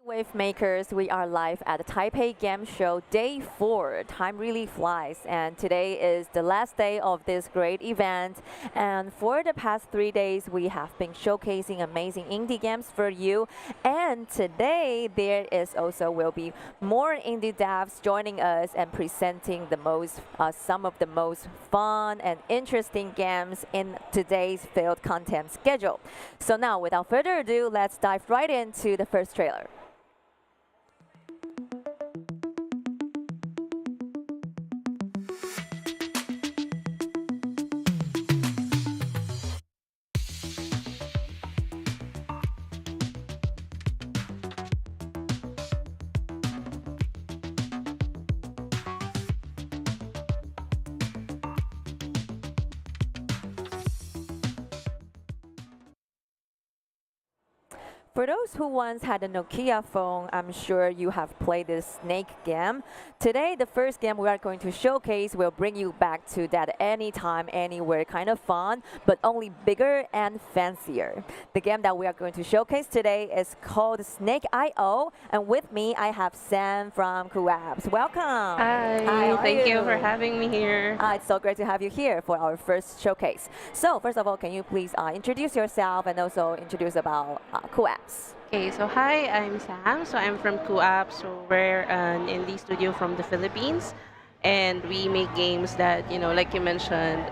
Wavemakers, we are live at the Taipei Game Show Day 4. Time really flies, and today is the last day of this great event. And for the past 3 days, we have been showcasing amazing indie games for you. And today, there is also will be more indie devs joining us and presenting some of the most fun and interesting games in today's field content schedule. So now, without further ado, let's dive right into the first trailer. For those who once had a Nokia phone, I'm sure you have played this snake game. Today, the first game we are going to showcase will bring you back to that anytime, anywhere kind of fun, but only bigger and fancier. The game that we are going to showcase today is called Snake IO, and with me, I have Sam from Coapps. Welcome. Hi, thank you for having me here. It's so great to have you here for our first showcase. So first of all, can you please introduce yourself and also introduce about Coapps? Okay, so hi, I'm Sam. So I'm from Coapps. So we're an indie studio from the Philippines, and we make games that like you mentioned,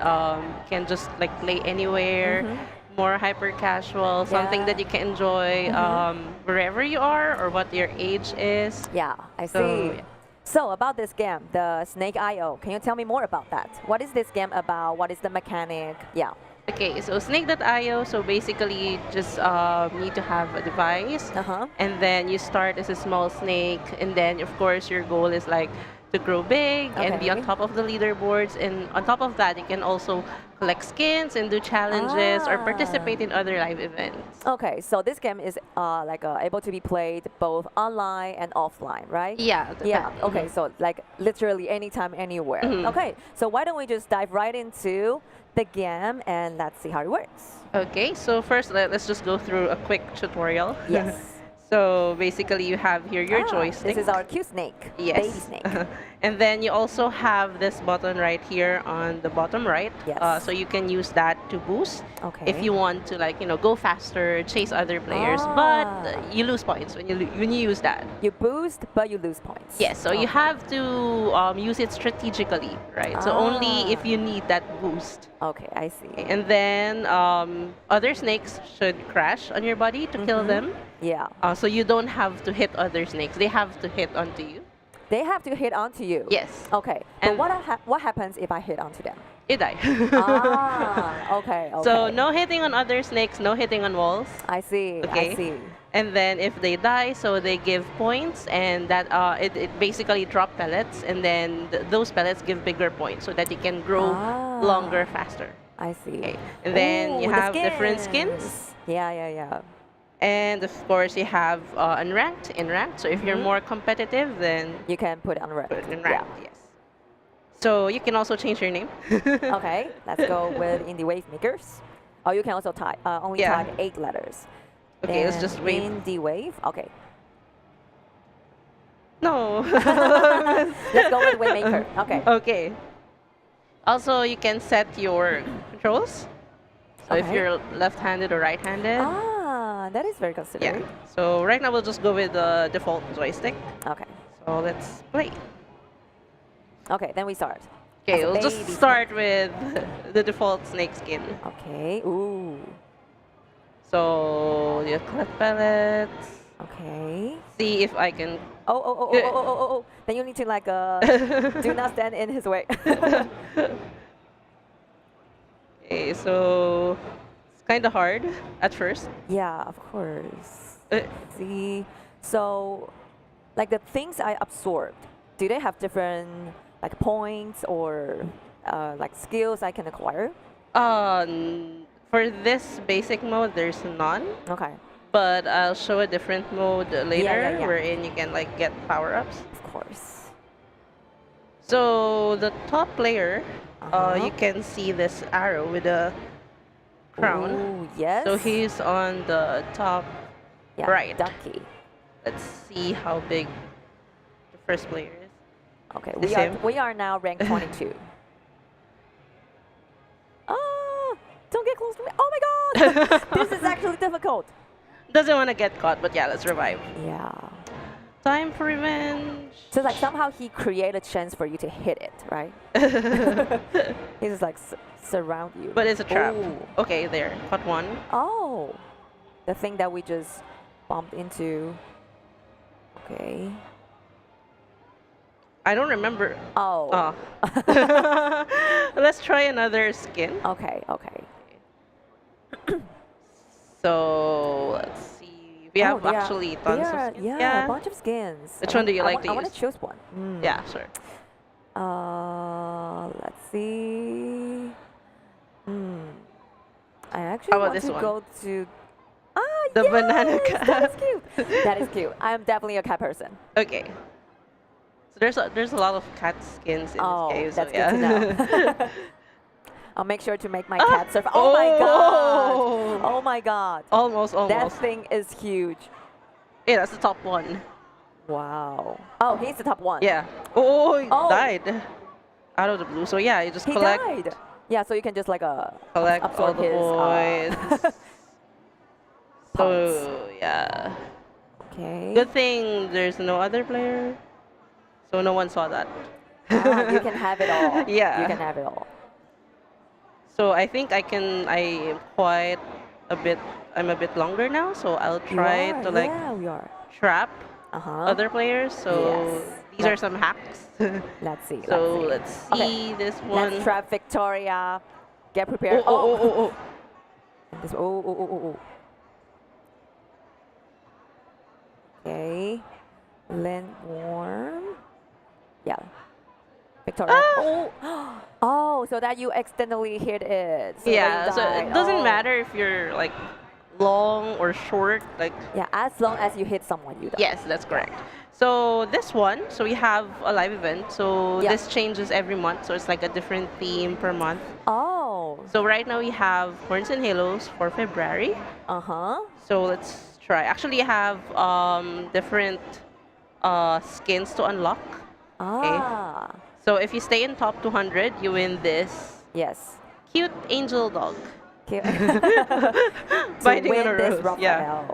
can just like play anywhere. More hyper casual, something that you can enjoy wherever you are or what your age is. Yeah, I see. So about this game, the Snake IO, can you tell me more about that? What is this game about? What is the mechanic? Yeah. Okay, so Snake.io, so basically just need to have a device, and then you start as a small snake, and then of course your goal is like to grow big and be on top of the leaderboards, and on top of that you can also collect skins and do challenges or participate in other live events. Okay, so this game is able to be played both online and offline, right? Yeah. Yeah. Okay, so like literally anytime, anywhere. Okay, so why don't we just dive right into the game and let's see how it works. Okay, so first let's just go through a quick tutorial. Yes. So basically you have here your joystick. This is our cute snake, yes. baby snake. And then you also have this button right here on the bottom right. Yes. So you can use that to boost if you want to go faster, chase other players, but you lose points when you use that. You boost, but you lose points. Yes, so you have to use it strategically, right? So only if you need that boost. Okay, I see. And then other snakes should crash on your body to kill them. Yeah. So you don't have to hit other snakes. They have to hit onto you. They have to hit onto you? Yes. Okay. And but what happens if I hit onto them? You die. Okay. So no hitting on other snakes, no hitting on walls. I see. Okay. I see. And then if they die, so they give points, and that it basically drop pellets, and then those pellets give bigger points so that you can grow longer, faster. I see. Okay. And then you have different skins. Yeah. And of course, you have unranked, in ranked. So if you're more competitive, then you can put it on ranked. Put it in ranked, yes. So you can also change your name. Okay, let's go with Indie Wavemakers. Oh, you can also type only type 8 letters. Okay, let's just wait. Indie Wave. Okay. No. Let's go with Wavemaker. Okay. Okay. Also, you can set your controls. So if you're left-handed or right-handed. That is very considerate. Yeah. So right now we'll just go with the default joystick. Okay. So let's play. Okay, then we start. Okay, we'll just start with the default snake skin. Okay. Ooh. So you collect pellets. Okay. See if I can. Oh. Then you need to do not stand in his way. Okay, so it's kind of hard at first. Yeah, of course. See, so the things I absorbed, do they have different points or skills I can acquire? For this basic mode, there's none. Okay. But I'll show a different mode later, Yeah. wherein you can get power-ups. Of course. So the top player, you can see this arrow with a crown. Ooh, yes. So he's on the top right. Ducky. Let's see how big the first player is. Okay, Is him? we are now ranked 22. Oh, don't get close to me. Oh my god! This is actually difficult. Doesn't want to get caught, but yeah, let's revive. Yeah. Time for revenge. So like somehow he created a chance for you to hit it, right? He just like surround you. But it's a trap. Ooh. Okay, there. Caught one. Oh, the thing that we just bumped into. Okay. I don't remember. Oh. Let's try another skin. Okay, okay. So let's see. We have actually tons of skins. Yeah, a bunch of skins. Which one do you like to use? I want to choose one. Yeah, sure. Let's see. I actually How about want this to one? go to. Ah, The yes, banana cat. That is cute. That is cute. I am definitely a cat person. Okay. So there's a lot of cat skins in this game. That's so yeah. good to know. I'll make sure to make my cat surf. Oh my god! Oh my god! Almost. That thing is huge. Yeah, that's the top one. Wow. Oh, he's the top one. Yeah. Oh, he died out of the blue. So yeah, you just collect. He died. Yeah, so you can just like collect all absorb the his. points. So yeah. Okay. Good thing there's no other player, so no one saw that. You can have it all. Yeah. You can have it all. So I think I am quite a bit. I'm a bit longer now, so I'll try to like trap other players. So these are some hacks. Let's see. So let's see this one. Let's trap Victoria. Get prepared. Oh. This, Okay. Lindworm. Yeah. Victoria. Oh, so that you accidentally hit it. So yeah, so it doesn't matter if you're like long or short. Like yeah, as long as you hit someone, you die. Yes, that's correct. So this one, so we have a live event. So this changes every month. So it's like a different theme per month. Oh. So right now we have Horns and Halos for February. So let's try. Actually, you have different skins to unlock. Okay. So if you stay in top 200, you win this. Yes. Cute angel dog. Cute. Biting on a rose. Yeah.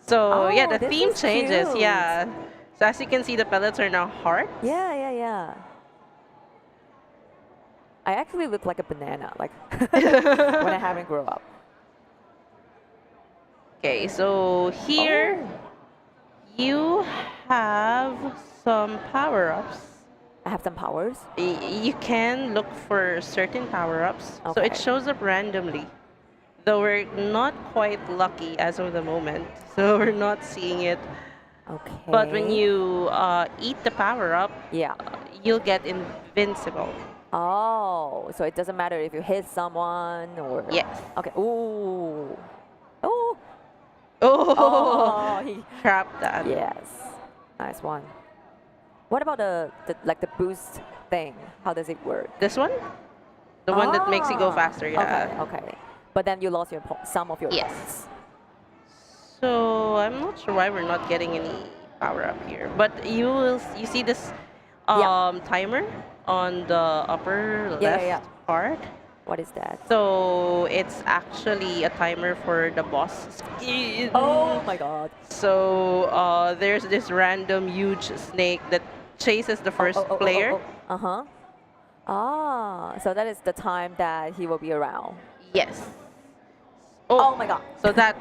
So yeah, the theme changes. Cute. Yeah. So as you can see, the pellets are now hearts. Yeah. I actually look like a banana, like when I haven't grown up. Okay, so here you have some power-ups. I have some powers? You can look for certain power-ups. So it shows up randomly. Though we're not quite lucky as of the moment. So we're not seeing it. Okay. But when you eat the power-up, you'll get invincible. Oh, so it doesn't matter if you hit someone or... Yes. Okay. Ooh. Oh. Oh, he trapped that. Yes. Nice one. What about the boost thing? How does it work? This one? The one that makes you go faster, yeah. Okay. But then you lost some of your points. So I'm not sure why we're not getting any power up here. But you see this timer on the upper left part? What is that? So it's actually a timer for the boss skin. Oh my god. So there's this random huge snake that chases the first player. So that is the time that he will be around. Yes. Oh my god. So that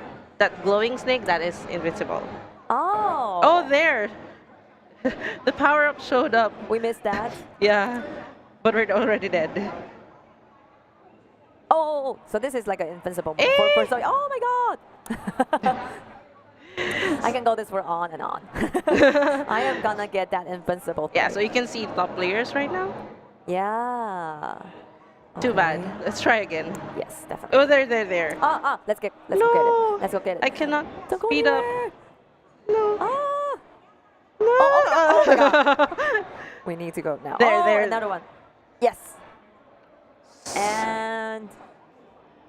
glowing snake, that is invincible. Oh, there. The power-up showed up. We missed that. Yeah. But we're already dead. Oh, so this is like an invincible for Zoe. Oh my god. I can go this for on and on. I am gonna get that invincible thing. Yeah, so you can see top players right now. Yeah. Too bad. Let's try again. Yes, definitely. Oh, there. Let's go get it. Let's go get it. I cannot speed up. No. No. Oh my god. We need to go now. There. Another one. Yes. And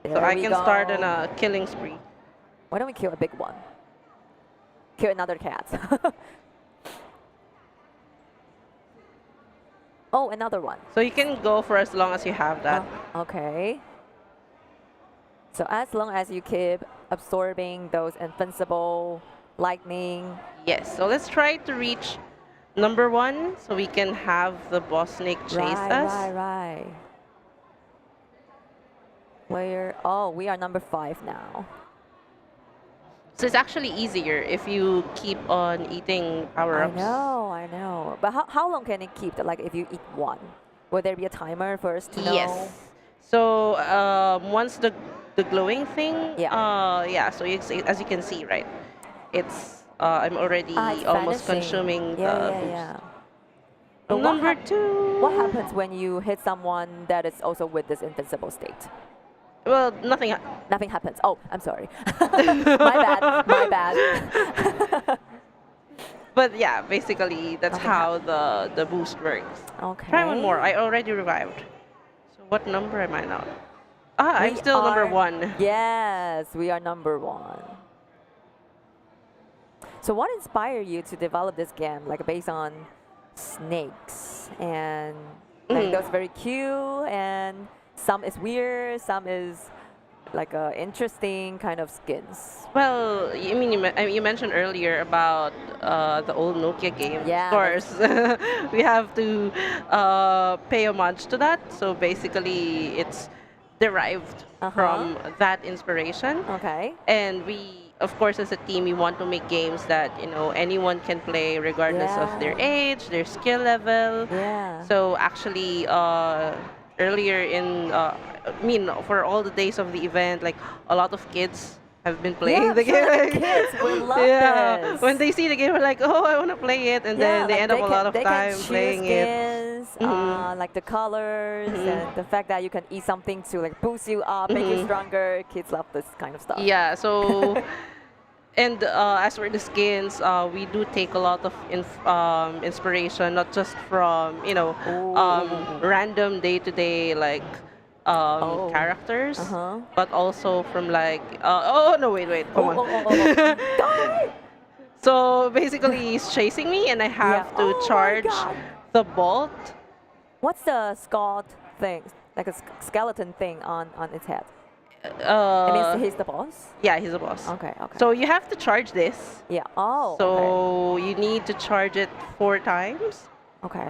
so I can start on a killing spree. Why don't we kill a big one? kill another cat. Oh, another one. So you can go for as long as you have that. Okay. So as long as you keep absorbing those invincible lightning. Yes. So let's try to reach number 1 so we can have the boss snake chase us. Right. Where? Oh, we are number 5 now. So it's actually easier if you keep on eating power-ups. I know. But how long can it keep? Like if you eat one, will there be a timer for us to know? Yes. So once the glowing thing, Yeah. So as you can see, right, it's I'm already It's almost vanishing. consuming the boost. But Number 2. What happens when you hit someone that is also with this invincible state? Well, nothing. Nothing happens. Oh, I'm sorry. My bad. But yeah, basically that's how the boost works. Okay. Try one more. I already revived. So what number am I now? I'm still number 1. Yes, we are number 1. So what inspired you to develop this game, like based on snakes and like those very cute, and some is weird, some is like interesting kind of skins. Well, you mentioned earlier about the old Nokia game. Yeah, of course, we have to pay homage to that. So basically, it's derived from that inspiration. Okay. And we, of course, as a team, we want to make games that anyone can play regardless of their age, their skill level. Yeah. So actually, earlier for all the days of the event, like a lot of kids have been playing the game. Kids will love this. When they see the game, we're like, oh, I want to play it, and then they end up a lot of time playing it. Like the colors and the fact that you can eat something to like boost you up, make you stronger. Kids love this kind of stuff. Yeah. So. And as for the skins, we do take a lot of inspiration, not just from random day-to-day like characters, but also from like oh no wait come on. So basically, he's chasing me, and I have to charge the bolt. What's the skull thing? Like a skeleton thing on its head? He's the boss? Yeah, he's the boss. Okay. So you have to charge this. Yeah. Oh. So you need to charge it 4 times. Okay.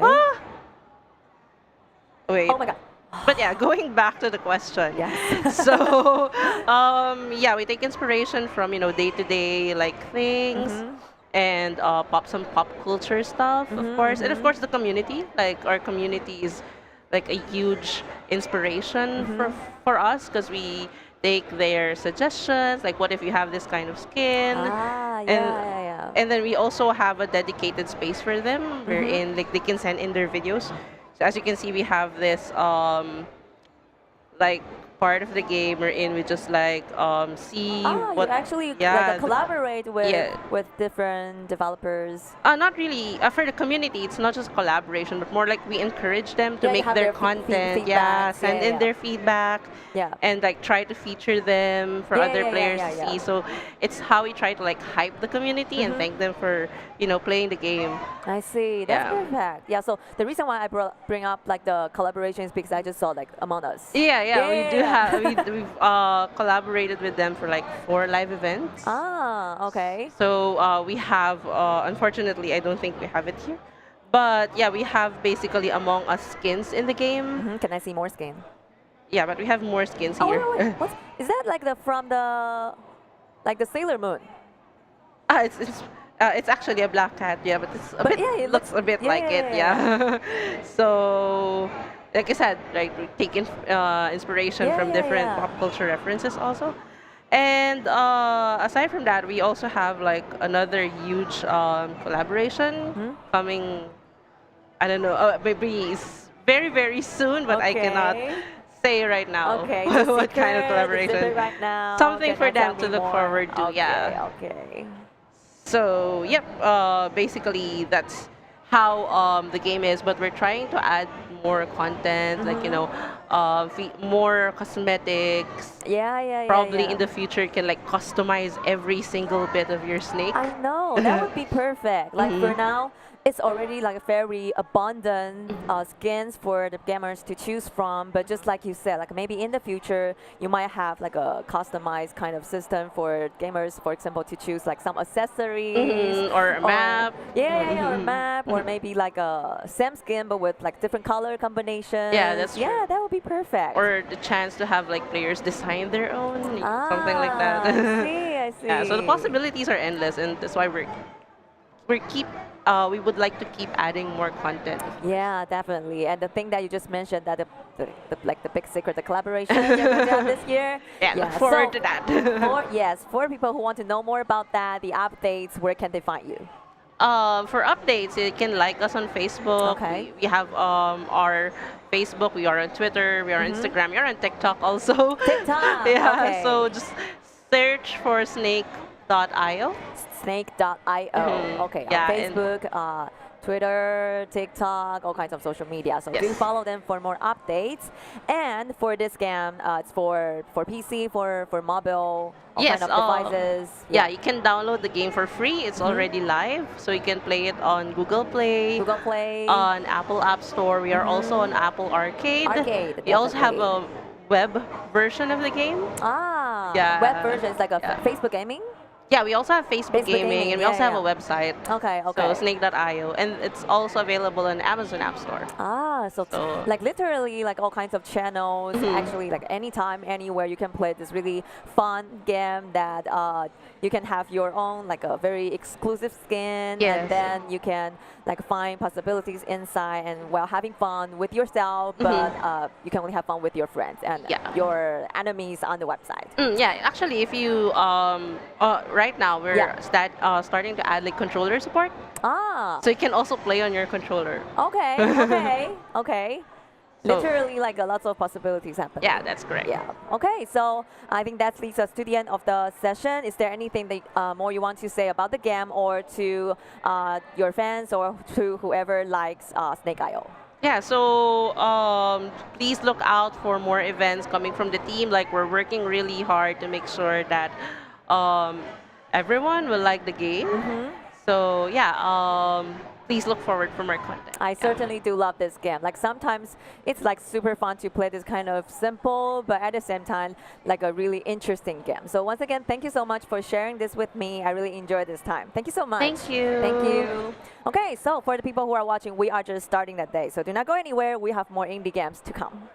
Wait. Oh my god. But yeah, going back to the question. Yes. So we take inspiration from day-to-day like things. And some pop culture stuff, of course. And of course the community. Like our community is like a huge inspiration for us, because we take their suggestions, like what if you have this kind of skin, and then we also have a dedicated space for them wherein like they can send in their videos. So as you can see, we have this like part of the game wherein we just like see what you actually like collaborate with different developers. Not really for the community. It's not just collaboration, but more like we encourage them to make their content. Send in their feedback. And like try to feature them for other players to see. So it's how we try to like hype the community and thank them for playing the game. I see. That's perfect. Yeah. So the reason why I bring up like the collaboration is because I just saw like Among Us. We do have we've collaborated with them for like 4 live events. Okay. So we have unfortunately I don't think we have it here, but yeah, we have basically Among Us skins in the game. Can I see more skin? Yeah, but we have more skins here. Wait. Is that like from the Sailor Moon? It's actually a black cat, but it looks a bit like it. So, like I said, right, we take inspiration from different pop culture references also. And aside from that, we also have like another huge collaboration coming. I don't know, maybe very, very soon, but I cannot say right now what kind of collaboration. Right now. Something for them to look forward to. Okay. So basically that's how the game is, but we're trying to add more content, like more cosmetics. Probably in Yeah. the future can like customize every single bit of your snake. I know that would be perfect. Like for Mhm. now, it's already like a very abundant skins for the gamers to choose from. But just like you said, like maybe in the future you might have like a customized kind of system for gamers, for example, to choose like some accessories Or a or map. or map or maybe like a same skin but with like different color Yeah, combinations. that's true. Yeah, that would be perfect. Or the chance to have like players design their own, something like that. Ah, I see, I Yeah, so the see. possibilities are endless, and that's why we keep we would like to keep adding more content. Yeah, definitely. And the thing that you just mentioned that like the big secret, the collaboration you're going to have this year. Yeah, look Yeah. forward So to that. for people who want to know more about that, the updates, where can they find you? For updates, you can like us on Facebook. Okay. We have our Facebook. We are on Twitter. We are on Instagram. We are on TikTok also. TikTok. Yeah. Okay. So just search for snake.io. Snake.io. Okay, on Yeah. And Facebook, Twitter, TikTok, all kinds of social media. So do yes. follow them for more updates. And for this game, it's for PC, for mobile, all kind Yes. of devices. Yeah. You can download the game for free. It's already live, so you can play it on Google Play, Google Play, on Apple App Store. We are also on Apple Arcade. Arcade, We also have definitely. a web version of the game. Web version is like a Yeah. Facebook gaming. Yeah, we also have Facebook Facebook Gaming, gaming, and we yeah, also have a yeah. website. Okay, So okay. snake.io, and it's also available on Amazon App Store. So So like literally like all kinds of channels, actually like anytime, anywhere you can play this really fun game that you can have your own like a very exclusive skin, and yes. then you can like find possibilities inside and while having fun with yourself, but you can only have fun with your friends and Yeah. your enemies on the website. Yeah, actually, if you right now we're Yeah. starting to add like controller support, so you can also play on your controller. Okay, okay. So- Literally, like lots of possibilities happening. Yeah, that's correct. Yeah. Okay, so I think that leads us to the end of the session. Is there anything that more you want to say about the game or to your fans or to whoever likes Snake.io? Yeah, so please look out for more events coming from the team. Like we're working really hard to make sure that um, everyone will like the game. So yeah, please look forward for more content. I certainly do love this game. Like sometimes it's like super fun to play this kind of simple, but at the same time, like a really interesting game. So once again, thank you so much for sharing this with me. I really enjoyed this time. Thank you so much. Thank you. Thank you. Okay, so for the people who are watching, we are just starting that day. So do not go anywhere. We have more indie games to come.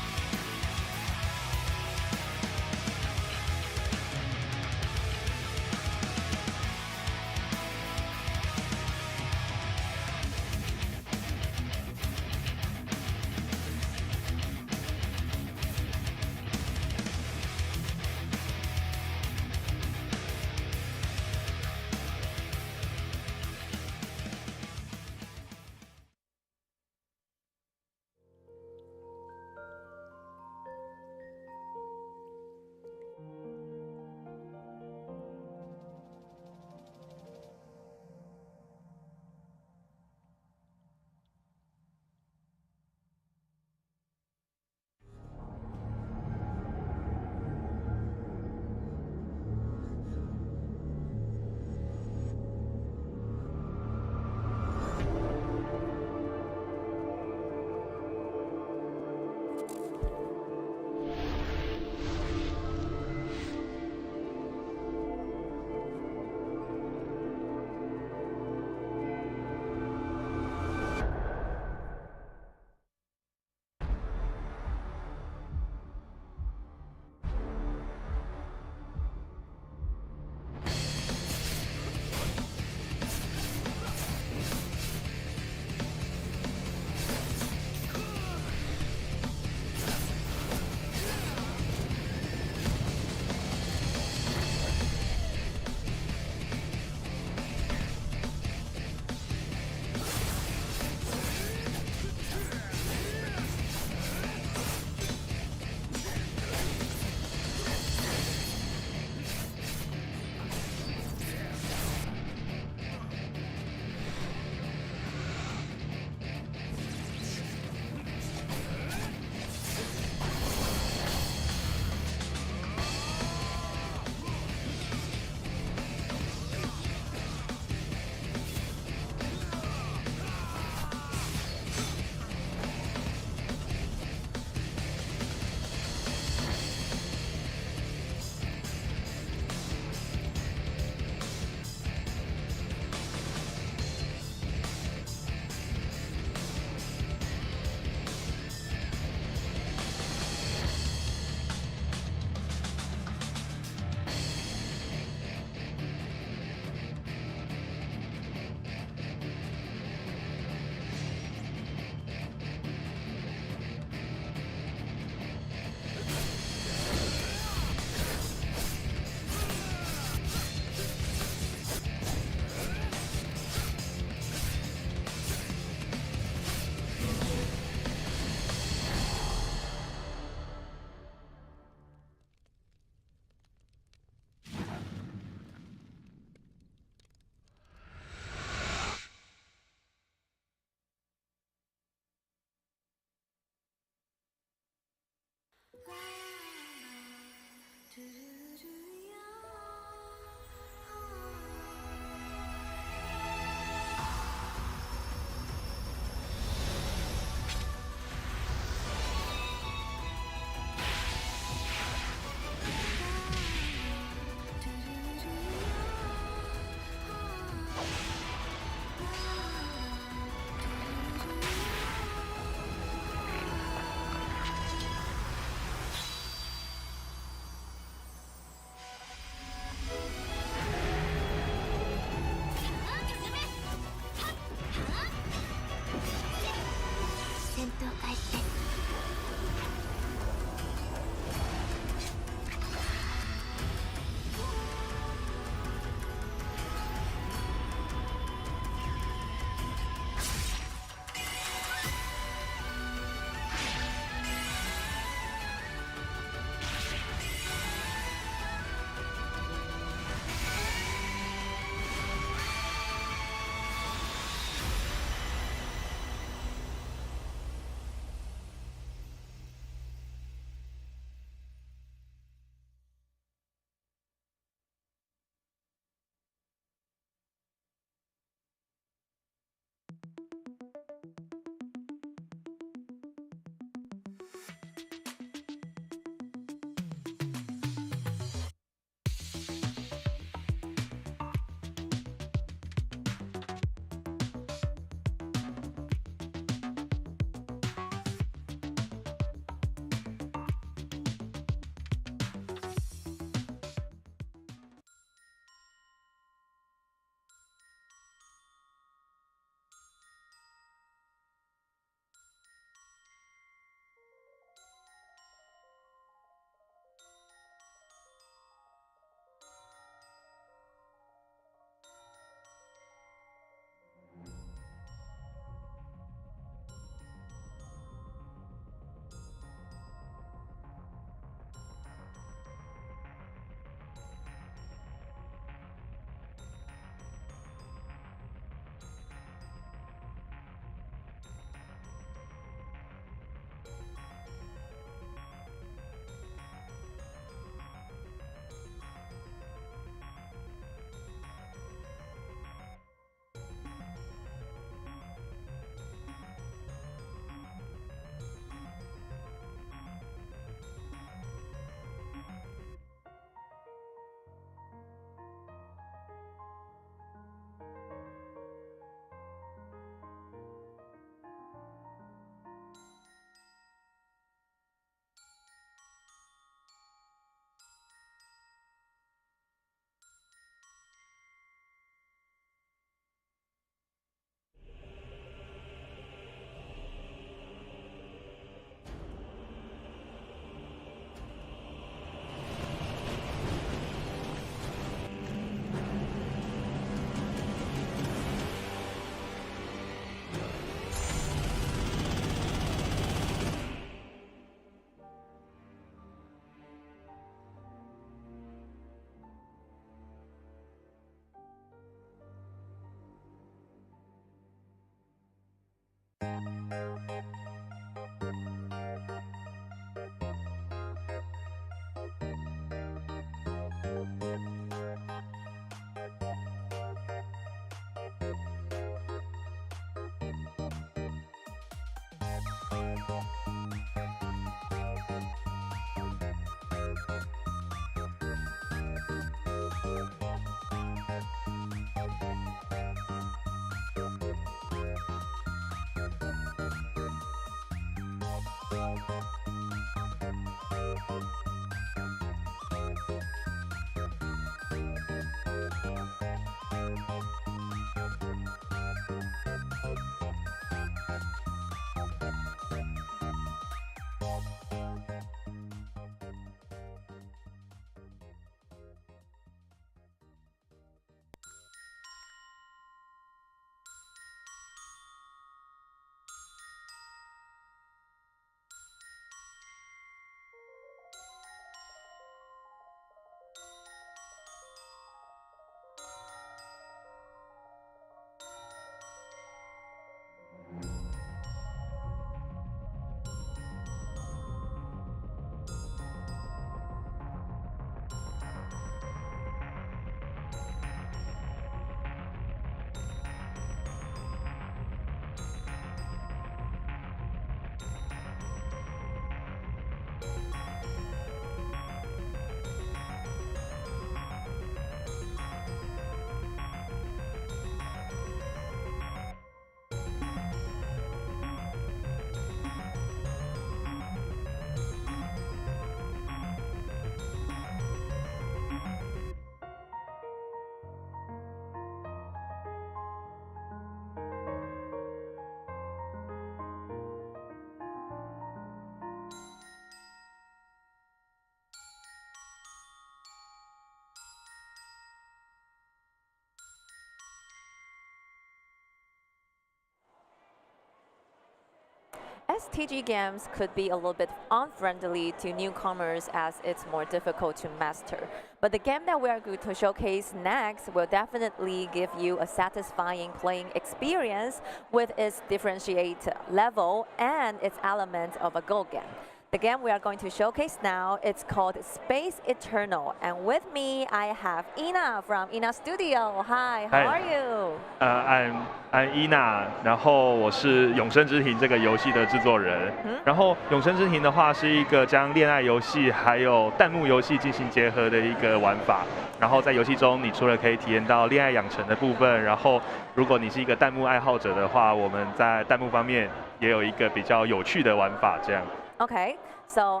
STG games could be a little bit unfriendly to newcomers as it's more difficult to master. But the game that we are going to showcase next will definitely give you a satisfying playing experience with its differentiated level and its element of a Go game. The game we are going to showcase now, it's called Space Eternal. And with me, I have Ina from Ina Studio. Hi, how are you? I'm Ina， 然后我是《永生之庭》这个游戏的制作人。然后《永生之庭》的话是一个将恋爱游戏还有弹幕游戏进行结合的一个玩法。然后在游戏中，你除了可以体验到恋爱养成的部分，然后如果你是一个弹幕爱好者的话，我们在弹幕方面也有一个比较有趣的玩法，这样。Okay, so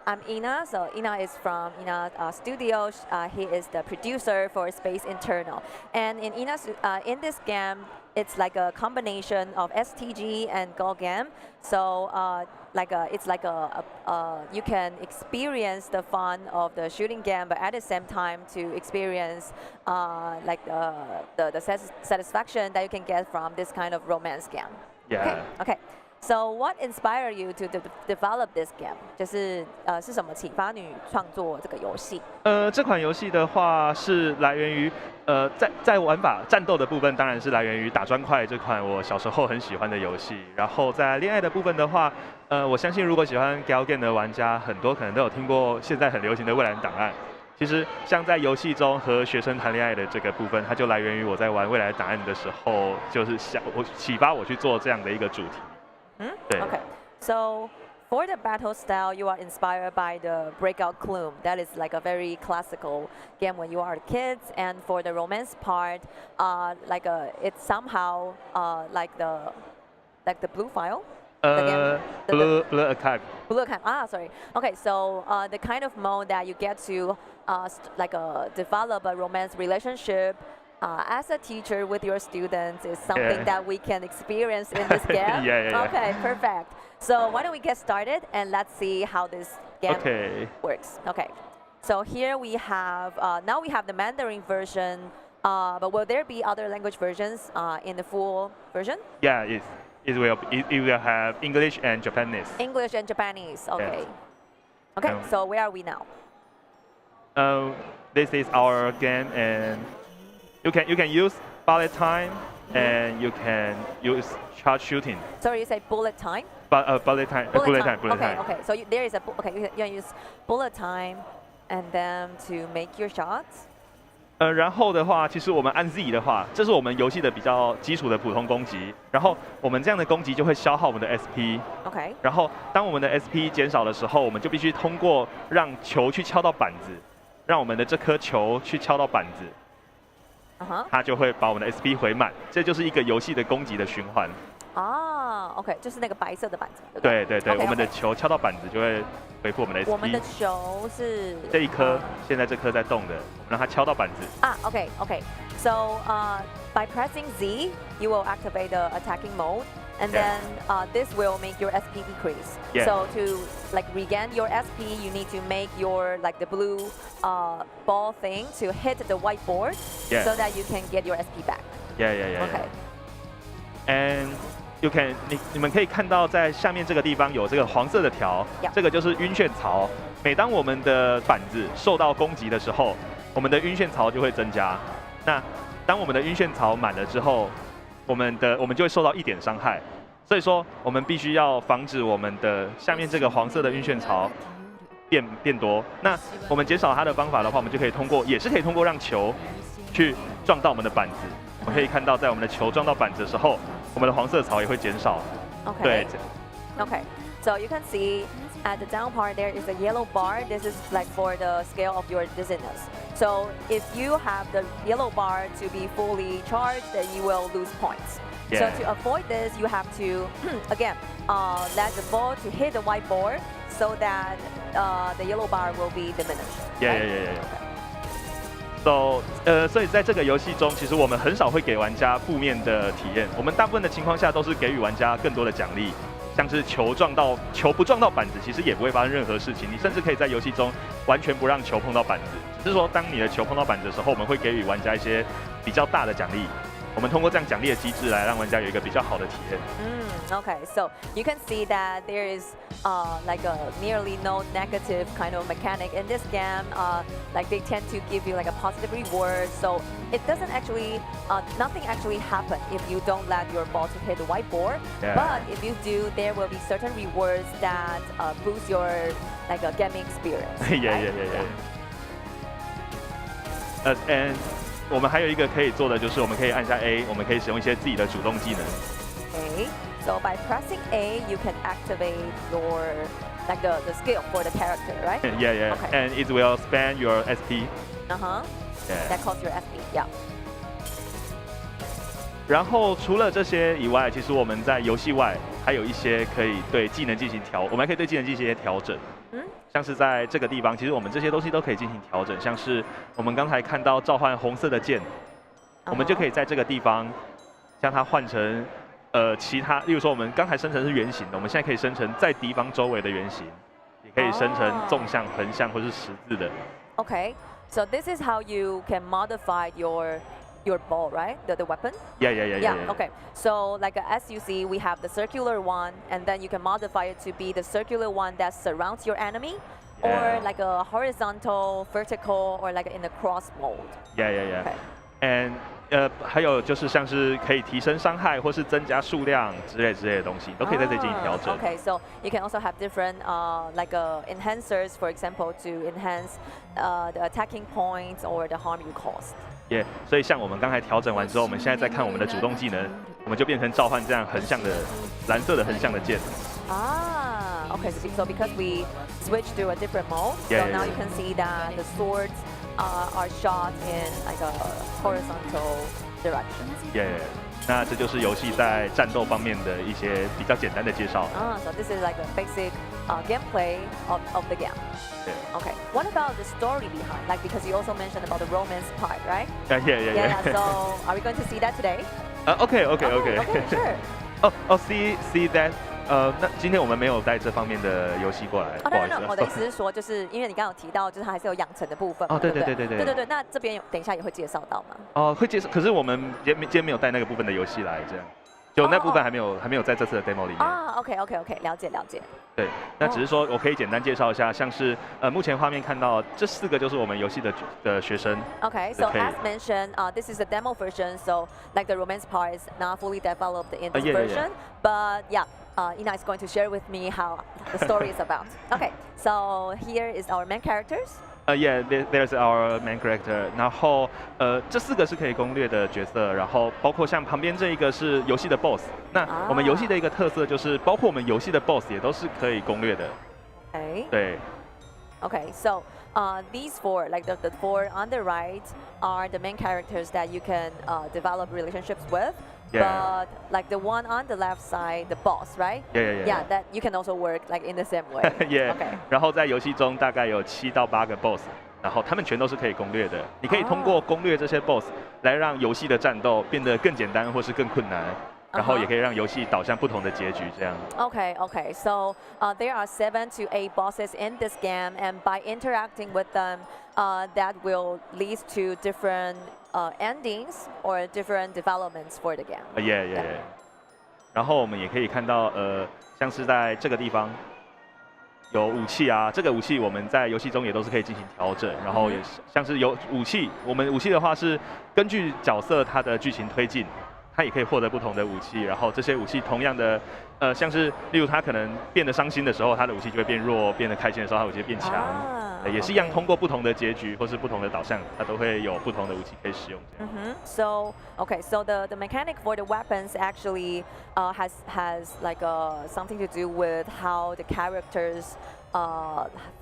I'm Ina. So Ina is from Ina Studio. He is the producer for Space Eternal. And in this game, it's like a combination of STG and Go game. So you can experience the fun of the shooting game, but at the same time to experience the satisfaction that you can get from this kind of romance game. Yeah. Okay. So what inspired you to develop this game? 就是是什么启发你创作这个游戏？这款游戏的话是来源于在玩法战斗的部分，当然是来源于打砖块这款我小时候很喜欢的游戏。然后在恋爱的部分的话，我相信如果喜欢 Gal Game 的玩家，很多可能都有听过现在很流行的蔚蓝档案。其实像在游戏中和学生谈恋爱的这个部分，它就来源于我在玩未来档案的时候，就是启发我去做这样的一个主题。Okay, so for the battle style, you are inspired by the Breakout Clume. That is like a very classical game when you are kids. And for the romance part, it's somehow like the blue file. Blue Archive. Blue Archive. Ah, sorry. Okay, so the kind of mode that you get to develop a romance relationship. As a teacher with your students is something that we can experience in this game. Yeah. Okay, perfect. So why don't we get started and let's see how this game works. Okay. So here we have, now we have the Mandarin version, but will there be other language versions in the full version? Yeah, it will have English and Japanese. English and Japanese, okay. Yes. Okay, so where are we now? This is our game, and you can use bullet time, and you can use charge shooting. Sorry, you say bullet time? Bullet time. Okay. So there is you can use bullet time, and then to make your shots. 然后的话，其实我们按 Z 的话，这是我们游戏的比较基础的普通攻击。然后我们这样的攻击就会消耗我们的 SP。Okay. 然后当我们的 SP 减少的时候，我们就必须通过让球去敲到板子，让我们的这颗球去敲到板子。它就会把我们的 SP 回满，这就是一个游戏的攻击的循环。OK， 就是那个白色的板子。对，我们的球敲到板子就会回复我们的 SP。我们的球是这一颗，现在这颗在动的，我们让它敲到板子。OK. So by pressing Z, you will activate the attacking mode, and then this will make your SP decrease. Yeah. So to regain your SP, you need to make your the blue ball thing to hit the white board, so that you can get your SP back. Yeah. Okay. And你们可以看到在下面这个地方有这个黄色的条，这个就是晕眩槽。每当我们的板子受到攻击的时候，我们的晕眩槽就会增加。那当我们的晕眩槽满了之后，我们就会受到1点伤害。所以说，我们必须要防止我们的下面这个黄色的晕眩槽变多。那我们减少它的方法的话，我们就可以通过让球去撞到我们的板子。我们可以看到，在我们的球撞到板子的时候，我们的黄色槽也会减少。Okay. So you can see at the down part there is a yellow bar. This is for the scale of your dizziness. So if you have the yellow bar to be fully charged, then you will lose points. So to avoid this, you have to again let the ball to hit the white board so that the yellow bar will be diminished. Yeah.所以在这个游戏中，其实我们很少会给玩家负面的体验。我们大部分的情况下都是给予玩家更多的奖励，像是球不撞到板子，其实也不会发生任何事情。你甚至可以在游戏中完全不让球碰到板子，只是说当你的球碰到板子的时候，我们会给予玩家一些比较大的奖励。我们通过这样奖励的机制来让玩家有一个比较好的体验。Okay, so you can see that there is like a nearly no negative kind of mechanic in this game. Like they tend to give you like a positive reward, so it doesn't actually, nothing actually happen if you don't let your ball to hit the whiteboard. Yeah. But if you do, there will be certain rewards that boost your like a gaming experience. Yeah. And 我们还有一个可以做的就是我们可以按下 A， 我们可以使用一些自己的主动技能。Okay, so by pressing A, you can activate your like the skill for the character, right? Yeah. Okay. And it will spend your SP. Yeah. That costs your SP. Yeah. 然后除了这些以外，其实我们在游戏外还有一些可以对技能进行我们还可以对技能进行一些调整。像是在这个地方，其实我们这些东西都可以进行调整，像是我们刚才看到召唤红色的剑，我们就可以在这个地方将它换成其他，例如说我们刚才生成是圆形的，我们现在可以生成在敌方周围的圆形，也可以生成纵向、横向或是十字的。Okay, so this is how you can modify your ball, right? The weapon? Yeah. Okay. So like as you see, we have the circular one, and then you can modify it to be the circular one that surrounds your enemy, or like a horizontal, vertical, or like in a cross mold. Yeah. Okay. And 还有就是像是可以提升伤害或是增加数量之类的东西，都可以在这里进行调整。Okay, so you can also have different like enhancers, for example, to enhance the attacking points or the harm you caused. 所以像我们刚才调整完之后，我们现在再看我们的主动技能，我们就变成召唤这样横向的蓝色的横向的剑。Okay, so because we switched to a different mode, so now you can see that the swords are shot in like a horizontal direction. 那这就是游戏在战斗方面的一些比较简单的介绍。So this is like a basic gameplay of the game. Okay. What about the story behind? Like because you also mentioned about the romance part, right? Yeah. So are we going to see that today? Okay. Okay, sure. See that. 那今天我们没有带这方面的游戏过来，不好意思。我的意思是说，就是因为你刚刚有提到，就是它还是有养成的部分嘛。对。那这边等一下也会介绍到吗？会介绍，可是我们今天没有带那个部分的游戏来，这样。就那部分还没有在这次的 demo 里面。OK， 了解。对，那只是说我可以简单介绍一下，像是目前画面看到这4个就是我们游戏的学生。Okay, so as mentioned, this is the demo version, so like the romance part is not fully developed in this version, but yeah. Ina is going to share with me how the story is about. Okay, so here is our main characters. There's our main character. 然后这4个是可以攻略的角色，然后包括像旁边这一个是游戏的 BOSS。那我们游戏的一个特色就是，包括我们游戏的 BOSS 也都是可以攻略的。对。Okay, so these 4, like the 4 on the right, are the main characters that you can develop relationships with. But like the one on the left side, the boss, right? Yeah, that you can also work like in the same way. Okay. 然后在游戏中大概有7到8个 boss， 然后他们全都是可以攻略的。你可以通过攻略这些 boss 来让游戏的战斗变得更简单或是更困难。然后也可以让游戏导向不同的结局，这样。Okay. So there are 7 to 8 bosses in this game, and by interacting with them, that will lead to different endings or different developments for the game. Yeah. 然后我们也可以看到，像是在这个地方有武器啊，这个武器我们在游戏中也都是可以进行调整。然后也像是有武器，我们武器的话是根据角色它的剧情推进。他也可以获得不同的武器，然后这些武器同样的，像是例如他可能变得伤心的时候，他的武器就会变弱；变得开心的时候，他的武器会变强。也是一样，通过不同的结局或是不同的导向，它都会有不同的武器可以使用。So the mechanic for the weapons actually has like something to do with how the characters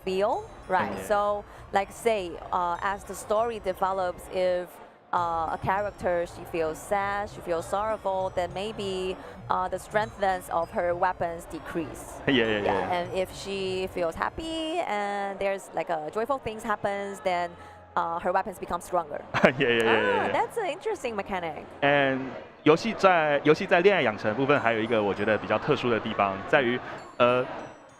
feel, right? So like say as the story develops, if a character, she feels sad, she feels sorrowful, then maybe the strengthness of her weapons decrease. Yeah. And if she feels happy and there's like a joyful things happens, then her weapons become stronger. Yeah. That's an interesting mechanic. And 游戏在恋爱养成部分还有一个我觉得比较特殊的地方，在于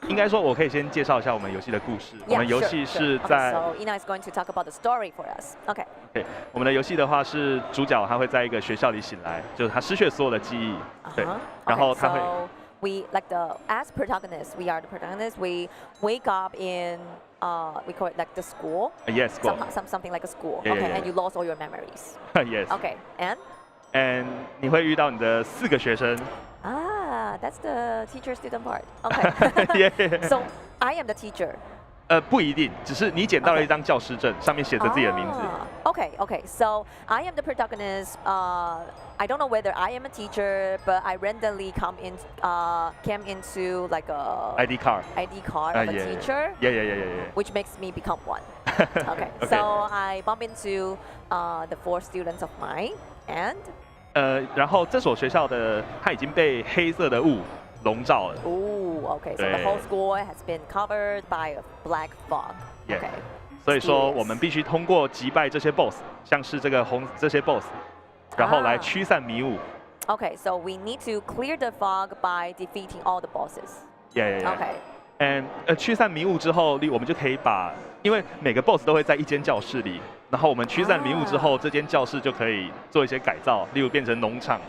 应该说，我可以先介绍一下我们游戏的故事。我 Yeah, 们游 sure, 戏 sure. 是 Okay, 在 so Ina is going to talk about the story for us. Okay. OK，我们的游戏的话是主角他会在一个学校里醒来，就是他失去了所有的记忆。对， 然 Okay, 后他会 so we like as protagonists, we are the protagonists. We wake up in we call it like the school. yes go Something like a school. Yeah, Okay, yeah, yeah. and you lost all your memories. yes Okay, and and 你会遇到你的4个学生。that's the teacher-student part. Okay. yeah. So I am the teacher. 不一定，只是你捡到了一张教师证，上面写着自己的名字。Okay, okay. So I am the protagonist. I don't know whether I am a teacher, but I randomly came into like a ID card of a yeah, teacher, yeah. which makes me become one. Okay. Okay. So I bump into the 4 students of mine, and 然后这所学校的它已经被黑色的雾笼罩了。 okay. So the whole school has been covered by a black fog. Yeah. Okay. 所以说我们必须通过击败这些 BOSS， 像是这些 BOSS， 然后来驱散迷雾。Okay, so we need to clear the fog by defeating all the bosses. Yeah. Okay. And 驱散迷雾之后，我们就可以因为每个 BOSS 都会在一间教室里，然后我们驱散迷雾之后，这间教室就可以做一些改造，例如变成农场。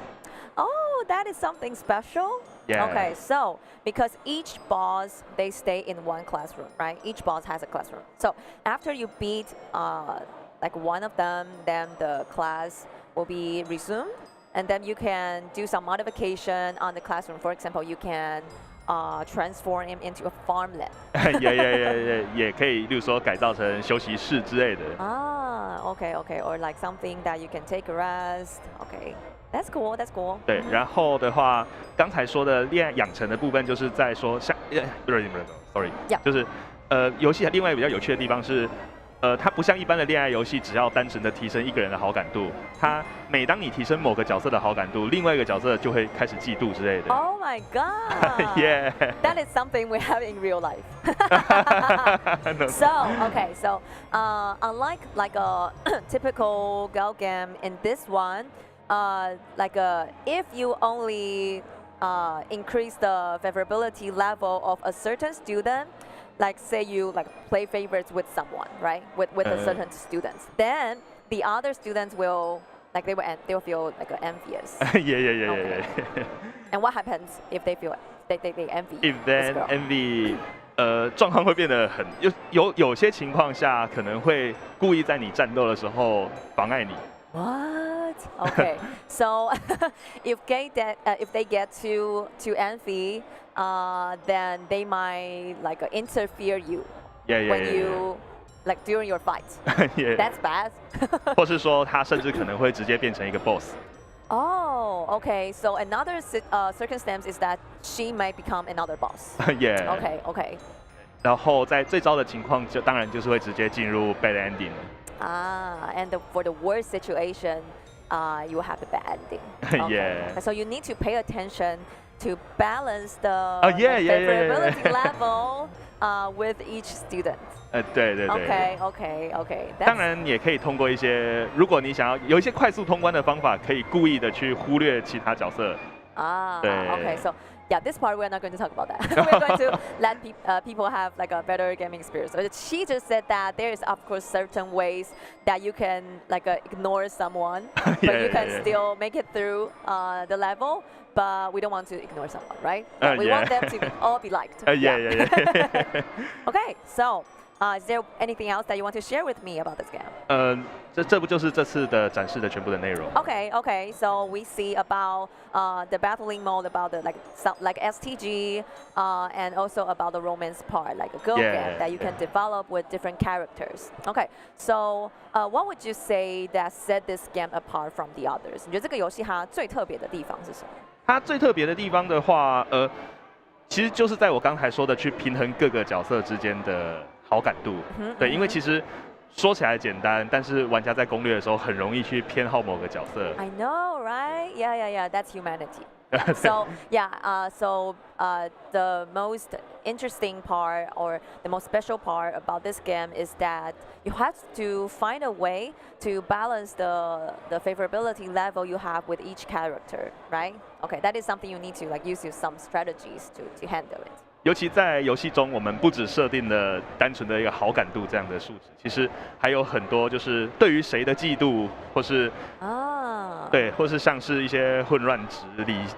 Oh, that is something special. Yeah. Okay, so because each boss they stay in one classroom, right? Each boss has a classroom. So after you beat like one of them, then the class will be resumed, and then you can do some modification on the classroom. For example, you can transform him into a farmland. 也可以，例如说改造成休息室之类的。Okay, or like something that you can take a rest. Okay, that's cool. 对，然后的话，刚才说的恋爱养成的部分，就是在说像，sorry， Yeah. 就是游戏另外一个比较有趣的地方是。它不像一般的恋爱游戏，只要单纯的提升一个人的好感度。它每当你提升某个角色的好感度，另外一个角色就会开始嫉妒之类的。Oh my god! Yeah. That is something we have in real life. No. So unlike like a typical girl game, in this one, if you only increase the favorability level of a certain student. Like say you like play favorites with someone, right? With a certain students, then the other students will like they will feel like envious. Yeah. And what happens if they feel they envy? If then envy, 状况会变得很有些情况下可能会故意在你战斗的时候妨碍你。What? Okay. So if they get to envy, then they might like interfere you when you like during your fight. Yeah. That's bad. 或是说他甚至可能会直接变成一个 boss. Oh, okay. So another circumstance is that she might become another boss. Yeah. Okay. 然后在最糟的情况当然就是会直接进入 bad ending. And for the worst situation, you will have the bad ending. Okay. Yeah. So you need to pay attention to balance the favorability level with each student. 对。Okay. 当然也可以通过一些，如果你想要有一些快速通关的方法，可以故意的去忽略其他角色。Okay. So yeah, this part we're not going to talk about that. We're going to let people have like a better gaming experience. So she just said that there is of course certain ways that you can like ignore someone, but you can still make it through the level. But we don't want to ignore someone, right? We want them to all be liked. Yeah. Okay, so is there anything else that you want to share with me about this game? 这不就是这次的展示的全部的内容。Okay. So we see about the battling mode, about the like STG, and also about the romance part, like a girl game that you can develop with different characters. Okay. So what would you say that set this game apart from the others? 你觉得这个游戏它最特别的地方是什么？它最特别的地方的话，其实就是在我刚才说的去平衡各个角色之间的好感度。对，因为其实说起来简单，但是玩家在攻略的时候很容易去偏好某个角色。I know, right? Yeah. That's humanity. So the most interesting part or the most special part about this game is that you have to find a way to balance the favorability level you have with each character, right? Okay, that is something you need to like use some strategies to handle it. 尤其在游戏中，我们不只设定了单纯的一个好感度这样的数值，其实还有很多就是对于谁的嫉妒，或是对，或是像是一些混乱值、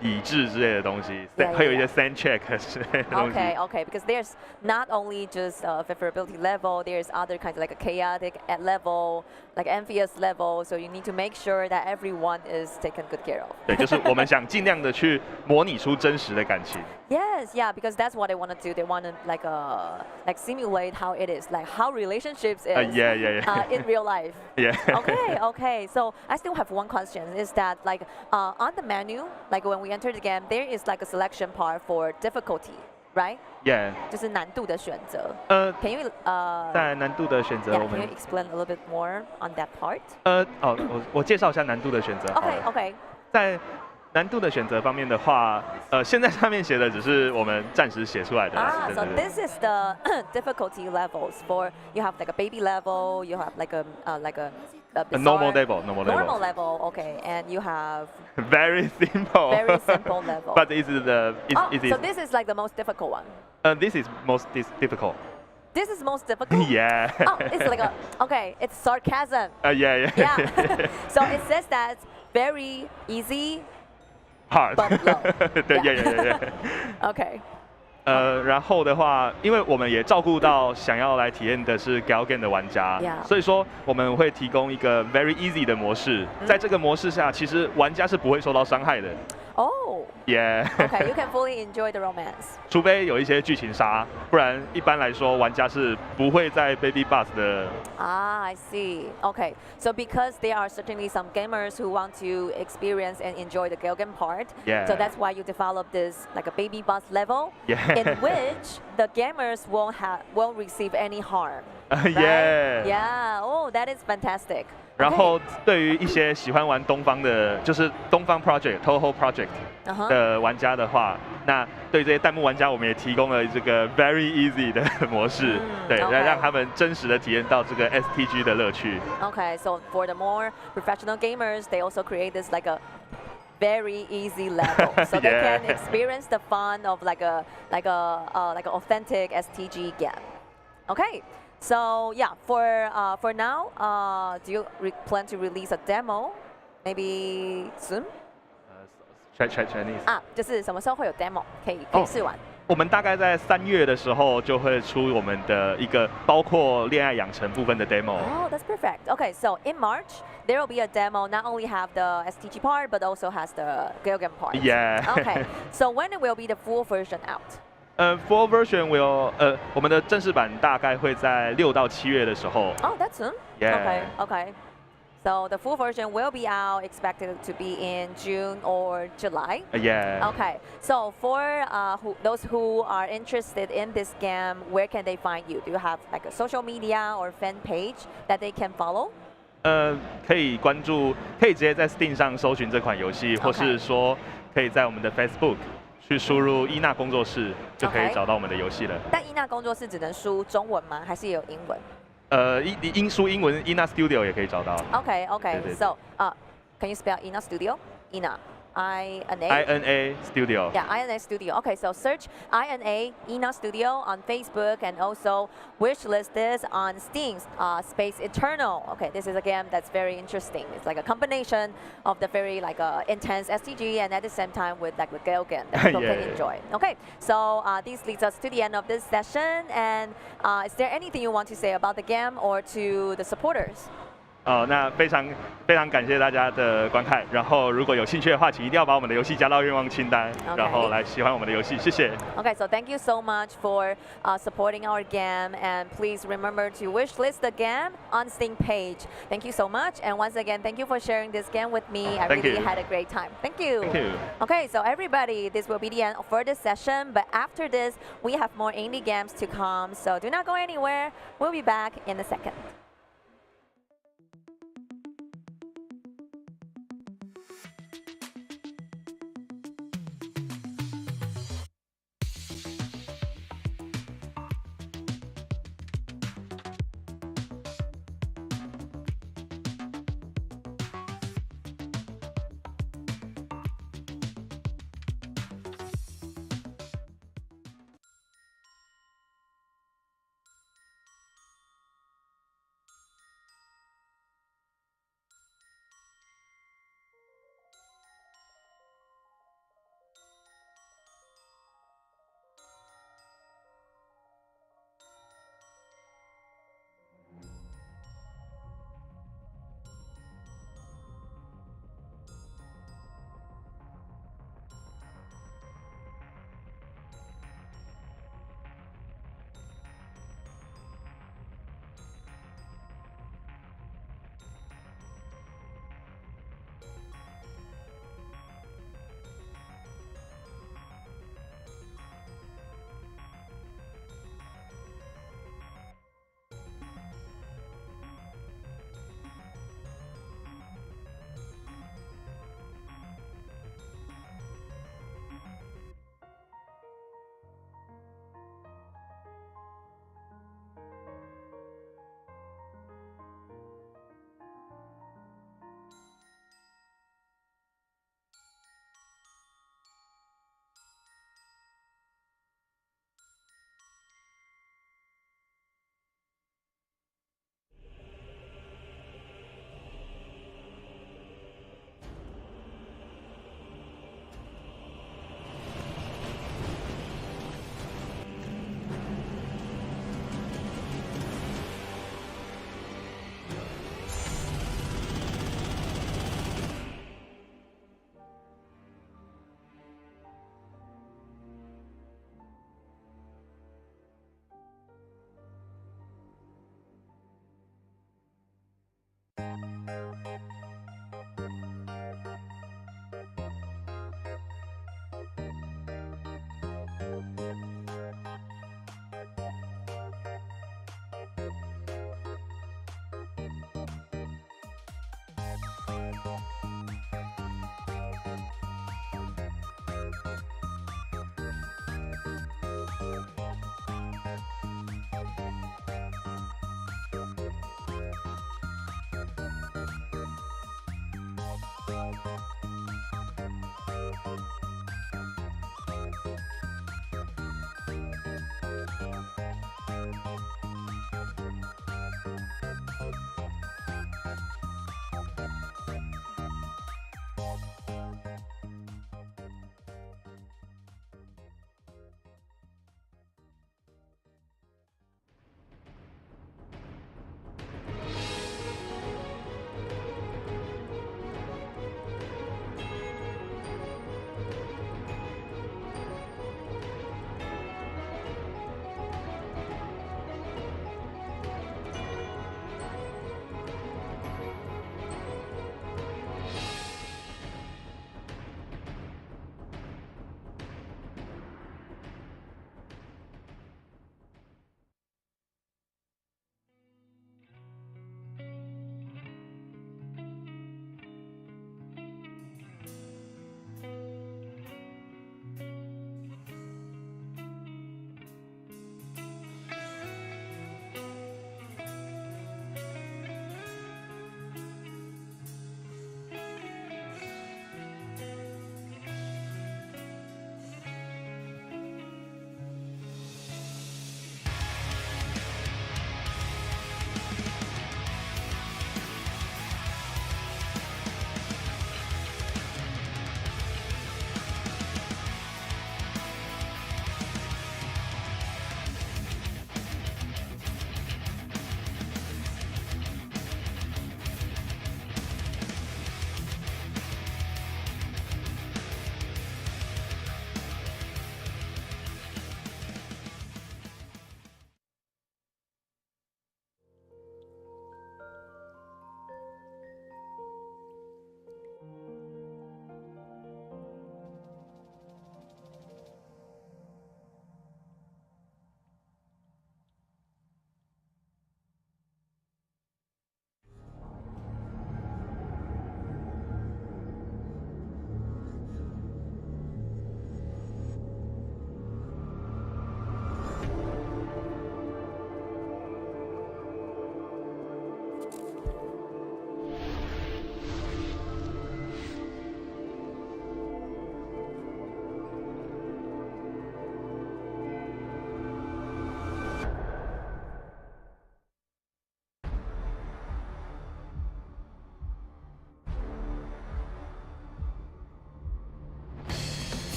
理智之类的东西，还有一些 sand check 之类的东西。Okay, because there's not only just favorability level, there's other kinds like a chaotic level, like envious level. So you need to make sure that everyone is taken good care of. 对，就是我们想尽量的去模拟出真实的感情。Yes, yeah, because that's what they want to do. They want to like simulate how it is, like how relationships is in real life. Yeah. Okay. So I still have one question. Is that like on the menu, like when we enter the game, there is like a selection part for difficulty, right? Yeah. 就是难度的选择。Can you 在难度的选择，我 Can 们 you explain a little bit more on that part? 我介绍一下难度的选择。Okay. 在难度的选择方面的话，现在上面写的只是我们暂时写出来的。So this is the difficulty levels for you have like a baby level, you have like a normal level. Normal level, okay, and you have very simple level. But this is so this is like the most difficult one. This is most difficult. This is most difficult? Yeah. It's like it's sarcasm. Yeah. So it says that very easy. Hard. But low. Yeah. Okay. 然后的话，因为我们也照顾到想要来体验的是 Galgame 的玩家，所以说我们会提供一个 very easy 的模式。在这个模式下，其实玩家是不会受到伤害的。Oh. Yeah. Okay, you can fully enjoy the romance. 除非有一些剧情杀，不然一般来说玩家是不会在 Baby Bus 的。I see. Okay, so because there are certainly some gamers who want to experience and enjoy the Galgame part, so that's why you develop this like a baby bus level, in which the gamers won't receive any harm. Right? Yeah. Oh, that is fantastic. 然后对于一些喜欢玩东方的，就是东方 Project、Toho Project 的玩家的话，那对这些弹幕玩家，我们也提供了这个 very easy 的模式，对，来让他们真实的体验到这个 STG 的乐趣。Okay, so for the more professional gamers, they also create this like a very easy level, so they can experience the fun of like a authentic STG game. Okay. So yeah, for now, do you plan to release a demo, maybe soon? Chinese 就是什么时候会有 demo 可以试玩？我们大概在3月的时候就会出我们的一个包括恋爱养成部分的 demo. Oh, that's perfect. Okay, so in March there will be a demo. Not only have the STG part, but also has the Galgame part. Yeah. Okay, so when will be the full version out? Full version will 我们的正式版大概会在6到7月的时候。Oh, that's soon. Yeah. Okay. So the full version will be out, expected to be in June or July. Yeah. Okay. So for those who are interested in this game, where can they find you? Do you have like a social media or fan page that they can follow? 可以关注，可以直接在 Steam 上搜寻这款游戏，或是说可以在我们的 Facebook 去输入伊娜工作室，就可以找到我们的游戏了。但伊娜工作室只能输中文吗？还是也有英文？输英文 Ina Studio 也可以找到。Okay. So, can you spell Ina Studio? Ina. INA Studio. Yeah, INA Studio. Okay, so search Ina Studio on Facebook and also wishlist this on Steam, Space Eternal. Okay, this is a game that's very interesting. It's like a combination of the very intense STG and at the same time with like the Galgame that people can enjoy. Okay, so this leads us to the end of this session. And is there anything you want to say about the game or to the supporters? 那非常感谢大家的观看，然后如果有兴趣的话，请一定要把我们的游戏加到愿望清单，然后来喜欢我们的游戏，谢谢。Okay, so thank you so much for supporting our game, and please remember to wishlist the game on Steam page. Thank you so much, and once again, thank you for sharing this game with me. I really had a great time. Thank you. Thank you. Okay, so everybody, this will be the end for this session, but after this, we have more indie games to come, so do not go anywhere. We'll be back in a second.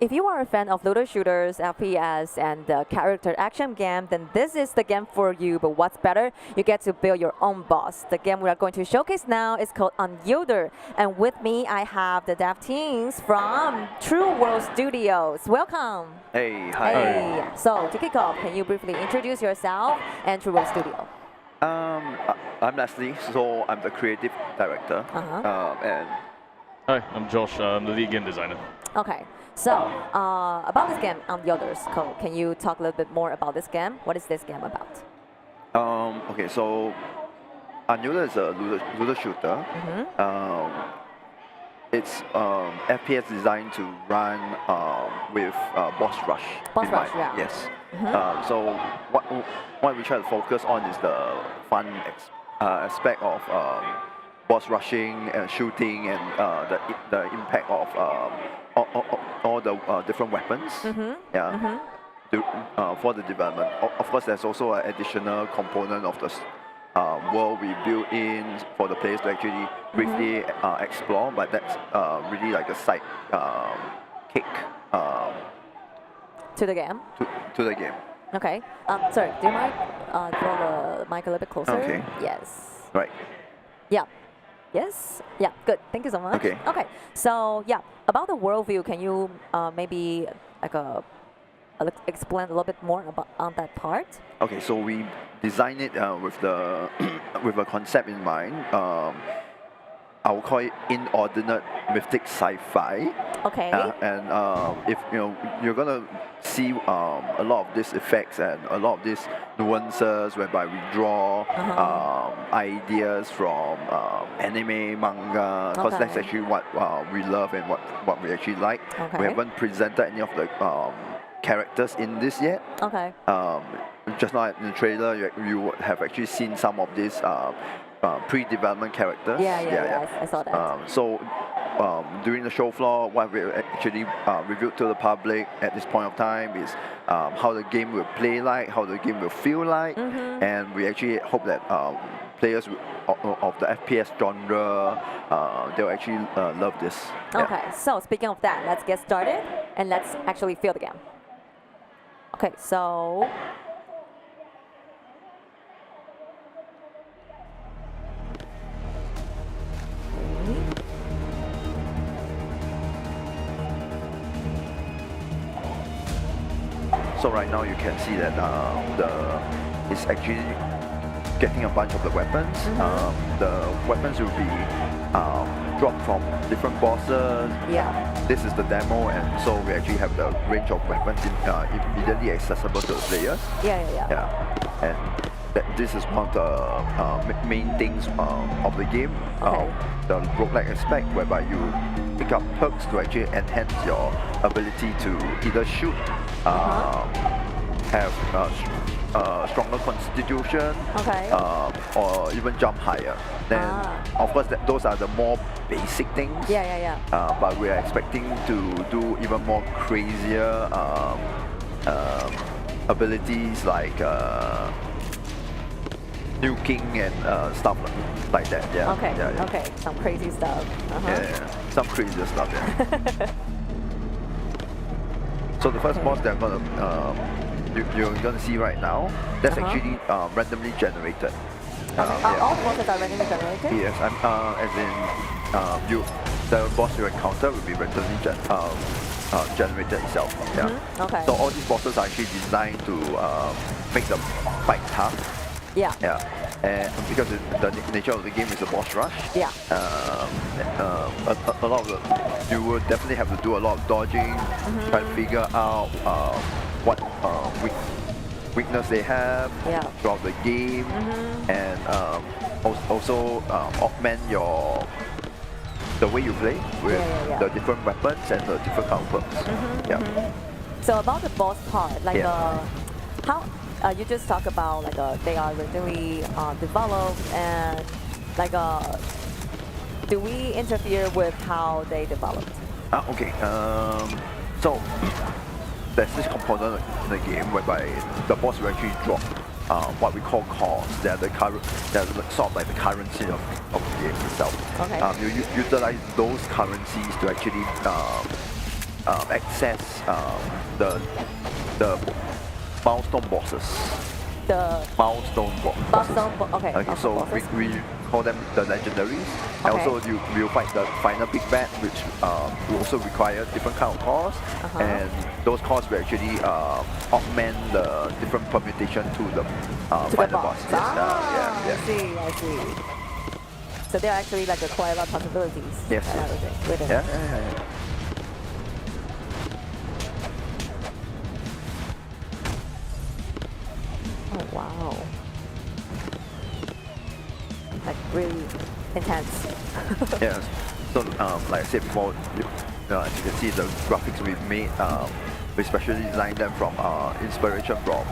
If you are a fan of looter shooters, FPS, and character action game, then this is the game for you. But what's better, you get to build your own boss. The game we are going to showcase now is called Unyielder. And with me, I have the dev teams from True World Studios. Welcome. Hey, hi. Hey. So to kick off, can you briefly introduce yourself and True World Studio? I'm Leslie, so I'm the creative director. And Hi, I'm Josh. I'm the lead game designer. Okay. So, about this game, Unyielder, can you talk a little bit more about this game? What is this game about? Okay, so Unyielder is a looter shooter. It's FPS designed to run with boss rush. Boss rush, yeah. Yes. So what we try to focus on is the fun aspect of boss rushing and shooting and the impact of all the different weapons. For the development. Of course, there's also an additional component of the world we built in for the players to actually briefly explore, but that's really like a side kick to the game? To the game. Okay. Sorry, do you mind draw the mic a little bit closer? Okay. Yes. Right. Yeah. Yes? Yeah, good. Thank you so much. Okay. Okay. So, yeah, about the worldview, can you maybe like explain a little bit more about on that part? Okay, so we designed it with the with a concept in mind. I would call it inordinate mythic sci-fi. Okay. And if you're gonna see a lot of these effects and a lot of these nuances whereby we draw ideas from anime, manga, because that's actually what we love and what we actually like. Okay. We haven't presented any of the characters in this yet. Okay. Just now in the trailer, you would have actually seen some of these pre-development characters. Yeah, I saw that. So during the show floor, what we actually revealed to the public at this point of time is how the game will play like, how the game will feel like, and we actually hope that players of the FPS genre, they'll actually love this. Okay, so speaking of that, let's get started and let's actually feel the game. Okay, so So right now you can see that it's actually getting a bunch of the weapons. The weapons will be dropped from different bosses. yeah. This is the demo, and so we actually have the range of weapons immediately accessible to the players. Yeah. And this is one of the main things of the game. The roguelike aspect, whereby you pick up perks to actually enhance your ability to either shoot, have stronger constitution, or even jump higher. Then, of course, those are the more basic things. Yeah. But we are expecting to do even more crazier abilities like nuking and stuff like that. Yeah. Okay. Some crazy stuff. Yeah, some crazier stuff. Yeah. So the first boss that you're gonna see right now, that's actually randomly generated. All bosses are randomly generated? Yes, as in the boss you encounter will be randomly generated itself. Yeah. Okay. So all these bosses are actually designed to make the fight tough. Yeah. And because the nature of the game is a boss rush. Yeah. A lot of you will definitely have to do a lot of dodging, try to figure out what weakness they have throughout the game, and also augment the way you play with the different weapons and the different counterparts. So about the boss part, like how you just talk about like they are randomly developed, and like do we interfere with how they developed? Okay. So there's this component in the game whereby the boss will actually drop what we call cores. They're sort of like the currency of the game itself. Okay. You utilize those currencies to actually access the milestone bosses. The milestone bosses. Okay, so we call them the legendaries. And also you will fight the final big bad, which will also require different kind of cores. And those cores will actually augment the different permutation to the final boss. Yes. I see. So there are actually like quite a lot of possibilities. Yes. With it. Yeah. Oh wow. Like really intense. Yes. So like I said before, as you can see the graphics we've made, we specially designed them from inspiration from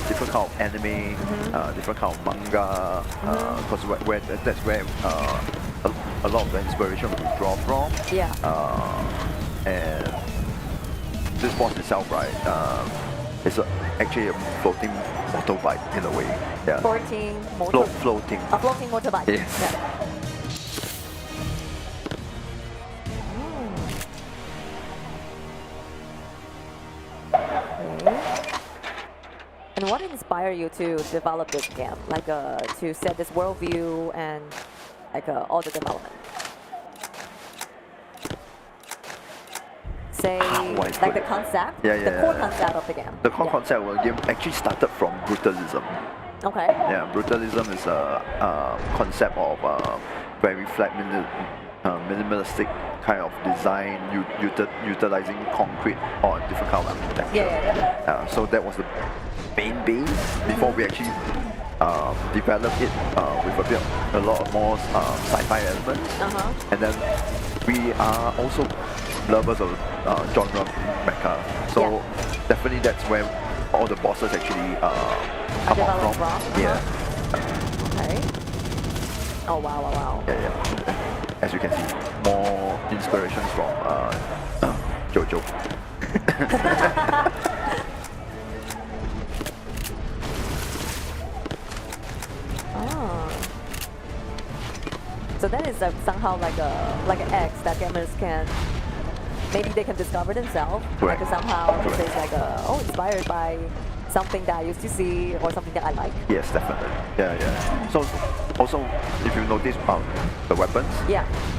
different kind of anime, different kind of manga, because that's where a lot of the inspiration will draw from. Yeah. And this boss itself, right, is actually a floating motorbike in a way. Yeah. Floating Floating. A floating motorbike. Yes. Yeah. And what inspired you to develop this game? Like to set this worldview and like all the development? Say like the concept, the core concept of the game. The core concept of the game actually started from brutalism. Okay. Yeah, brutalism is a concept of very flat, minimalistic kind of design, utilizing concrete or different kind of architecture. So that was the main base before we actually developed it with a lot more sci-fi elements. And then we are also lovers of genre mecha. So definitely that's where all the bosses actually come up from. Yeah. Okay. Oh wow, wow, wow. Yeah. As you can see, more inspirations from JoJo. So that is somehow like an X that gamers can, maybe they can discover themselves. Correct. Like somehow Correct. it's like inspired by something that I used to see or something that I like. Yes, definitely. Yeah. So also, if you notice the weapons,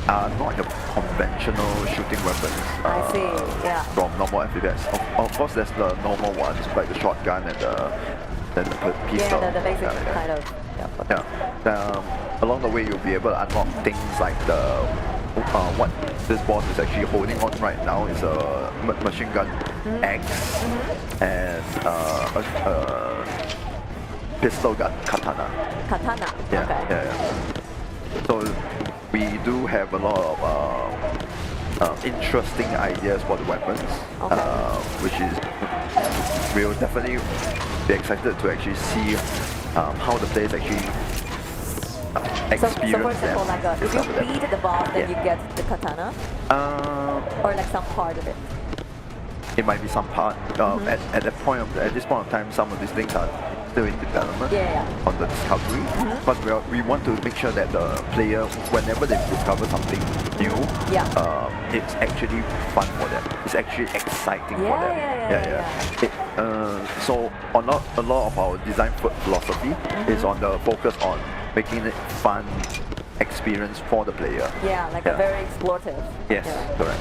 are not your conventional shooting weapons. I see. Yeah. From normal FPS. Of course, there's the normal ones like the shotgun and the pistol. Yeah, the basic kind of. Along the way, you'll be able to unlock things like what this boss is actually holding on right now is a machine gun axe and a pistol gun katana. Katana. Yeah, Okay. yeah. So we do have a lot of interesting ideas for the weapons, which is we'll definitely be excited to actually see how the players actually experience so for example, them. like if you beat the boss, then you get the katana, or like some part of it. It might be some part. At this point of time, some of these things are still in development on the discovery. But we want to make sure that the player, whenever they discover something new, it's actually fun for them. It's actually exciting for them. So a lot of our design philosophy is on the focus on making it fun experience for the player. Yeah, like a very explorative. Yes, correct.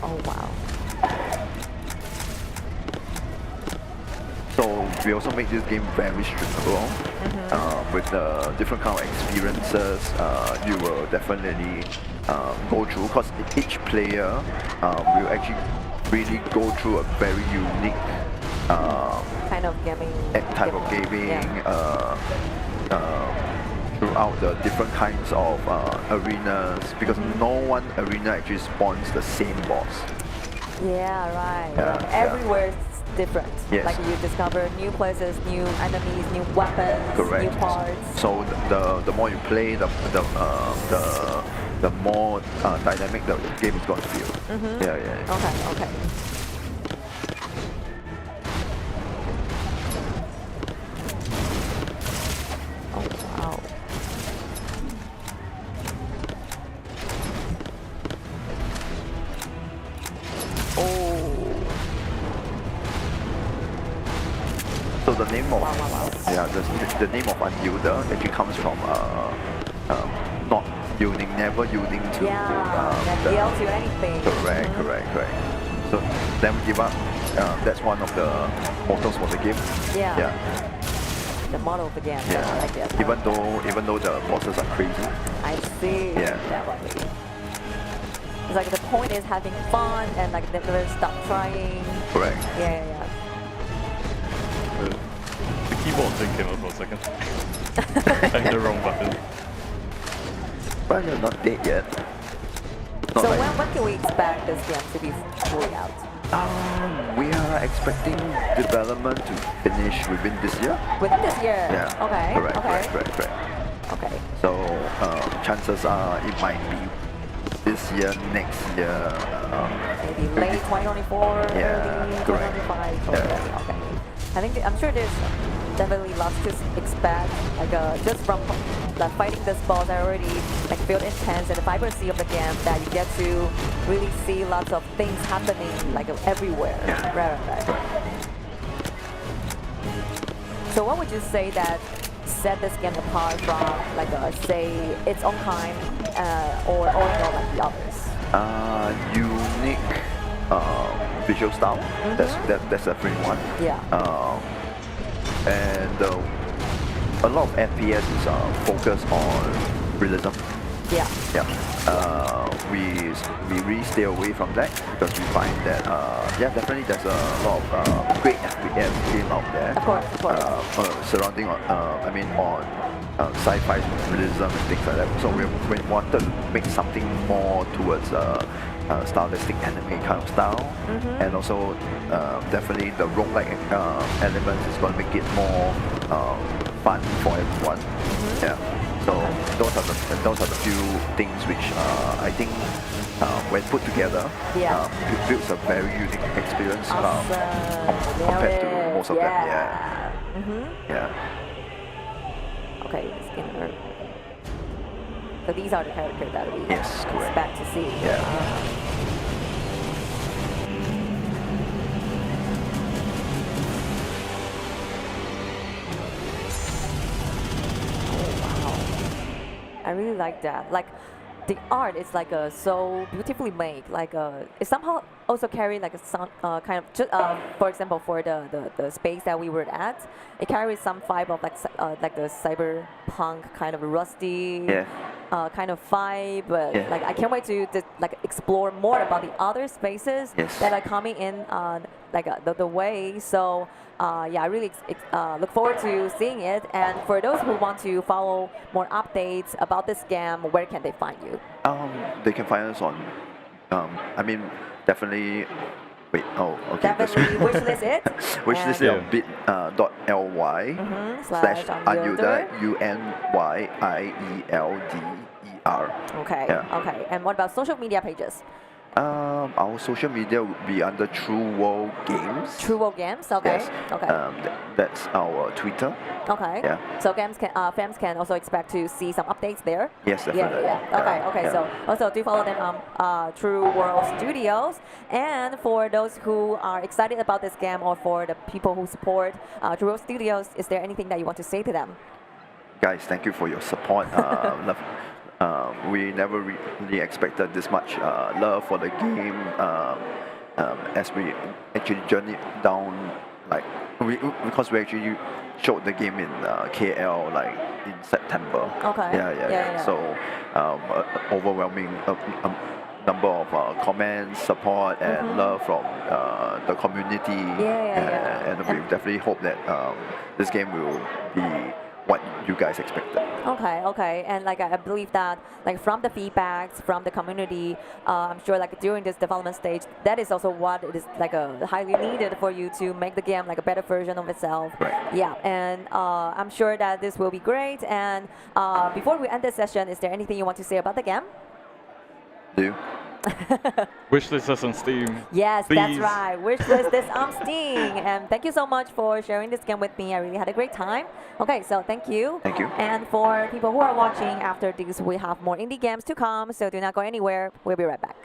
Oh wow. So we also make this game very streamable. With the different kind of experiences you will definitely go through, because each player will actually really go through a very unique kind of gaming type of gaming throughout the different kinds of arenas, because no one arena actually spawns the same boss. Yeah, right. Everywhere it's different. Yes. Like you discover new places, new enemies, new weapons, new parts. So the more you play, the more dynamic the game is going to feel. Yeah. Okay. Oh wow. So the name of the name of unyielder actually comes from not yielding, never yielding to never yield to anything. Correct. So never give up. That's one of the mottos for the game. Yeah. The model of the game. Yeah. I like that. Even though the bosses are crazy. I see. Yeah. Definitely. It's like the point is having fun and like never stop trying. Correct. Yeah. The keyboard thing came up for a second. I hit the wrong button. But you're not dead yet. Not So like, when can we expect this game to be fully out? we are expecting development to finish within this year. Within this year? Yeah. Okay. Correct. Okay. So chances are it might be this year, next year. Maybe late 2024, early correct. 2025. Okay. I'm sure there's definitely lots to expect. Like just from like fighting this boss, I already like feel intense, and the vibrancy of the game that you get to really see lots of things happening like everywhere. Right. So what would you say that set this game apart from like say its own kind or like the others? Unique visual style. That's definitely one. Yeah. And a lot of FPS is focused on realism. Yeah. We really stay away from that because we find that definitely there's a lot of great FPS game out there. Of course. Surrounding on sci-fi realism and things like that. So we wanted to make something more towards stylistic anime kind of style, and also definitely the roguelike elements is going to make it more fun for everyone. Yeah. So those are the few things which I think when put together builds a very unique experience compared to most of them. Yeah. Okay, Skinner. So these are the characters that we expect to see. Yeah. I really like that. Like, the art is like so beautifully made. Like, it somehow also carry like a sound, kind of. For example, for the space that we were at, it carries some vibe of like the cyberpunk kind of rusty. Kind of vibe, but like I can't wait to like explore more about the other spaces that are coming in like the way. So I really look forward to seeing it. And for those who want to follow more updates about this game, where can they find you? They can find us on. I mean, definitely. Wait. Oh, okay. Definitely wishlist it. Wishlist it on bit.ly /Unyder UNYIELDER. Okay. Okay. And what about social media pages? Our social media would be under True World Games. True World Games, okay. Yes. Okay. That's our Twitter. Okay. Yeah. So fans can also expect to see some updates there. Yes, definitely. Okay. Yeah. So also do follow them on True World Studios. And for those who are excited about this game, or for the people who support True World Studios, is there anything that you want to say to them? Guys, thank you for your support. We never really expected this much love for the game as we actually journeyed down, like because we actually showed the game in KL like in September. Okay. Yeah. So overwhelming number of comments, support, and love from the community. And we definitely hope that this game will be what you guys expected. Okay. And like I believe that like from the feedbacks from the community, I'm sure like during this development stage, that is also what it is like highly needed for you to make the game like a better version of itself. Right. Yeah, and I'm sure that this will be great. And before we end this session, is there anything you want to say about the game? Do you? Wishlist us on Steam. Yes, please. That's right. Wishlist this on Steam. And thank you so much for sharing this game with me. I really had a great time. Okay, so thank you. Thank you. And for people who are watching after this, we have more indie games to come. So do not go anywhere. We'll be right back.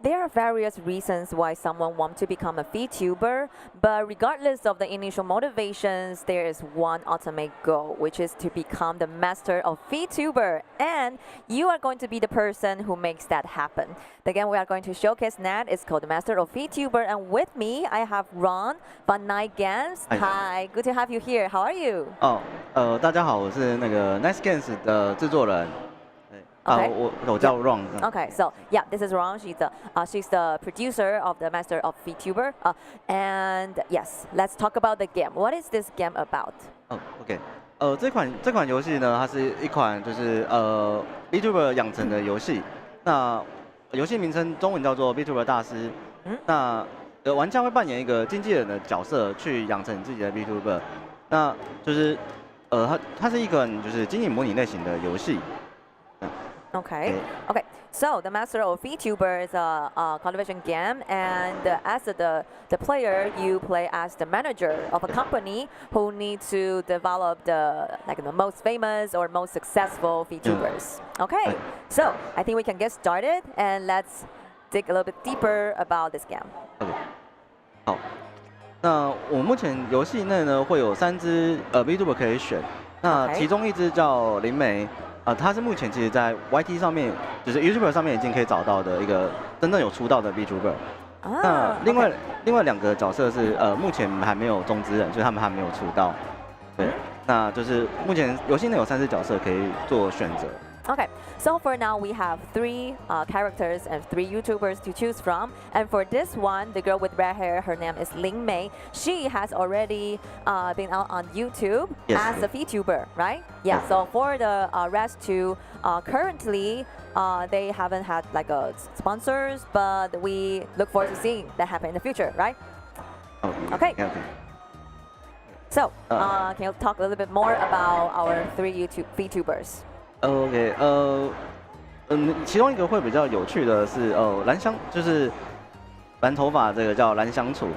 there are various reasons why someone wants to become a VTuber, but regardless of the initial motivations, there is one ultimate goal, which is to become the master of VTuber, and you are going to be the person who makes that happen. The game we are going to showcase now is called the Master of VTuber, and with me I have Ron from Night Games. Hi, good to have you here. How are you? 大家好，我是那个 Nice Games 的制作人。Okay. 我叫 Ron。Okay, so yeah, this is Ron. She's the producer of the Master of VTuber. And yes, let's talk about the game. What is this game about? OK， 这款游戏呢，它是一款就是VTuber 养成的游戏。那游戏名称中文叫做 VTuber 大师。那玩家会扮演一个经纪人的角色，去养成自己的 VTuber。那就是它是一款就是经营模拟类型的游戏。Okay. Okay. So the Master of VTuber is a cultivation game, and as the player, you play as the manager of a company who need to develop the most famous or most successful VTubers. Okay. So I think we can get started, and let's dig a little bit deeper about this game. OK. 好。那我目前游戏内呢会有3只VTuber 可以选，那其中一只叫灵媒。它是目前其实在 YT 上面，就是 YouTuber 上面已经可以找到的一个真正有出道的 VTuber。那另外2个角色是目前还没有中之人，就是他们还没有出道。对，那就是目前游戏内有3只角色可以做选择。Okay, so for now we have 3 characters and 3 YouTubers to choose from. And for this one, the girl with red hair, her name is Ling Mei. She has already been out on YouTube as a VTuber, right? Yeah, so for the rest 2, currently they haven't had sponsors, but we look forward to seeing that happen in the future, right? Okay. So, can you talk a little bit more about our 3 VTubers? OK， 其中一个会比较有趣的是蓝香，就是蓝头发这个叫蓝相处。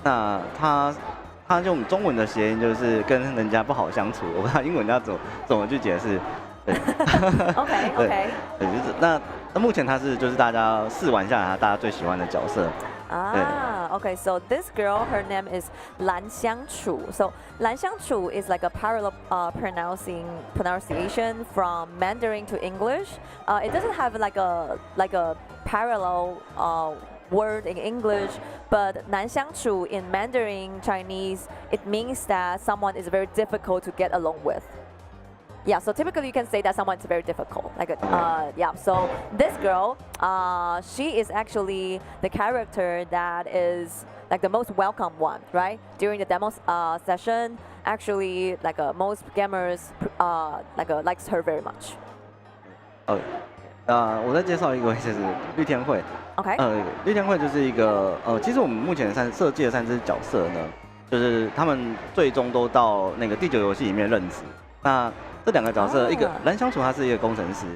那他用中文的谐音就是跟人家不好相处，我不知道英文要怎么去解释。对。OK。对，就是那目前他是就是大家试玩下来，大家最喜欢的角色。Okay, so this girl, her name is Lan Xiangchu. So Lan Xiangchu is like a parallel pronunciation from Mandarin to English. It doesn't have like a parallel word in English, but Nan Xiangchu in Mandarin Chinese, it means that someone is very difficult to get along with. Yeah, so typically you can say that someone's very difficult. Yeah, so this girl, she is actually the character that is like the most welcome one, right? During the demo session, actually, most gamers likes her very much. 我再介绍一个就是绿天会。OK。绿天会就是一个其实我们目前设计的3只角色呢，就是他们最终都到那个第9游戏里面任职。那这2个角色，一个蓝相处他是一个工程师，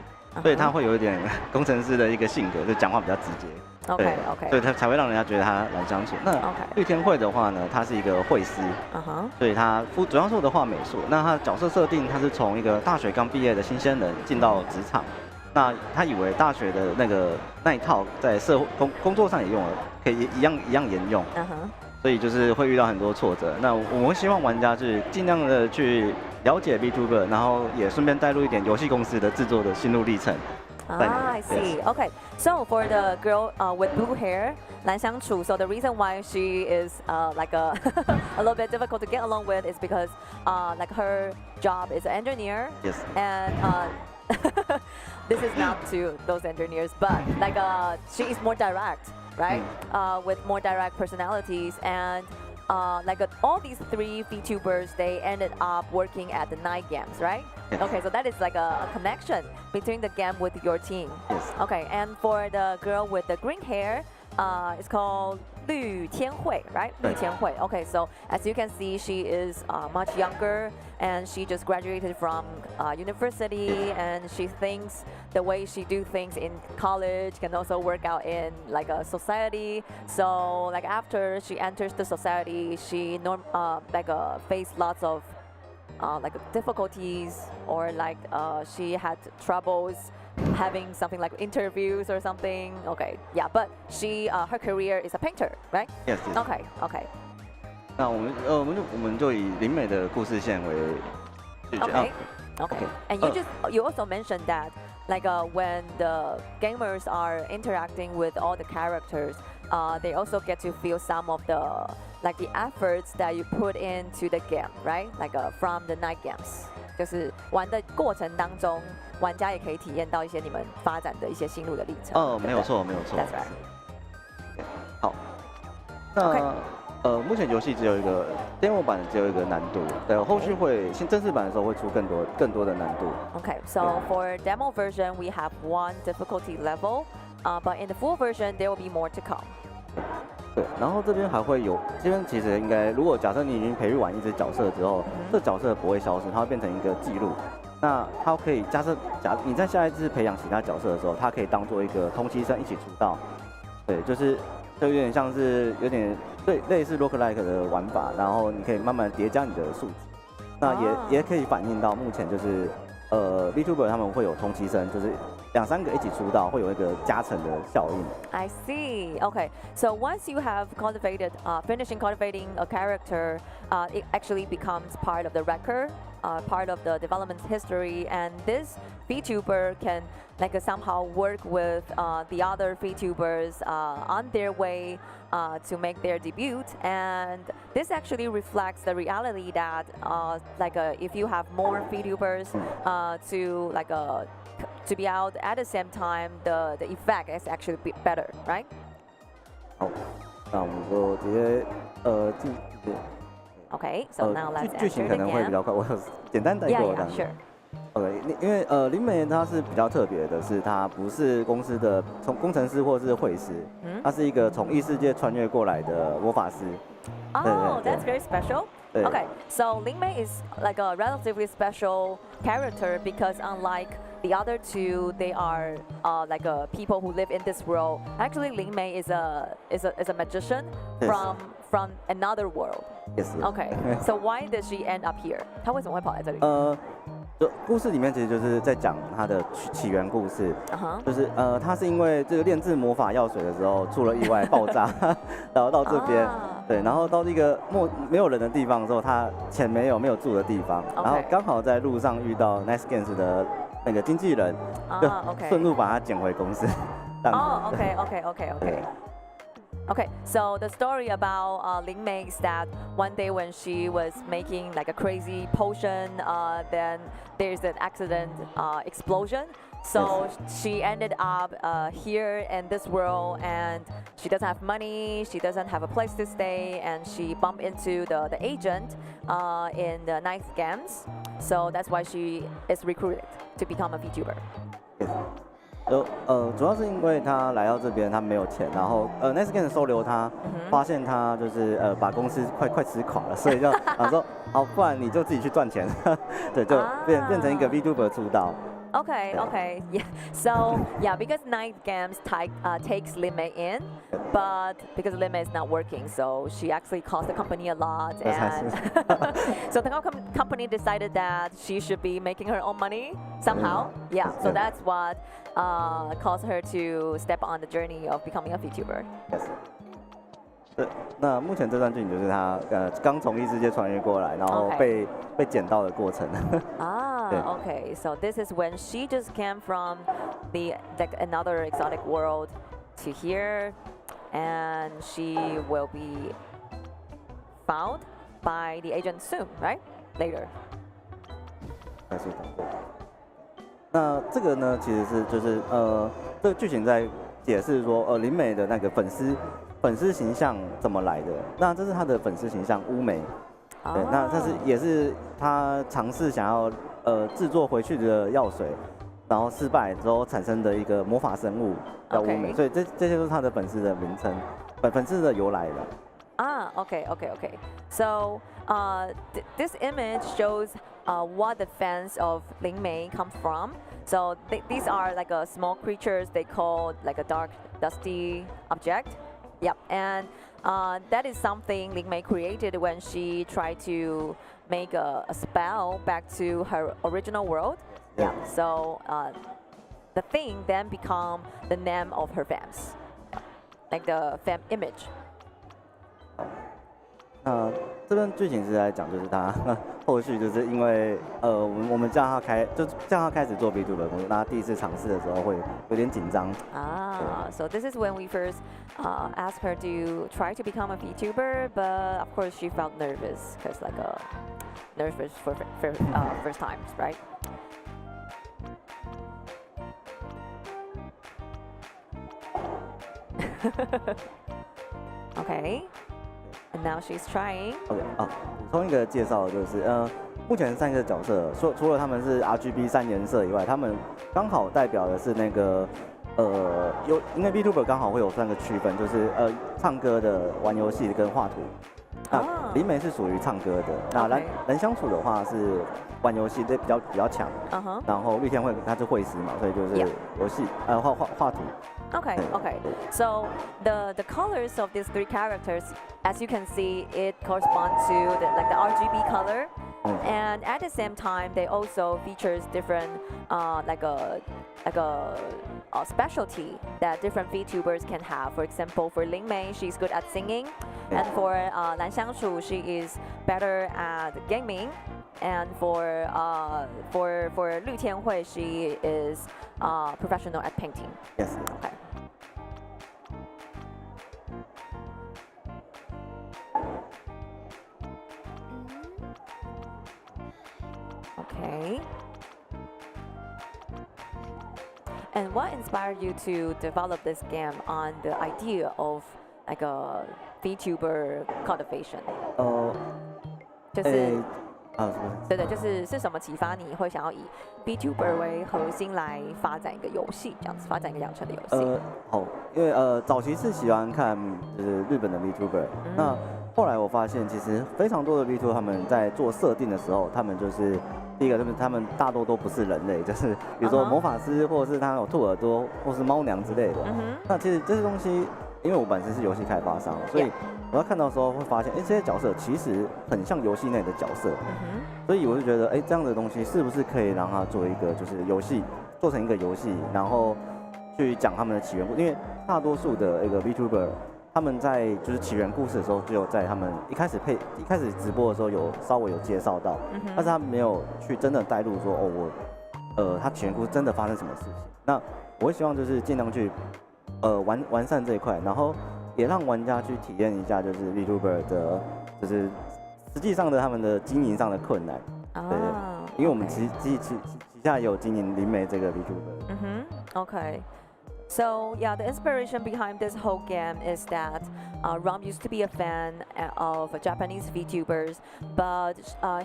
所以他会有一点工程师的一个性格，就讲话比较直接。OK。所以他才会让人家觉得他蓝相处。那绿天会的话呢，他是一个绘师，所以他主要是的画美术。那他的角色设定，他是从一个大学刚毕业的新鲜人进到职场，那他以为大学的那一套在工作上也用了，可以一样沿用。所以就是会遇到很多挫折。那我们希望玩家去尽量的去了解 VTuber， 然后也顺便带入一点游戏公司的制作的心路历程。I see. Okay. So for the girl with blue hair, Lan Xiangchu, so the reason why she is like a little bit difficult to get along with is because her job is an engineer. Yes. And this is not to those engineers, but she is more direct, right? With more direct personalities, and all these 3 VTubers, they ended up working at the Night Games, right? Yes. Okay, so that is like a connection between the game with your team. Yes. Okay, and for the girl with the green hair, it's called 绿天会, right? 绿天会. Okay, so as you can see, she is much younger, and she just graduated from university, and she thinks the way she do things in college can also work out in a society. So after she enters the society, she face lots of like difficulties or like she had troubles having something like interviews or something. Okay, yeah, but she her career is a painter, right? Yes. Okay, okay. 那我们就以林美的故事线为主角。Okay. Okay. And you also mentioned that like when the gamers are interacting with all the characters, they also get to feel some of the like the efforts that you put into the game, right? Like from the night games. 就是玩的过程当中，玩家也可以体验到一些你们发展的一些心路的历程。没有错，没有错。That's right. 好，那目前游戏只有一个 demo 版，只有一个难度，对，后续会正式版的时候会出更多的难度。Okay, so for demo version we have one difficulty level, but in the full version there will be more to come. 对，然后这边还会有，这边其实应该，如果假设你已经培育完一只角色之后，这角色不会消失，它会变成一个记录。那它可以假你在下一次培养其他角色的时候，它可以当做一个同期生一起出道。对，就有点像是类似 roguelike 的玩法，然后你可以慢慢叠加你的数值。那也可以反映到目前就是VTuber 他们会有同期生，就是2、3个一起出道，会有一个加成的效应。I see. Okay. So once you have finishing cultivating a character, it actually becomes part of the record, part of the development history, and this VTuber can like somehow work with the other VTubers on their way to make their debut, and this actually reflects the reality that if you have more VTubers to be out at the same time, the effect is actually better, right? 好，那我们就直接进。Okay, so now let's 剧情 enter 可 the 能会比 game. 较快，我简单带 Yeah, 过 yeah, sure. OK， 因为林美它是比较特别的，是它不是公司的工程师或是绘师，它是一个从异世界穿越过来的魔法师。Oh, that's very special. Okay, so Ling Mei is like a relatively special character because unlike the other two, they are like people who live in this world. Actually, Ling Mei is a magician from another world. Yes. Okay, so why did she end up here? 她为什么会跑在这里？故事里面其实就是在讲它的起源故事，就是他是因为这个炼制魔法药水的时候出了意外爆炸，然后到这边，对，然后到一个没有人的地方之后，他钱没有住的地方，然后刚好在路上遇到 Nice Games 的那个经纪人，就顺路把他捡回公司。Oh, okay. Okay, so the story about Ling Mei is that one day when she was making like a crazy potion, then there's an accident, explosion. So she ended up here in this world, and she doesn't have money, she doesn't have a place to stay, and she bumped into the agent in the Night Games. So that's why she is recruited to become a VTuber. Yes. 主要是因为他来到这边，他没有钱，然后Nice Games 收留他，发现他就是把公司快吃垮了，所以就想说，好，不然你就自己去赚钱，对，就变成一个 VTuber 出道。Okay, yeah. So yeah, because Night Games takes Ling Mei in, but because Ling Mei is not working, so she actually cost the company a lot, and so the company decided that she should be making her own money somehow. Yeah, so that's what caused her to step on the journey of becoming a VTuber. Yes. 那目前这段剧情就是他刚从异世界穿越过来，然后被捡到的过程。Okay. So this is when she just came from another exotic world to here, and she will be found by the agent soon, right? Later. 那这个呢，其实是就是这个剧情在解释说林美的那个粉丝形象怎么来的？那这是他的粉丝形象乌梅，对，那也是他尝试想要制作回去的药水，然后失败之后产生的一个魔法生物叫乌梅，所以这些都是他的粉丝的名称，粉丝的由来的。Okay. So this image shows what the fans of Ling Mei come from. So these are like small creatures they call like a dark, dusty object. Yep, and that is something Ling Mei created when she tried to make a spell back to her original world. Yeah. So the thing then become the name of her fams, like the fam image. 这边剧情是在讲，就是他后续就是因为我们叫他开始做 B2 的工作，那他第一次尝试的时候会有点紧张。So this is when we first asked her to try to become a VTuber, but of course she felt nervous because like nervous for first times, right? Okay. And now she's trying. OK 补充一个介绍就是目前3个角色，除了他们是 RGB 3颜色以外，他们刚好代表的是那个因为 VTuber 刚好会有3个区分，就是唱歌的、玩游戏跟画图。那林美是属于唱歌的，那蓝相处的话是玩游戏比较强，然后绿天会他是绘师嘛，所以就是游戏画图。Okay, okay. So the colors of these 3 characters, as you can see, it corresponds to the RGB color, and at the same time, they also features different like a specialty that different VTubers can have. For example, for Ling Mei, she's good at singing, and for Lan Xiangshu, she is better at gaming. And for Lü Tianhui, she is professional at painting. Yes. Okay. Okay. And what inspired you to develop this game on the idea of like a VTuber cultivation? 就是对，就是什么启发你会想要以 VTuber 为核心来发展一个游戏，这样子发展一个养成的游戏？因为早期是喜欢看就是日本的 VTuber，那后来我发现其实非常多的 VTuber 他们在做设定的时候，他们就是第一个他们大多都不是人类，就是比如说魔法师或者是他有兔耳朵或是猫娘之类的。那其实这些东西，因为我本身是游戏开发商，所以我要看到的时候会发现，这些角色其实很像游戏内的角色，所以我就觉得，这样的东西是不是可以让它做一个就是游戏，做成一个游戏，然后去讲他们的起源故事，因为大多数的一个 VTuber， 他们在就是起源故事的时候，只有在他们一开始直播的时候有稍微有介绍到，但是他没有去真的带入说他起源故事真的发生什么事情。那我会希望就是尽量去完善这一块，然后也让玩家去体验一下，就是 VTuber 的，就是实际上的他们的经营上的困难。对，因为我们旗下有经营灵媒这个 VTuber。So yeah, the inspiration behind this whole game is that Rom used to be a fan of Japanese VTubers, but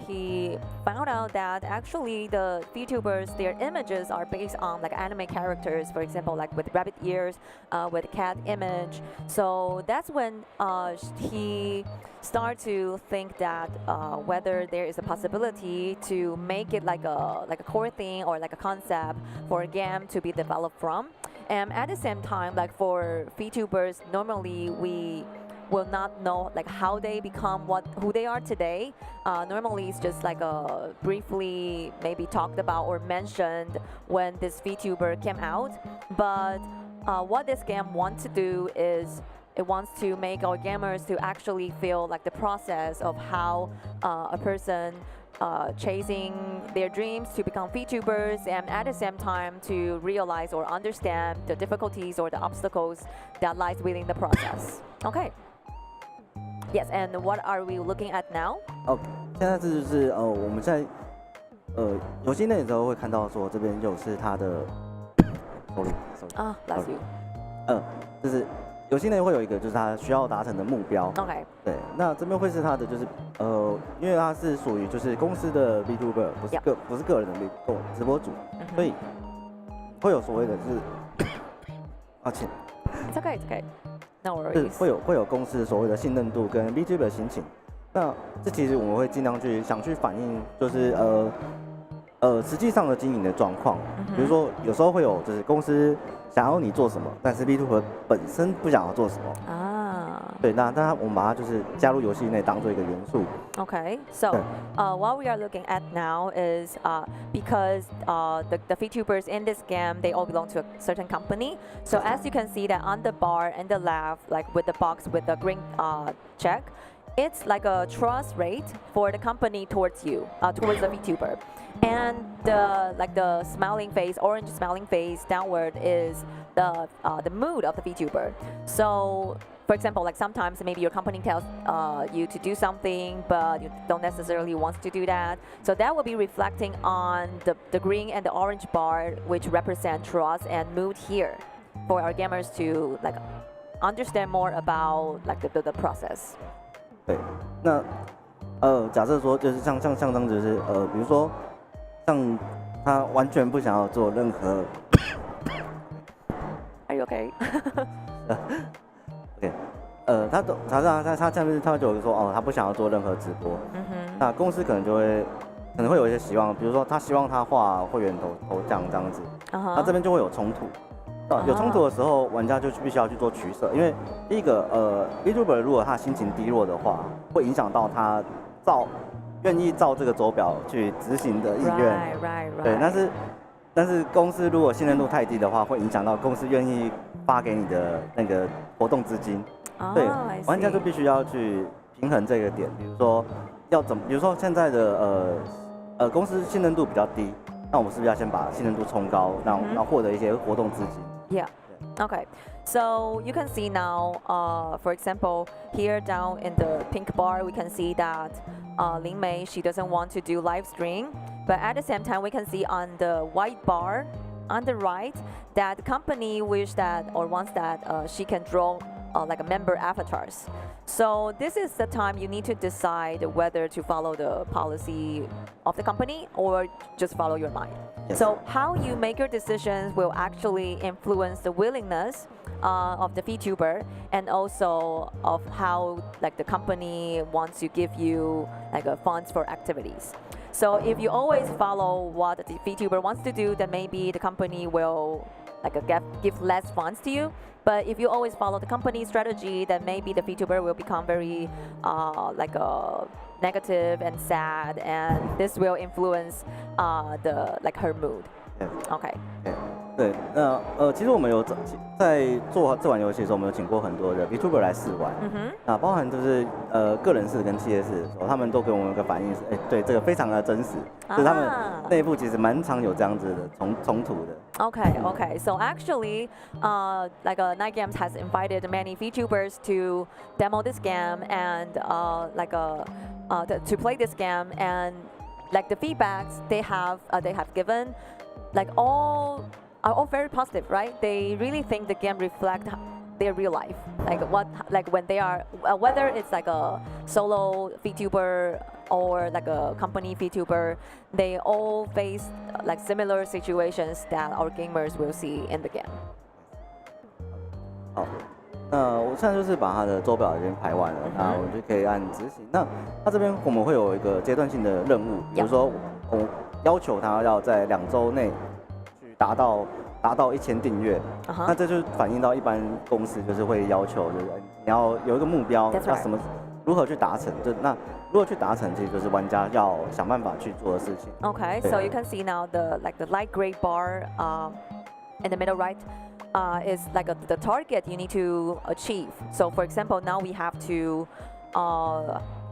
he found out that actually the VTubers, their images are based on like anime characters, for example, like with rabbit ears, with cat image. So that's when he started to think that whether there is a possibility to make it like a core thing or like a concept for a game to be developed from. And at the same time, like for VTubers, normally we will not know like how they become who they are today. Normally it's just like briefly maybe talked about or mentioned when this VTuber came out. But what this game wants to do is it wants to make our gamers to actually feel like the process of how a person chasing their dreams to become VTubers, and at the same time to realize or understand the difficulties or the obstacles that lies within the process. Okay. Yes, and what are we looking at now? 现在这就是我们在游戏内的时候会看到说这边就是它的bless you. 就是游戏内会有一个就是他需要达成的目标。OK。对，那这边会是他的就是因为他是属于就是公司的 VTuber， 不是个人的直播主，所以会有所谓的就是抱歉。It's okay, it's okay. No worries. 会有公司所谓的信任度跟 VTuber 的心情。那这其实我们会尽量想去反映就是实际上的经营的状况，比如说有时候会有就是公司想要你做什么，但是 VTuber 本身不想要做什么对，那我们把它就是加入游戏内当做一个元素。Okay, so what we are looking at now is because the VTubers in this game, they all belong to a certain company. So as you can see that on the bar and the left, like with the box with the green check, it's like a trust rate for the company towards you, towards the VTuber. And the smiling face, orange smiling face downward is the mood of the VTuber. So for example, like sometimes maybe your company tells you to do something, but you don't necessarily want to do that. So that will be reflecting on the green and the orange bar, which represent trust and mood here, for our gamers to like understand more about like the process. 对，那假设说就是像这样就是比如说像他完全不想要做任何。Are you okay? OK， 他下面他就有说哦，他不想要做任何直播。那公司可能会有一些希望，比如说他希望他画会员头像这样子，那这边就会有冲突。有冲突的时候，玩家就必须要去做取舍，因为第一个VTuber 如果他心情低落的话，会影响到他愿意照这个手表去执行的意愿。对，但是公司如果信任度太低的话，会影响到公司愿意发给你的那个活动资金。对，玩家就必须要去平衡这个点，比如说比如说现在的公司信任度比较低，那我们是不是要先把信任度冲高，然后获得一些活动资金？ Yeah. Okay. So you can see now, for example, here down in the pink bar, we can see that Lin Mei, she doesn't want to do live stream, but at the same time, we can see on the white bar on the right that the company wish that or wants that she can draw like a member avatars. So this is the time you need to decide whether to follow the policy of the company or just follow your mind. Yes. So how you make your decisions will actually influence the willingness of the VTuber and also of how like the company wants to give you like funds for activities. So if you always follow what the VTuber wants to do, then maybe the company will like give less funds to you. But if you always follow the company strategy, then maybe the VTuber will become very like negative and sad, and this will influence her mood. Yeah. Okay. Yeah. 对，那其实我们有在做这款游戏的时候，我们有请过很多的 VTuber 来试玩，那包含就是个人式跟企业式的时候，他们都给我们一个反应是，对，这个非常的真实，就是他们内部其实蛮常有这样子的冲突的。Okay. So actually, Night Games has invited many VTubers to demo this game and to play this game, and like the feedbacks they have given, like are all very positive, right? They really think the game reflects their real life, like when they are whether it's like a solo VTuber or like a company VTuber, they all face like similar situations that our gamers will see in the game. 好，那我现在就是把它的周表已经排完了，那我们就可以按执行。那它这边我们会有一个阶段性的任务，比如说我要求它要在2周内去达到1000订阅，那这就反映到一般公司就是会要求，就是你要有一个目标，要什么如何去达成，那如何去达成，其实就是玩家要想办法去做的事情。Okay, so you can see now the light gray bar in the middle right is like the target you need to achieve. So for example, now we have to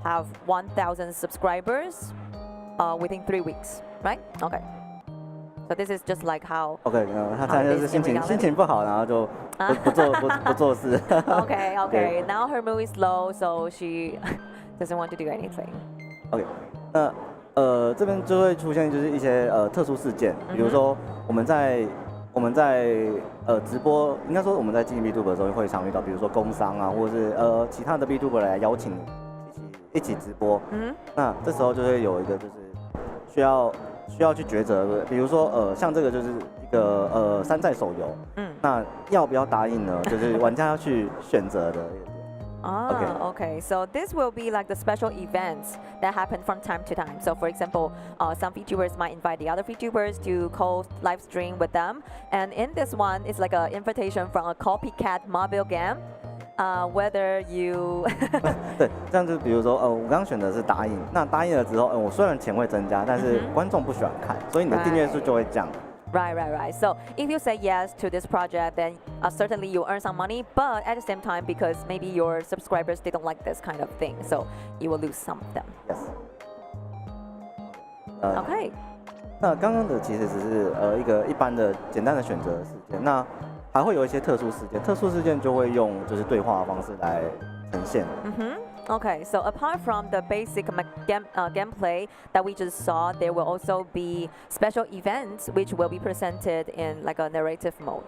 have 1,000 subscribers within 3 weeks, right? Okay. So this is just like how. OK， 他现在就是心情不好，然后就不做事。Okay. Now her mood is low, so she doesn't want to do anything. OK， 那这边就会出现就是一些特殊事件，比如说我们在直播，应该说我们在经营 VTuber 的时候会常遇到，比如说工商啊，或者是其他的 VTuber 来邀请一起直播。那这时候就会有一个就是需要去抉择，比如说像这个就是一个山寨手游，那要不要答应呢？就是玩家要去选择的。Okay. So this will be like the special events that happen from time to time. So for example, some VTubers might invite the other VTubers to co-live stream with them. And in this one, it's like an invitation from a copycat mobile game. whether you 对，这样就比如说，我刚刚选的是答应，那答应了之后，我虽然钱会增加，但是观众不喜欢看，所以你的订阅数就会降。Right. So if you say yes to this project, then certainly you earn some money, but at the same time, because maybe your subscribers, they don't like this kind of thing, so you will lose some of them. Yes. OK. 那刚刚的其实只是一个一般的简单的选择事件，那还会有一些特殊事件，特殊事件就会用就是对话的方式来呈现。Okay, so apart from the basic gameplay that we just saw, there will also be special events which will be presented in like a narrative mode.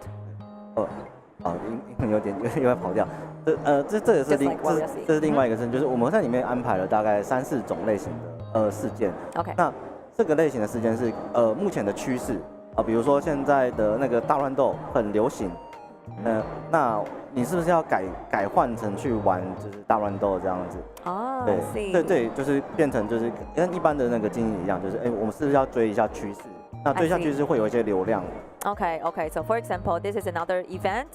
英文有点跑掉。这也是这是另外一个事情，就是我们在里面安排了大概3、4种类型的事件。OK. 那这个类型的事件是目前的趋势比如说现在的那个大乱斗很流行，那你是不是要改换成去玩就是大乱斗这样子？对，就是变成就是跟一般的那个经营一样，就是我们是不是要追一下趋势？那追一下趋势会有一些流量。Okay. So for example, this is another event.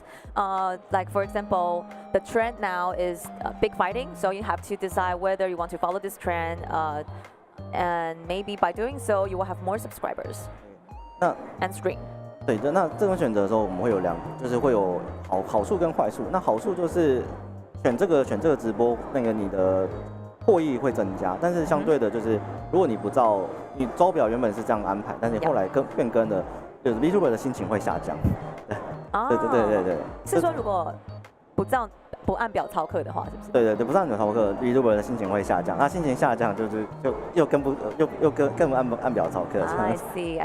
Like for example, the trend now is big fighting. So you have to decide whether you want to follow this trend. And maybe by doing so, you will have more subscribers. And stream. 对的，那这种选择的时候，我们会有就是会有好处跟坏处。那好处就是选这个直播，那个你的获益会增加，但是相对的，就是如果你不照你周表原本是这样安排，但是后来变更的，就是 VTuber 的心情会下降。对。是说如果不按表操课的话，是不是？对，不按表操课 ，VTuber 的心情会下降。那心情下降就又更不按表操课。I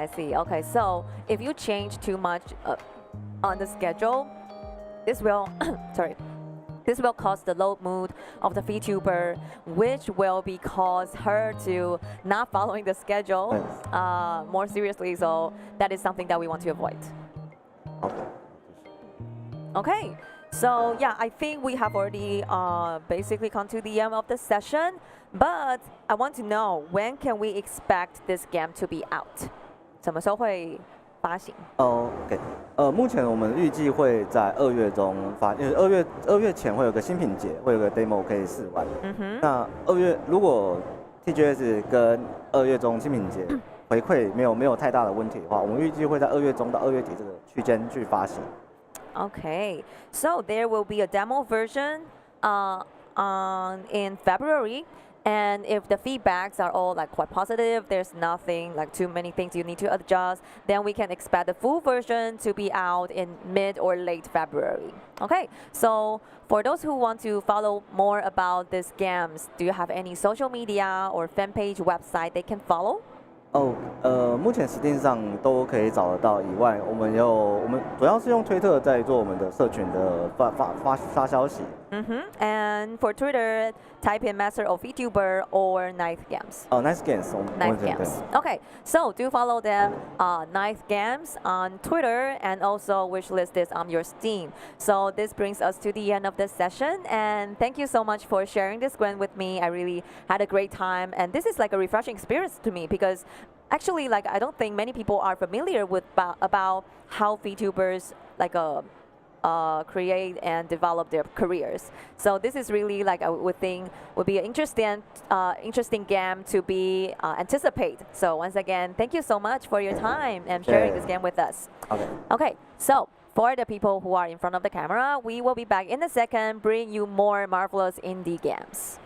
see. Okay, so if you change too much on the schedule, this will This will cause the low mood of the VTuber, which will be cause her to not following the schedule more seriously. So that is something that we want to avoid. Okay. So yeah, I think we have already basically come to the end of the session, but I want to know when can we expect this game to be out? 什么时候会发行？OK，目前我们预计会在2月中发，因为2月前会有个新品节，会有个 demo 可以试玩。那2月如果 TGS 跟2月中新品节回馈没有太大的问题的话，我们预计会在2月中到2月底这个区间去发行。Okay, so there will be a demo version in February, and if the feedbacks are all like quite positive, there's nothing like too many things you need to adjust, then we can expect the full version to be out in mid or late February. Okay, so for those who want to follow more about these games, do you have any social media or fan page website they can follow? 目前 Steam 上都可以找得到。以外，我们主要是用推特在做我们的社群的发消息。And for Twitter, type in Master of VTuber or Ninth Games. Ninth Games. Ninth Games. Okay, so do follow them, Ninth Games on Twitter, and also wishlist this on your Steam. So this brings us to the end of this session, and thank you so much for sharing this Gwen with me. I really had a great time, and this is like a refreshing experience to me because actually, like I don't think many people are familiar with about how VTubers like create and develop their careers. So this is really like I would think would be an interesting game to be anticipate. So once again, thank you so much for your time and sharing this game with us. Okay. So for the people who are in front of the camera, we will be back in a second, bring you more marvelous indie games.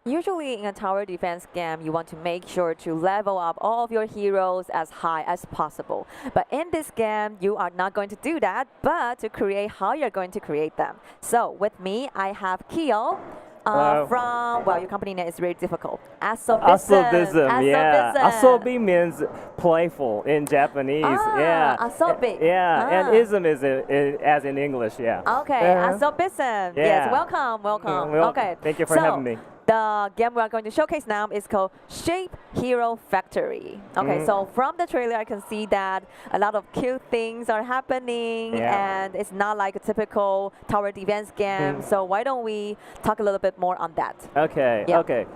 Usually in a tower defense game, you want to make sure to level up all of your heroes as high as possible. But in this game, you are not going to do that, but to create how you're going to create them. So with me, I have Kyo. From, well, your company name is very difficult. Asobism, yeah. Asobi means playful in Japanese, yeah. Asobi. Yeah, and ism is as in English, yeah. Okay, Asobism. Yeah. Yes, welcome. Okay. Thank you for having me. The game we are going to showcase now is called Shape Hero Factory. Okay, so from the trailer I can see that a lot of cute things are happening and it's not like a typical tower defense game. So why don't we talk a little bit more on that? Okay, okay.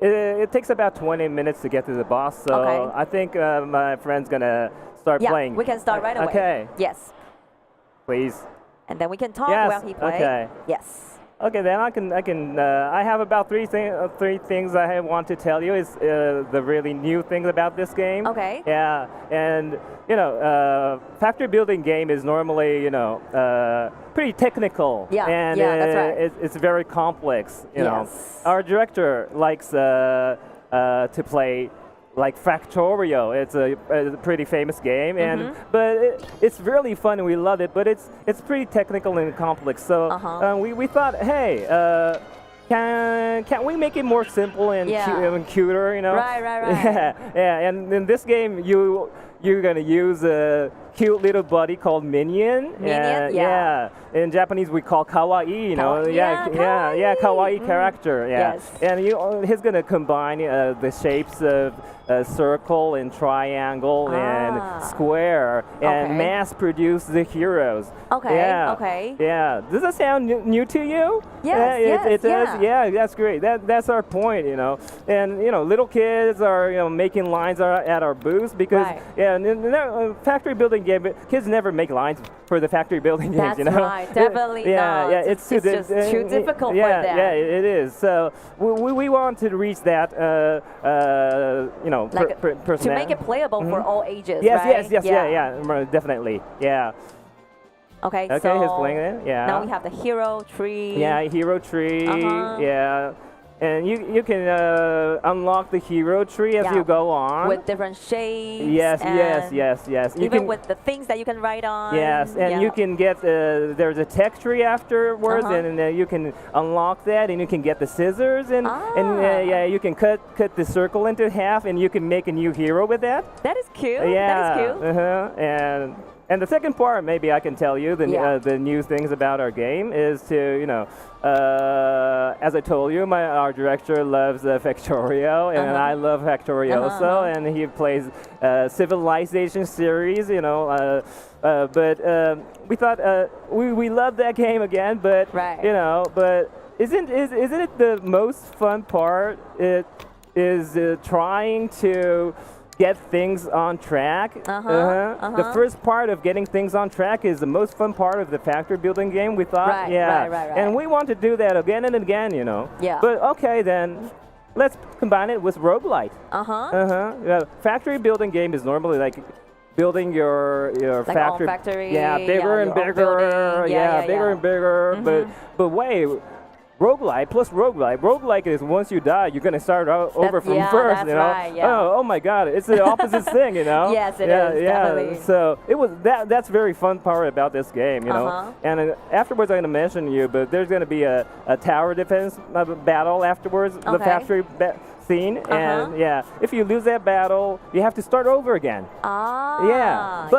It takes about 20 minutes to get to the boss, so I think my friend's gonna start playing. Yeah, we can start right away. Okay. Yes. Please. And then we can talk while he plays. Okay. Yes. Okay, then I have about three things I want to tell you. Is the really new things about this game. Okay. Yeah, and factory building game is normally pretty technical. Yeah. And That's right. It's very complex. You know, our director likes to play like Factorio. It's a pretty famous game, but it's really fun and we love it. But it's pretty technical and complex. So we thought, hey, can we make it more simple and cuter? You know? Right. Yeah. And in this game, you're gonna use a cute little buddy called Minion. Yeah. In Japanese, we call kawaii. You know. Kawaii. Kawaii character. Yeah. Yes. And he's gonna combine the shapes of circle and triangle and square and mass produce the heroes. Okay. Yeah. Okay. Yeah. Does that sound new to you? Yes. It does. Yeah. That's great. That's our point. You know. And little kids are making lines at our booths because factory building game. Kids never make lines for the factory building games. That's right. Definitely not. Yeah. It's just too difficult for them. Yeah. It is. So we want to reach that. To make it playable for all ages, yes, right? Yes, definitely, yeah. Okay, so he's playing it, yeah. Now we have the hero tree. Yeah, hero tree, yeah. And you can unlock the hero tree as you go on. With different shapes. Yes. Even with the things that you can write on. Yes, and you can get, there's a tech tree afterwards, and you can unlock that, and you can get the scissors, and you can cut the circle into half, and you can make a new hero with that. That is cute. Yeah. That is cute. And the second part, maybe I can tell you, the new things about our game is to, as I told you, our director loves Factorio, and I love Factorio also, and he plays Civilization series, but we thought we love that game again, but but isn't it the most fun part? It is trying to get things on track. The first part of getting things on track is the most fun part of the factory building game, we thought. Right. And we want to do that again and again, Yeah. But okay, then let's combine it with roguelite. Factory building game is normally like building your like factory. Yeah, bigger and bigger. Bigger and bigger. But wait. Roguelite plus roguelite. Roguelike is once you die, you're gonna start over from first. That's right, Oh my God, it's the opposite thing. Yes, it is. Definitely. So it was that's very fun part about this game. And afterwards, I'm gonna mention you, but there's gonna be a tower defense battle afterwards. The factory scene, and if you lose that battle, you have to start over again. I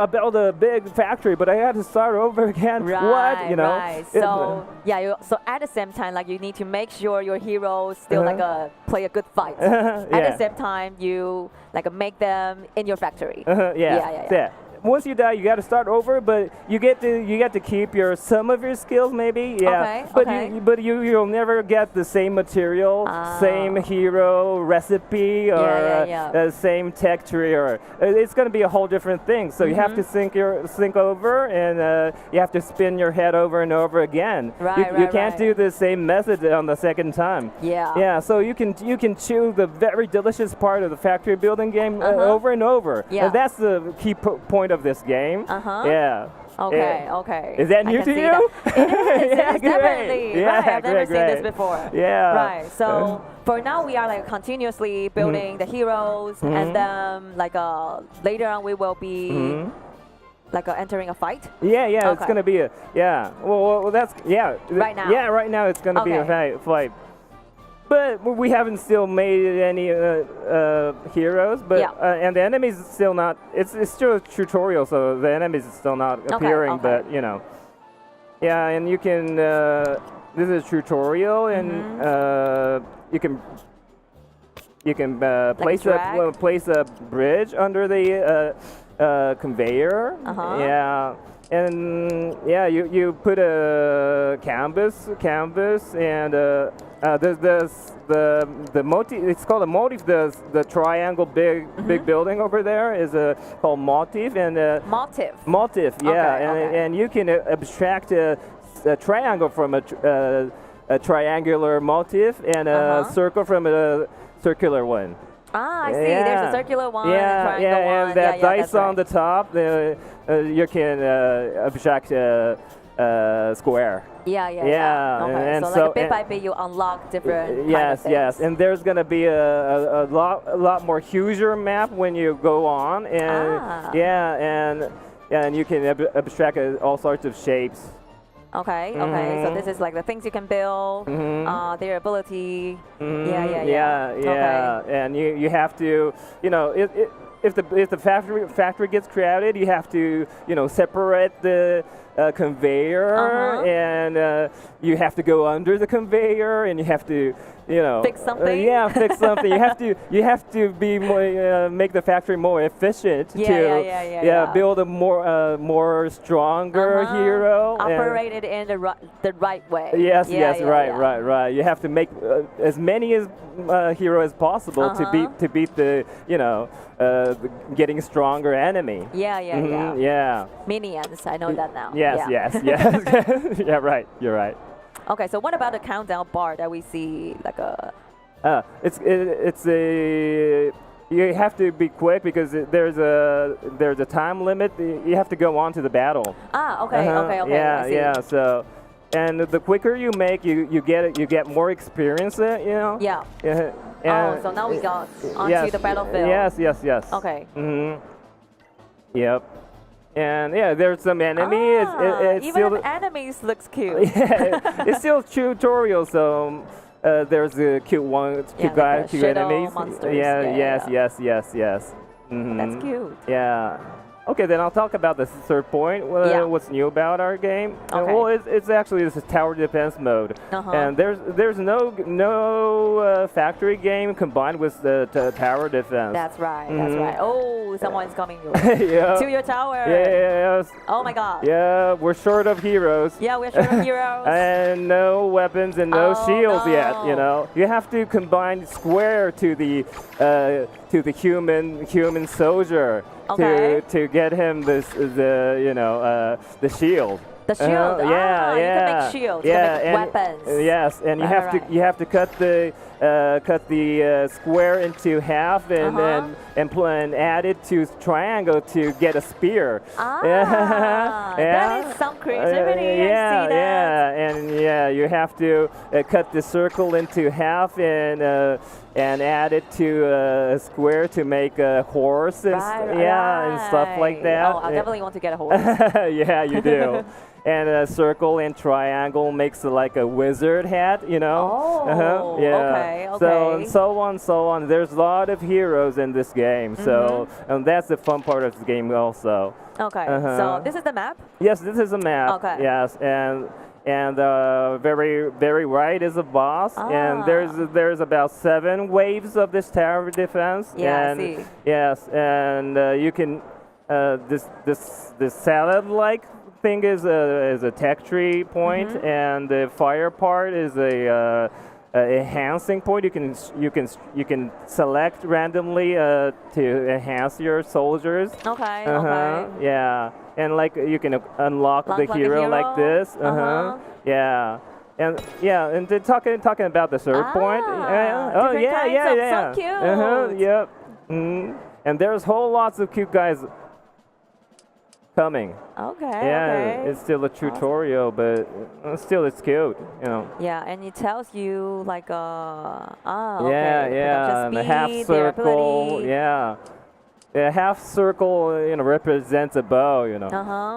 built a big factory, but I had to start over again. What? Right. So at the same time, like you need to make sure your heroes still play a good fight. At the same time, you make them in your factory. Once you die, you got to start over, but you get to keep some of your skills, maybe. But you'll never get the same material, same hero recipe, or same tech tree, or it's going to be a whole different thing. So you have to think over, and you have to spin your head over and over again. You can't do the same method on the second time. So you can chew the very delicious part of the factory building game over and over. And that's the key point of this game. Okay, okay. Is that new to you? It is, Yeah, it is definitely. Yeah, right, I've never seen this great. before. Yeah. Right, so for now we are like continuously building the heroes, and then like later on we will be like entering a fight. Yeah, yeah, Okay. it's gonna be a Well, that's Right now. Yeah, right now it's gonna be a fight. But we haven't still made any heroes, but and the enemies is still not. It's still a tutorial, so the enemies is still not appearing. okay. But you know, yeah, and you can. This is a tutorial, and you can place a bridge under the conveyor. Yeah. And yeah, you put a canvas, and the motif. It's called a motif. The triangle big building over there is called motif, and Motif. Motif. Yeah, Okay, and you can abstract a triangle from a triangular motif, and a circle from a circular one. Ah, I see. There's a circular one, a Yeah, triangle one. and that dice that's right. on the top, you can abstract a square. Yeah. Okay, and so like bit by bit you unlock different kind of things. Yes, and there's gonna be a lot more huger map when you go on, and and you can abstract all sorts of shapes. Okay, so this is like the things you can build, their ability. Yeah. Okay. And you have to, if the factory gets crowded, you have to, separate the conveyor, and you have to go under the conveyor, and you have to, fix something. Fix something. you have to be more, make the factory more efficient to build a more stronger hero. Operate it in the right way. Yes, right. You have to make as many hero as possible to beat the getting stronger enemy. Yeah. Minions, I know that now. Yes. Yeah, right. You're right. Okay, so what about the countdown bar that we see like a? It's a. You have to be quick because there's a time limit. You have to go on to the battle. Okay. Yeah. So, and the quicker you make, you get more experience. Yeah. So now we got onto the battlefield. Yes. Okay. Yep. And yeah, there's some enemy. Even the enemies looks cute. Yeah, it's still tutorial, so there's a cute guy, cute enemies. Monsters. Yes. That's cute. Yeah. Okay, then I'll talk about the third point. What's new about our game? Okay. Well, it's actually this tower defense mode, and there's no factory game combined with the tower defense. That's right. Oh, someone's coming to your tower. Yes. Oh my God. Yeah, we're short of heroes. Yeah, we're short of heroes. And no weapons and no shields yet. You have to combine square to the human soldier. Okay. To get him the shield. The shield. You can make shields. You can make weapons. Yes, and you have to cut the square into half and add it to triangle to get a spear. That is some creativity. I see that. And you have to cut the circle into half and add it to a square to make a horse and and stuff like that. Oh, I definitely want to get a horse. Yeah, you do. And a circle and triangle makes like a wizard hat, Oh, okay. So on. There's a lot of heroes in this game, and that's the fun part of the game also. Okay. So this is the map? Yes, this is a map. Okay. Yes, and very right is a boss, and there's about 7 waves of this tower defense. Yeah, and I see. Yes, and you can this salad-like thing is a tech tree point, and the fire part is a enhancing point. You can select randomly to enhance your soldiers. Okay. Yeah, and like you can unlock the hero like this. Yeah. And then talking about the third point. So cute. Yep. And there's whole lots of cute guys coming. Okay. Yeah, okay. it's still a tutorial, but still it's cute, you know. Yeah, and it tells you like okay, yeah, the yeah, production and the speed, half the circle, ability. yeah. The half circle, you know, represents a bow, you know.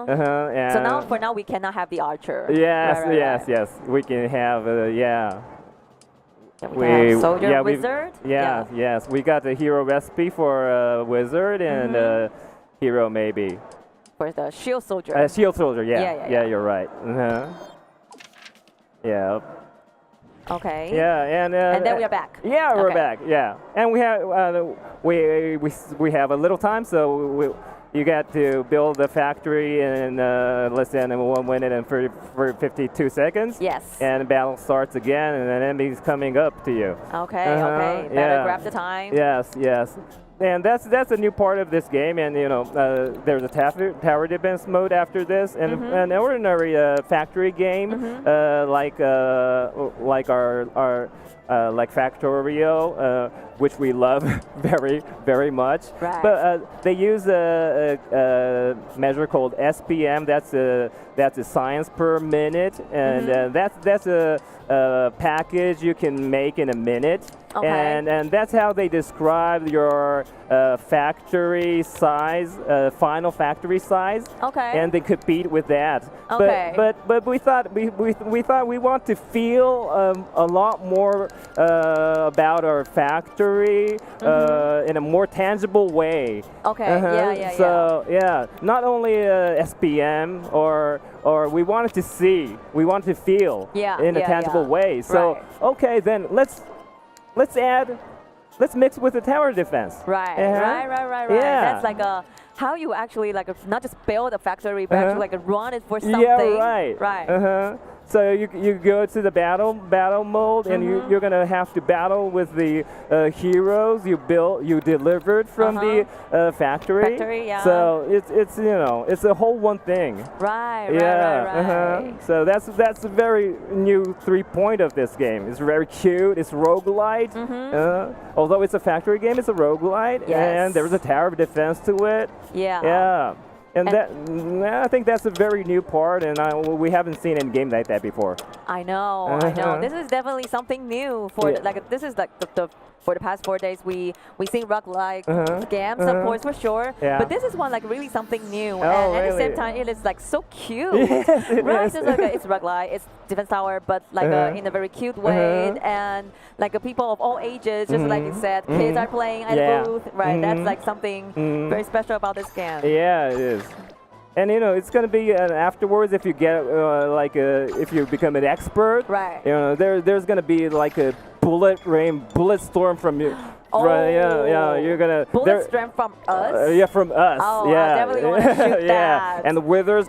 And so now, for now, we cannot have the archer. Yes, right, yes. We can have, yeah. We have soldier, wizard. Yes. We got the hero recipe for wizard and hero maybe. For the shield soldier. Shield soldier, yeah, you're right. Yeah. Okay. Yeah, and then we are back. Yeah, we're back. Yeah, and we have we have a little time, so you got to build the factory in less than 1 minute and 52 seconds. Yes. And the battle starts again, and an enemy's coming up to you. Okay. Okay. Better grab the time. Yes. And that's a new part of this game, and you know there's a tower defense mode after this, and an ordinary factory game like our like Factorio, which we love very much. Right. But they use a measure called SPM. That's a science per minute, and that's a package you can make in a minute. Okay. And that's how they describe your factory size, final factory size. Okay. And they compete with that. Okay. But we thought we want to feel a lot more about our factory in a more tangible way. Okay. So not only SPM or we wanted to see, we wanted to feel in a tangible way. So okay, then let's mix with the tower defense. Right. Yeah. That's like how you actually like not just build a factory, but actually like run it for something. Yeah, right. Right. So you go to the battle mode, and you're gonna have to battle with the heroes you delivered from the factory. So it's you know it's a whole one thing. Right. So that's a very new 3 point of this game. It's very cute. It's roguelite. Although it's a factory game, it's a roguelite, and there's a tower of defense to it. Yeah. And I think that's a very new part, and we haven't seen any game like that before. I know. This is definitely something new for this is like for the past 4 days we seen roguelike games, of course, for sure. Yeah. But this is one like really something new, Oh, and at the really? same time it is like so cute. Yes, it right? is. So it's roguelike, it's defense tower, but like in a very cute way, and like people of all ages, just like you said, kids are playing at the booth, right? That's like something very special about this game. Yeah, it is. And you know, it's gonna be afterwards if you get if you become an expert. Right. You know, there's gonna be like a bullet storm from you. Oh. Right, yeah, you're gonna bullet storm from us. Yeah, from us. Oh, yeah, I definitely want to shoot that. And the withers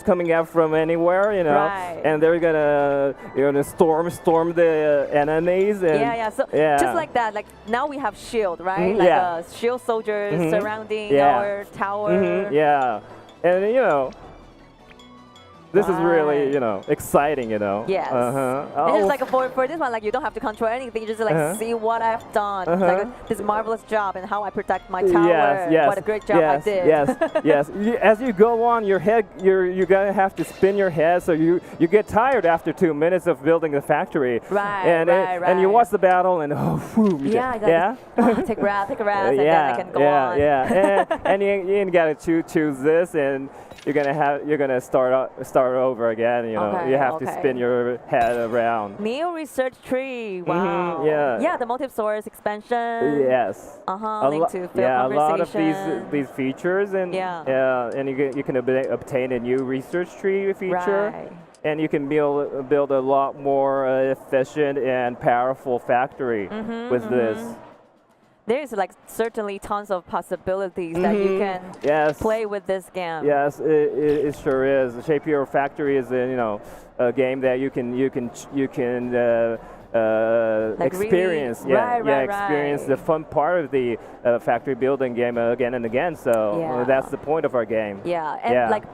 coming out from anywhere, you know. Right. And they're gonna storm the enemies. And So just like that, like now we have shield, right? Like shield soldiers surrounding our tower. Yeah. And you know, this is really, you know, exciting, you know. Yes. It's just like for this one, like you don't have to control anything. You just like see what I've done. Like this marvelous job and how I protect my tower. Yes. What a great job I did. Yes. As you go on, your head, you're gonna have to spin your head, so you get tired after 2 minutes of building the factory. Right. And you watch the battle and take a breath, and then I can go on. and you gotta choose this, and you're gonna start over again. You know, you have to spin your head around. New research tree. Wow. Yeah, the motive source expansion. Yes. Link to field a conversation. lot of these features, and and you can obtain a new research tree feature. Right. And you can build a lot more efficient and powerful factory with this. There's like certainly tons of possibilities that you can play with this game. Yes, it sure is. Shape Your Factory is a game that you can like experience, really, experience the fun part of the factory building game again and again. So that's the point of our game. Yeah, and like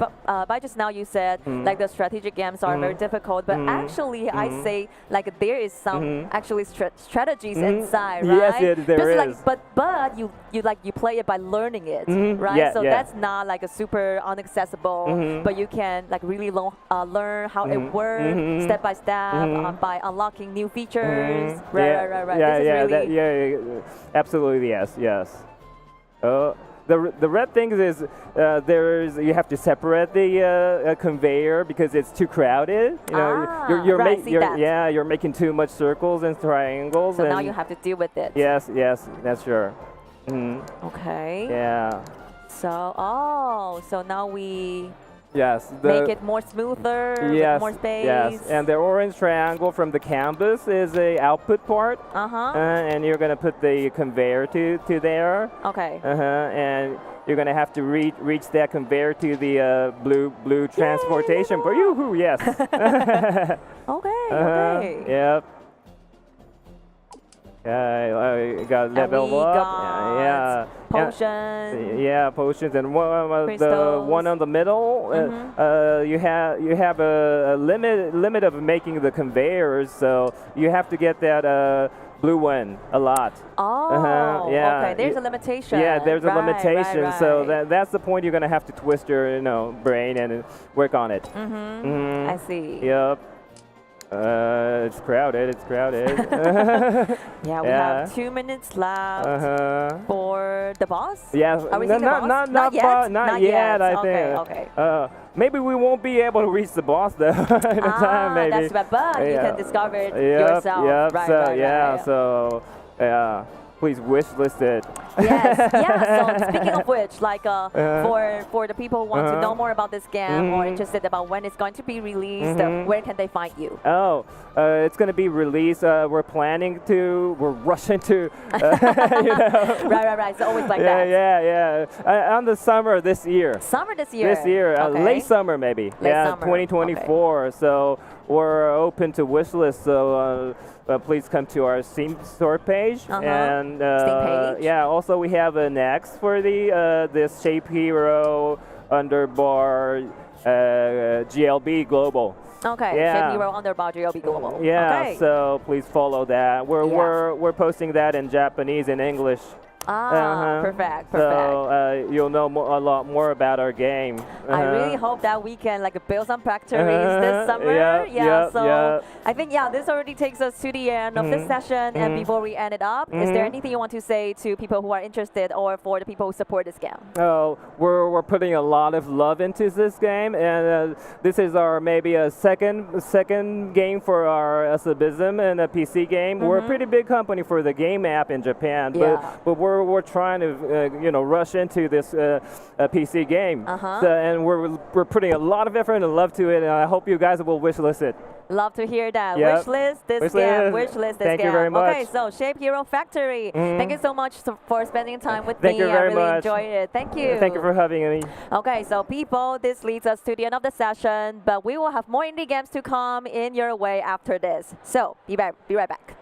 by just now you said like the strategic games are very difficult, but actually I say like there is some actually strategies inside, right? Yes, there is. Like, but you play it by learning it, right? Yeah, so that's not like a super inaccessible, but you can like really learn how it works step by step by unlocking new features. Right. Absolutely, yes. The red thing is you have to separate the conveyor because it's too crowded. You know, you're making too much circles and triangles. So now you have to deal with it. Yes, that's sure. Okay. Yeah. So now we make it more smoother, with more space. Yes, and the orange triangle from the canvas is a output part. And you're gonna put the conveyor to there. Okay. And you're gonna have to reach that conveyor to the blue transportation. For you, yes. Okay. Yep. Got level up. Potions. Potions, and the one on the middle. You have a limit of making the conveyors, so you have to get that blue one a lot. Okay. There's a limitation. Yeah, there's a limitation. Right. So that's the point. You're gonna have to twist your brain and work on it. I see. Yep. It's crowded. We have 2 minutes left for the boss. Yeah, are we seeing the boss? Not yet. I think. Okay. Maybe we won't be able to reach the boss though in time. Maybe. That's right. But you can discover it yourself. Yep. Right. So please wish list it. Yes. So speaking of which, like for the people who want to know more about this game or interested about when it's going to be released, where can they find you? It's going to be released. We're rushing to. Right. It's always like that. Yeah. On the summer this year. Okay. Late summer maybe. Summer. 2024. Okay. So we're open to wish list. So. Please come to our Steam store page and Steam page. Also we have an X for the this Shape Hero underbar GLB Global. Okay. Shape Hero underbar GLB Global. Yeah. Okay. So please follow that. We're posting that in Japanese and English. Perfect. So you'll know a lot more about our game. I really hope that we can like build some factories this summer. So I think this already takes us to the end of this session. And before we end it up, is there anything you want to say to people who are interested or for the people who support this game? We're putting a lot of love into this game, and this is our maybe a second game for our exhibition and a PC game. We're a pretty big company for the game app in Japan, but we're trying to rush into this PC game, and we're putting a lot of effort and love to it, and I hope you guys will wish list it. Love to hear that. Yep. Wish list this game. Wish list this game. Thank you very much. Okay, so Shape Hero Factory. Thank you so much for spending time with Thank me. you very I really much. enjoyed it. Thank you. Thank you for having me. Okay, so people, this leads us to the end of the session, but we will have more indie games to come in your way after this. So be right back.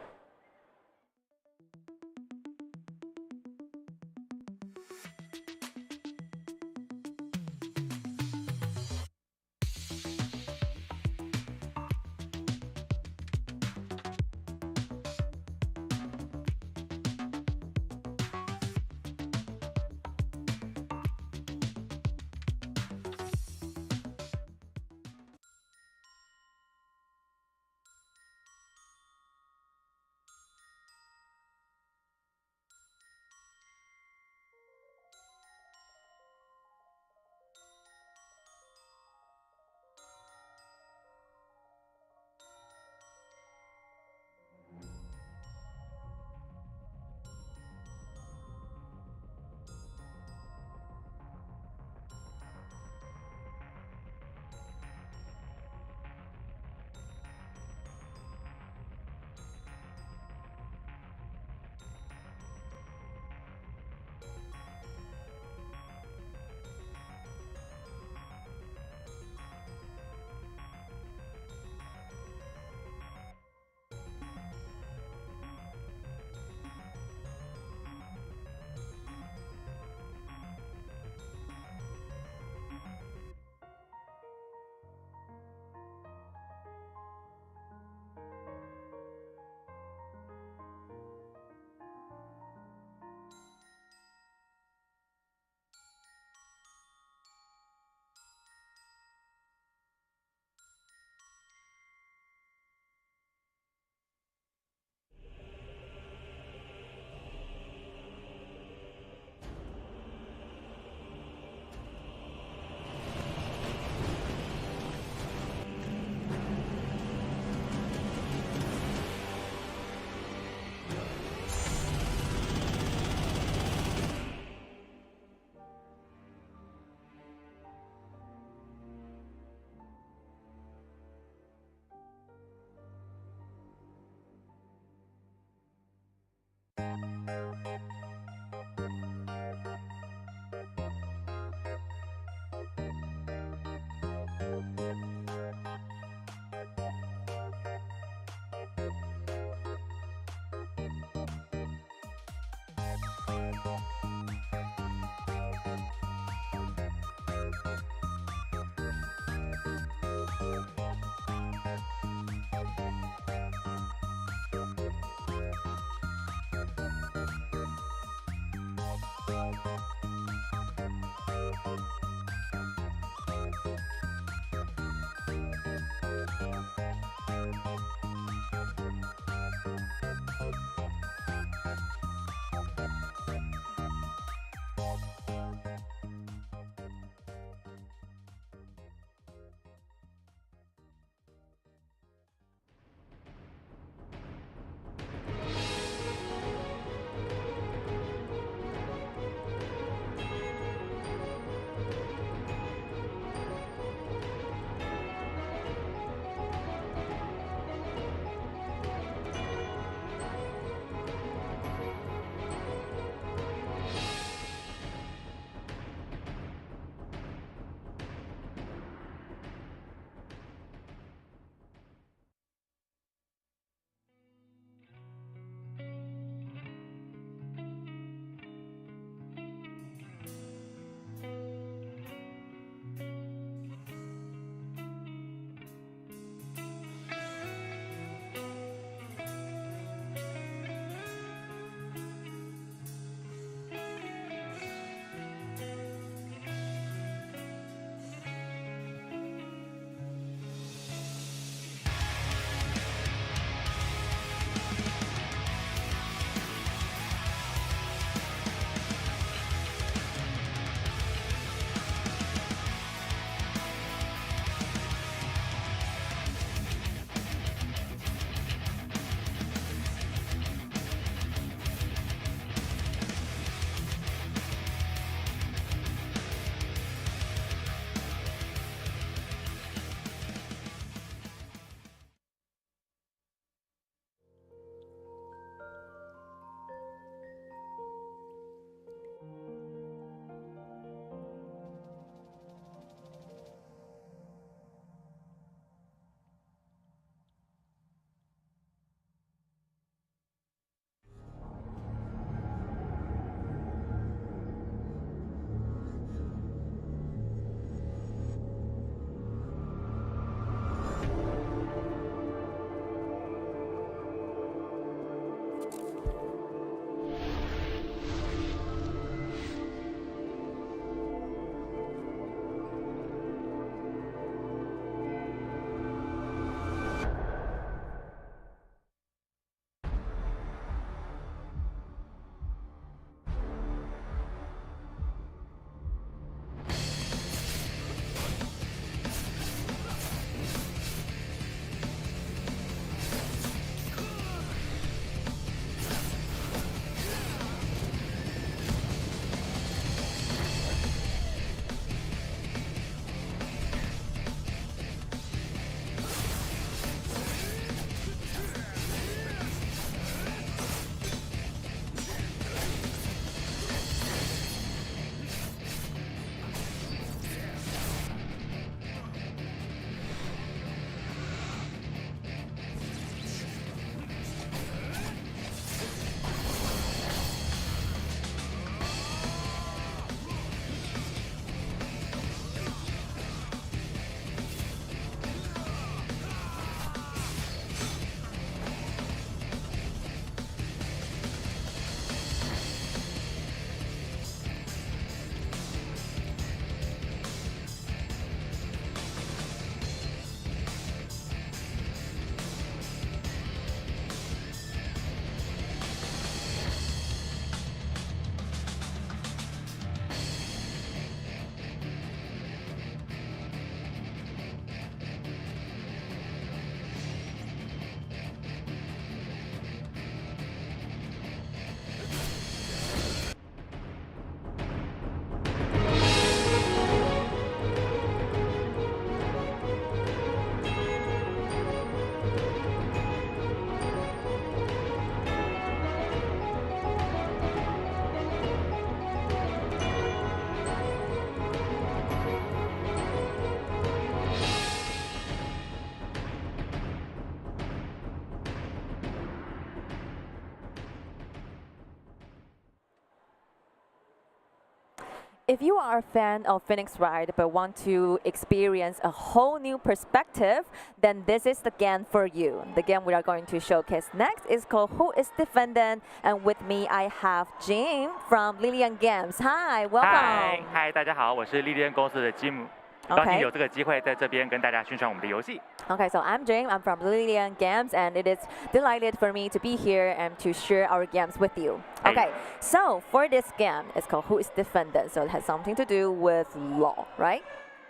if you are a fan of Phoenix Wright but want to experience a whole new perspective, then this is the game for you. The game we are going to showcase next is called Who is Defendant? And with me, I have Jim from Lilian Games. Hi, welcome. Hi，大家好，我是莉莉安公司的吉姆。高兴有这个机会在这边跟大家宣传我们的游戏。Okay, so I'm Jane. I'm from Lilian Games, and it is delighted for me to be here and to share our games with you. Okay, so for this game, it's called Who is Defendant? So it has something to do with law, right?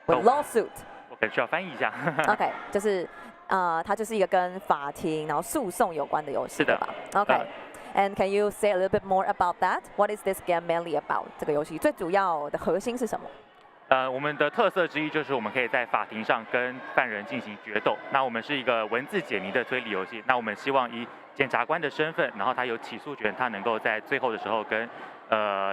With lawsuit. 我可能需要翻译一下。Okay, 就是它就是一个跟法庭然后诉讼有关的游戏，对吧 ？Okay. And can you say a little bit more about that? What is this game mainly about? 这个游戏最主要的核心是什么？我们的特色之一就是我们可以在法庭上跟犯人进行决斗。那我们是一个文字解谜的推理游戏。那我们希望以检察官的身份，然后他有起诉权，他能够在最后的时候跟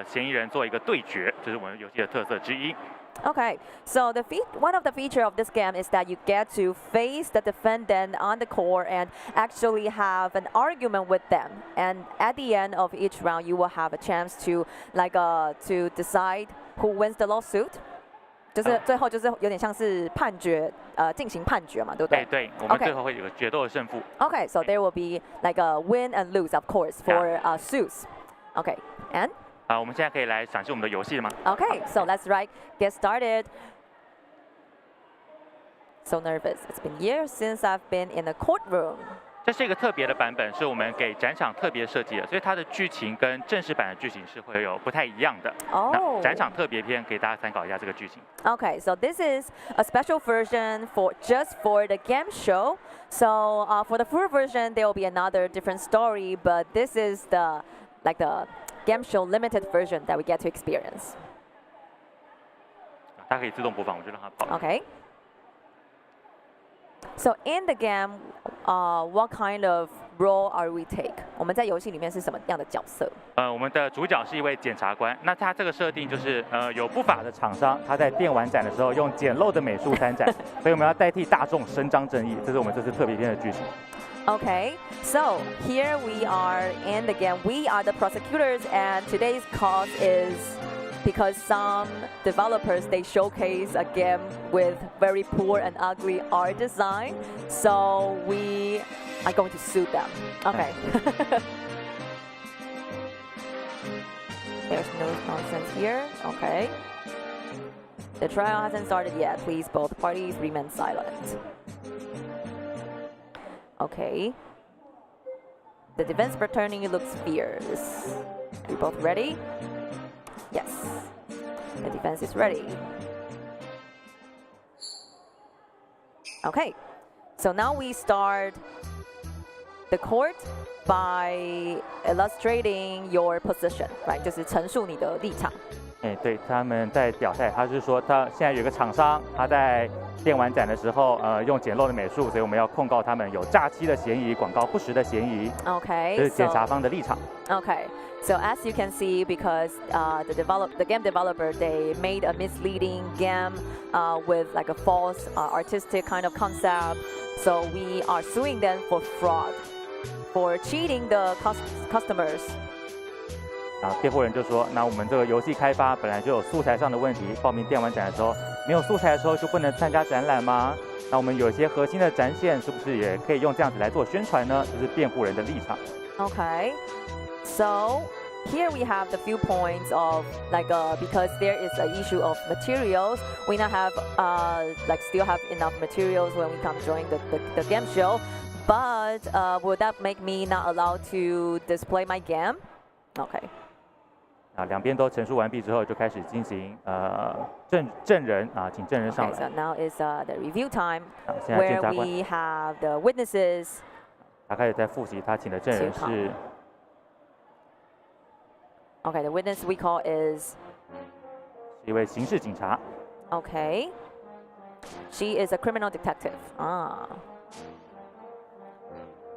嫌疑人做一个对决，这是我们游戏的特色之一。Okay, so one of the feature of this game is that you get to face the defendant on the court and actually have an argument with them. And at the end of each round, you will have a chance to to decide who wins the lawsuit. 就是最后就是有点像是判决，进行判决嘛，对不对？对，我们最后会有个决斗的胜负。Okay, so there will be like a win and lose, of course, for suits. Okay, and 我们现在可以来展示我们的游戏了吗 ？Okay, so let's get started. So nervous. It's been years since I've been in a courtroom. 这是一个特别的版本，是我们给展场特别设计的，所以它的剧情跟正式版的剧情是会有不太一样的。那展场特别篇给大家参考一下这个剧情。Okay, so this is a special version just for the game show. So for the full version, there will be another different story, but this is the game show limited version that we get to experience. 它可以自动播放，我就让它跑。Okay. So in the game, what kind of role are we take? 我们在游戏里面是什么样的角色？我们的主角是一位检察官。那他这个设定就是有不法的厂商，他在电玩展的时候用简陋的美术参展，所以我们要代替大众伸张正义。这是我们这次特别篇的剧情。Okay, so here we are in the game. We are the prosecutors, and today's cause is because some developers, they showcase a game with very poor and ugly art design. So we are going to sue them. Okay. There's no nonsense here. Okay. The trial hasn't started yet. Please, both parties remain silent. Okay. The defense attorney looks fierce. We both ready? Yes. The defense is ready. Okay. So now we start the court by illustrating your position, right? 就是陈述你的立场。对，他们在表态，他是说他现在有个厂商，他在电玩展的时候，用简陋的美术，所以我们要控告他们有诈欺的嫌疑、广告不实的嫌疑。Okay. 这是检察方的立场。Okay. So as you can see, because the game developer, they made a misleading game with like a false artistic kind of concept. So we are suing them for fraud, for cheating the customers. 辩护人就说，那我们这个游戏开发本来就有素材上的问题，报名电玩展的时候没有素材的时候就不能参加展览吗？那我们有一些核心的展现，是不是也可以用这样子来做宣传呢？这是辩护人的立场。Okay, so here we have the few points of because there is an issue of materials, we not have still have enough materials when we come join the game show. But would that make me not allowed to display my game? Okay. 两边都陈述完毕之后，就开始进行证人请证人上来。Okay, so now is the review time, where we have the witnesses. 他开始在复习，他请的证人是。Okay, the witness we call is. 是一位刑事警察。Okay. She is a criminal detective.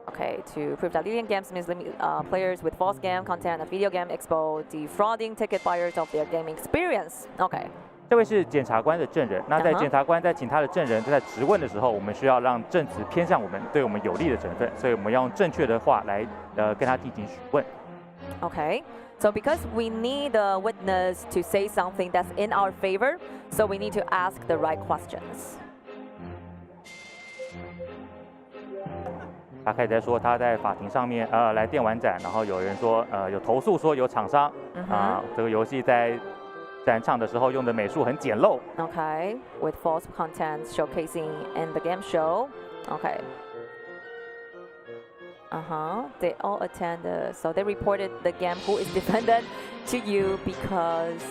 Okay, to prove that Lilian Games mislead players with false game content and video game expo, defrauding ticket buyers of their gaming experience. Okay. 这位是检察官的证人。那在检察官在请他的证人在质问的时候，我们需要让证词偏向我们，对我们有利的成分，所以我们要用正确的话来跟他进行询问。Okay. So because we need a witness to say something that's in our favor, so we need to ask the right questions. 他开始在说他在法庭上面来电玩展，然后有人说有投诉说有厂商这个游戏在展场的时候用的美术很简陋。Okay, with false content showcasing in the game show. Okay. They all attend. So they reported the game who is defendant to you because.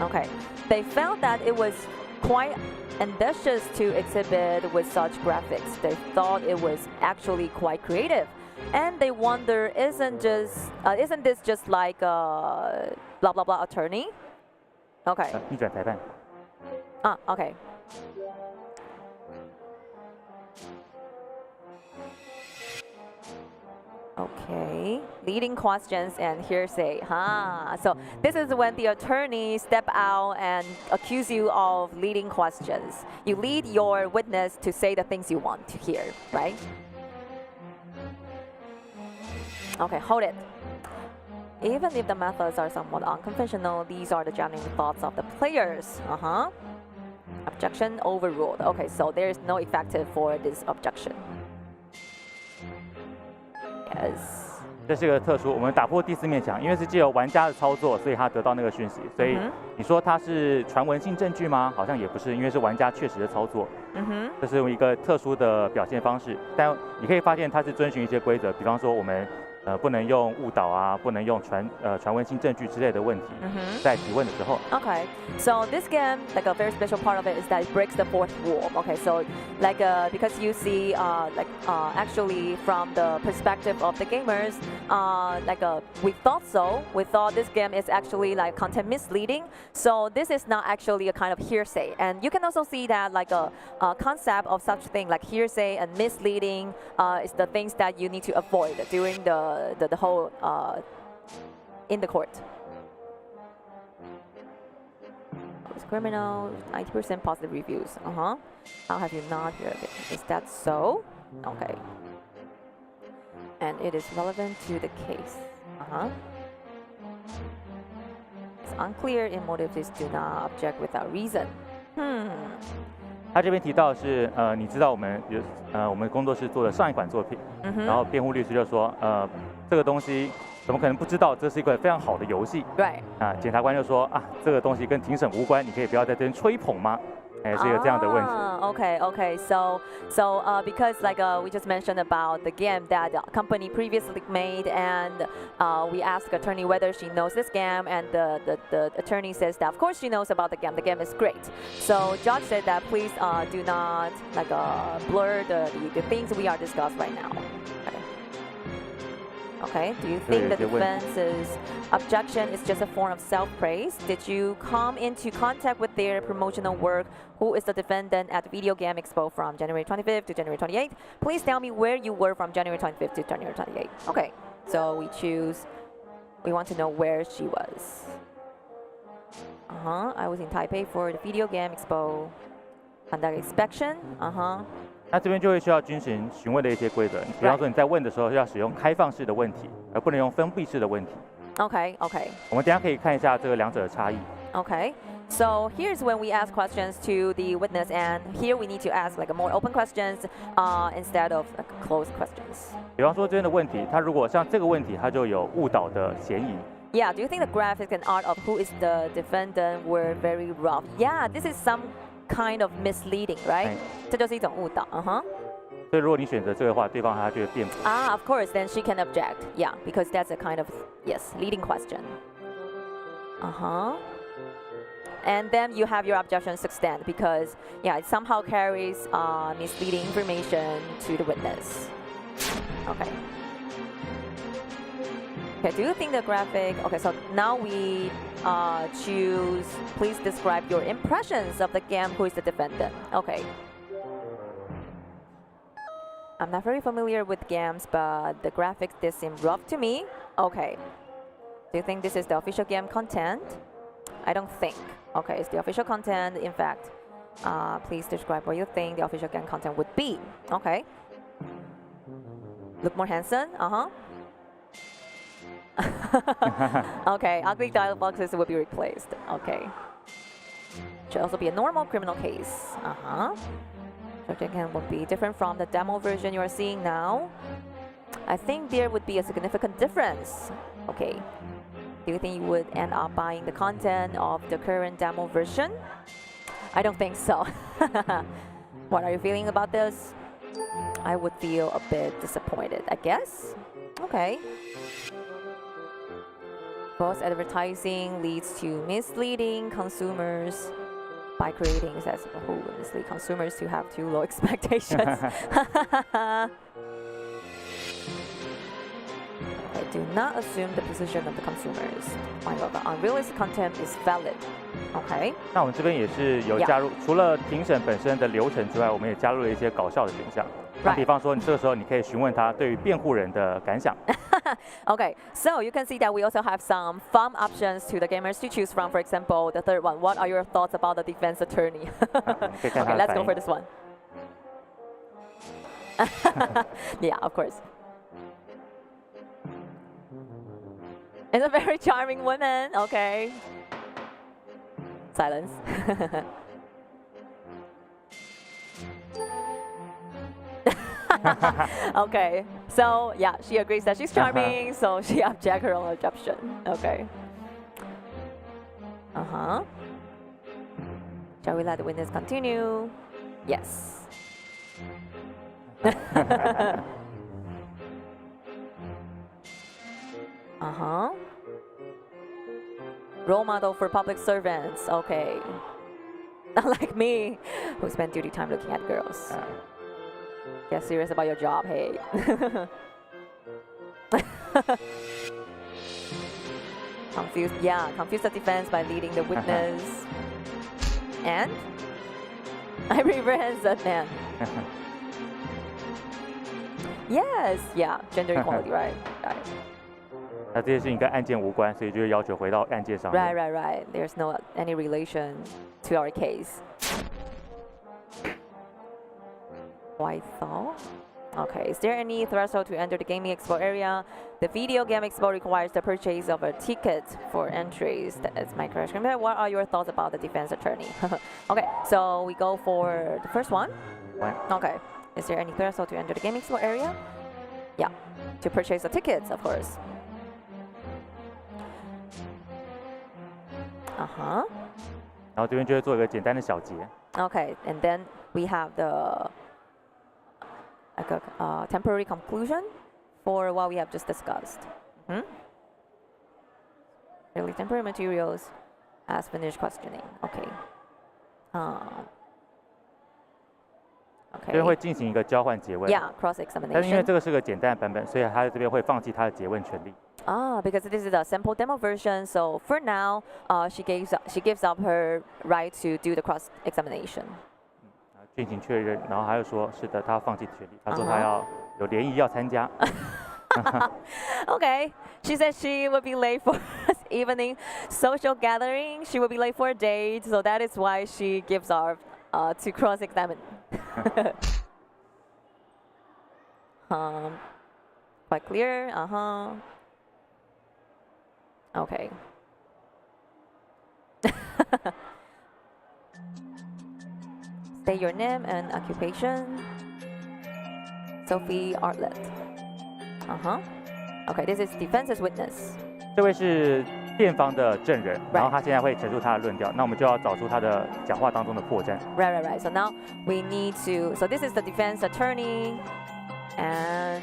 Okay, they found that it was quite ambitious to exhibit with such graphics. They thought it was actually quite creative, and they wonder, isn't this just like a blah blah blah attorney? Okay. 逆转裁判。Okay. Okay, leading questions and hearsay. So this is when the attorney step out and accuse you of leading questions. You lead your witness to say the things you want to hear, right? Okay, hold it. Even if the methods are somewhat unconventional, these are the genuine thoughts of the players. Objection overruled. Okay, so there is no effective for this objection. Yes. 这是个特殊，我们打破第四面墙，因为是借由玩家的操作，所以他得到那个讯息。所以你说它是传闻性证据吗？好像也不是，因为是玩家确实的操作。这是一个特殊的表现方式，但你可以发现它是遵循一些规则，比方说我们不能用误导啊，不能用传闻性证据之类的问题，在提问的时候。Okay, so this game, like a very special part of it is that it breaks the fourth wall. Okay, so like because you see actually from the perspective of the gamers, we thought so. We thought this game is actually like content misleading. So this is not actually a kind of hearsay, and you can also see that like a concept of such thing like hearsay and misleading is the things that you need to avoid during the whole in the court. It's criminal, 90% positive reviews. How have you not heard of it? Is that so? Okay. And it is relevant to the case. It's unclear if motives do not object without reason. 他这边提到是你知道我们工作室做的上一款作品，然后辩护律师就说这个东西怎么可能不知道？这是一个非常好的游戏。对。检察官就说这个东西跟庭审无关，你可以不要在这边吹捧吗？是一个这样的问题。Okay. So because like we just mentioned about the game that the company previously made, and we asked the attorney whether she knows this game, and the attorney says that of course she knows about the game. The game is great. So judge said that please do not like blur the things we are discussing right now. Okay, do you think the defense's objection is just a form of self-praise? Did you come into contact with their promotional work? Who is the defendant at the Video Game Expo from January 25th to January 28th? Please tell me where you were from January 25th to January 28th. Okay, so we want to know where she was. I was in Taipei for the Video Game Expo. Conduct inspection. 那这边就会需要遵循询问的一些规则，比方说你在问的时候要使用开放式的问题，而不能用封闭式的问题。Okay. 我们等一下可以看一下这个两者的差异。Okay. So here's when we ask questions to the witness, and here we need to ask like a more open questions instead of like closed questions. 比方说这边的问题，它如果像这个问题，它就有误导的嫌疑。Yeah. Do you think the graphics and art of who is the defendant were very rough? Yeah. This is some kind of misleading, right? 这就是一种误导。所以如果你选择这个的话，对方他就会辩驳。Of course, then she can object. Yeah, because that's a kind of leading question. And then you have your objections to stand because it somehow carries misleading information to the witness. Okay. Okay, do you think the graphic... Okay, so now we choose... Please describe your impressions of the game. Who is the defendant? Okay. I'm not very familiar with games, but the graphics did seem rough to me. Okay. Do you think this is the official game content? I don't think. Okay, it's the official content. In fact, please describe what you think the official game content would be. Okay. Look more handsome. Okay, ugly dialog boxes will be replaced. Okay. Should also be a normal criminal case. So again, will be different from the demo version you are seeing now. I think there would be a significant difference. Okay. Do you think you would end up buying the content of the current demo version? I don't think so. What are you feeling about this? I would feel a bit disappointed, I guess. Okay. False advertising leads to misleading consumers by creating, it says, who mislead consumers to have too low expectations. Do not assume the position of the consumers. Unrealistic content is valid. Okay. 那我们这边也是有加入，除了庭审本身的流程之外，我们也加入了一些搞笑的选项。那比方说，你这个时候你可以询问他对于辩护人的感想。Okay, so you can see that we also have some fun options to the gamers to choose from. For example, the third one. What are your thoughts about the defense attorney? Okay, let's go for this one. Yeah, of course. It's a very charming woman. Okay. Silence. Okay. So yeah, she agrees that she's charming, so she objects her own objection. Okay. Shall we let the witness continue? Yes. Role model for public servants. Okay. Not like me, who spend duty time looking at girls. Get serious about your job, hey. Confuse the defense by leading the witness. And I reverence that man. Yes, yeah, gender equality, right? Got it. 那这些事情跟案件无关，所以就要求回到案件上面。Right. There's no any relation to our case. Why so? Okay, is there any threshold to enter the gaming expo area? The video game expo requires the purchase of a ticket for entries. That's my question. What are your thoughts about the defense attorney? Okay, so we go for the first one. Okay, is there any threshold to enter the gaming expo area? Yeah, to purchase the tickets, of course. Uh-huh. 然后这边就会做一个简单的小结。Okay, and then we have the temporary conclusion for what we have just discussed. Really temporary materials as finished questioning. Okay. Okay. 这边会进行一个交换诘问。Yeah, cross examination. 但是因为这个是个简单的版本，所以他在这边会放弃他的诘问权利。Because this is a sample demo version, so for now, she gives up her right to do the cross examination. 进行确认，然后还有说，是的，他要放弃权利。他说他要有联谊要参加。Okay, she said she would be late for evening social gathering. She would be late for a date, so that is why she gives up to cross examine. Quite clear. Okay. State your name and occupation. Sophie Artlett. Okay, this is defense's witness. 这位是辩方的证人，然后他现在会陈述他的论调，那我们就要找出他的讲话当中的破绽。Right. So now we need to. So this is the defense attorney, and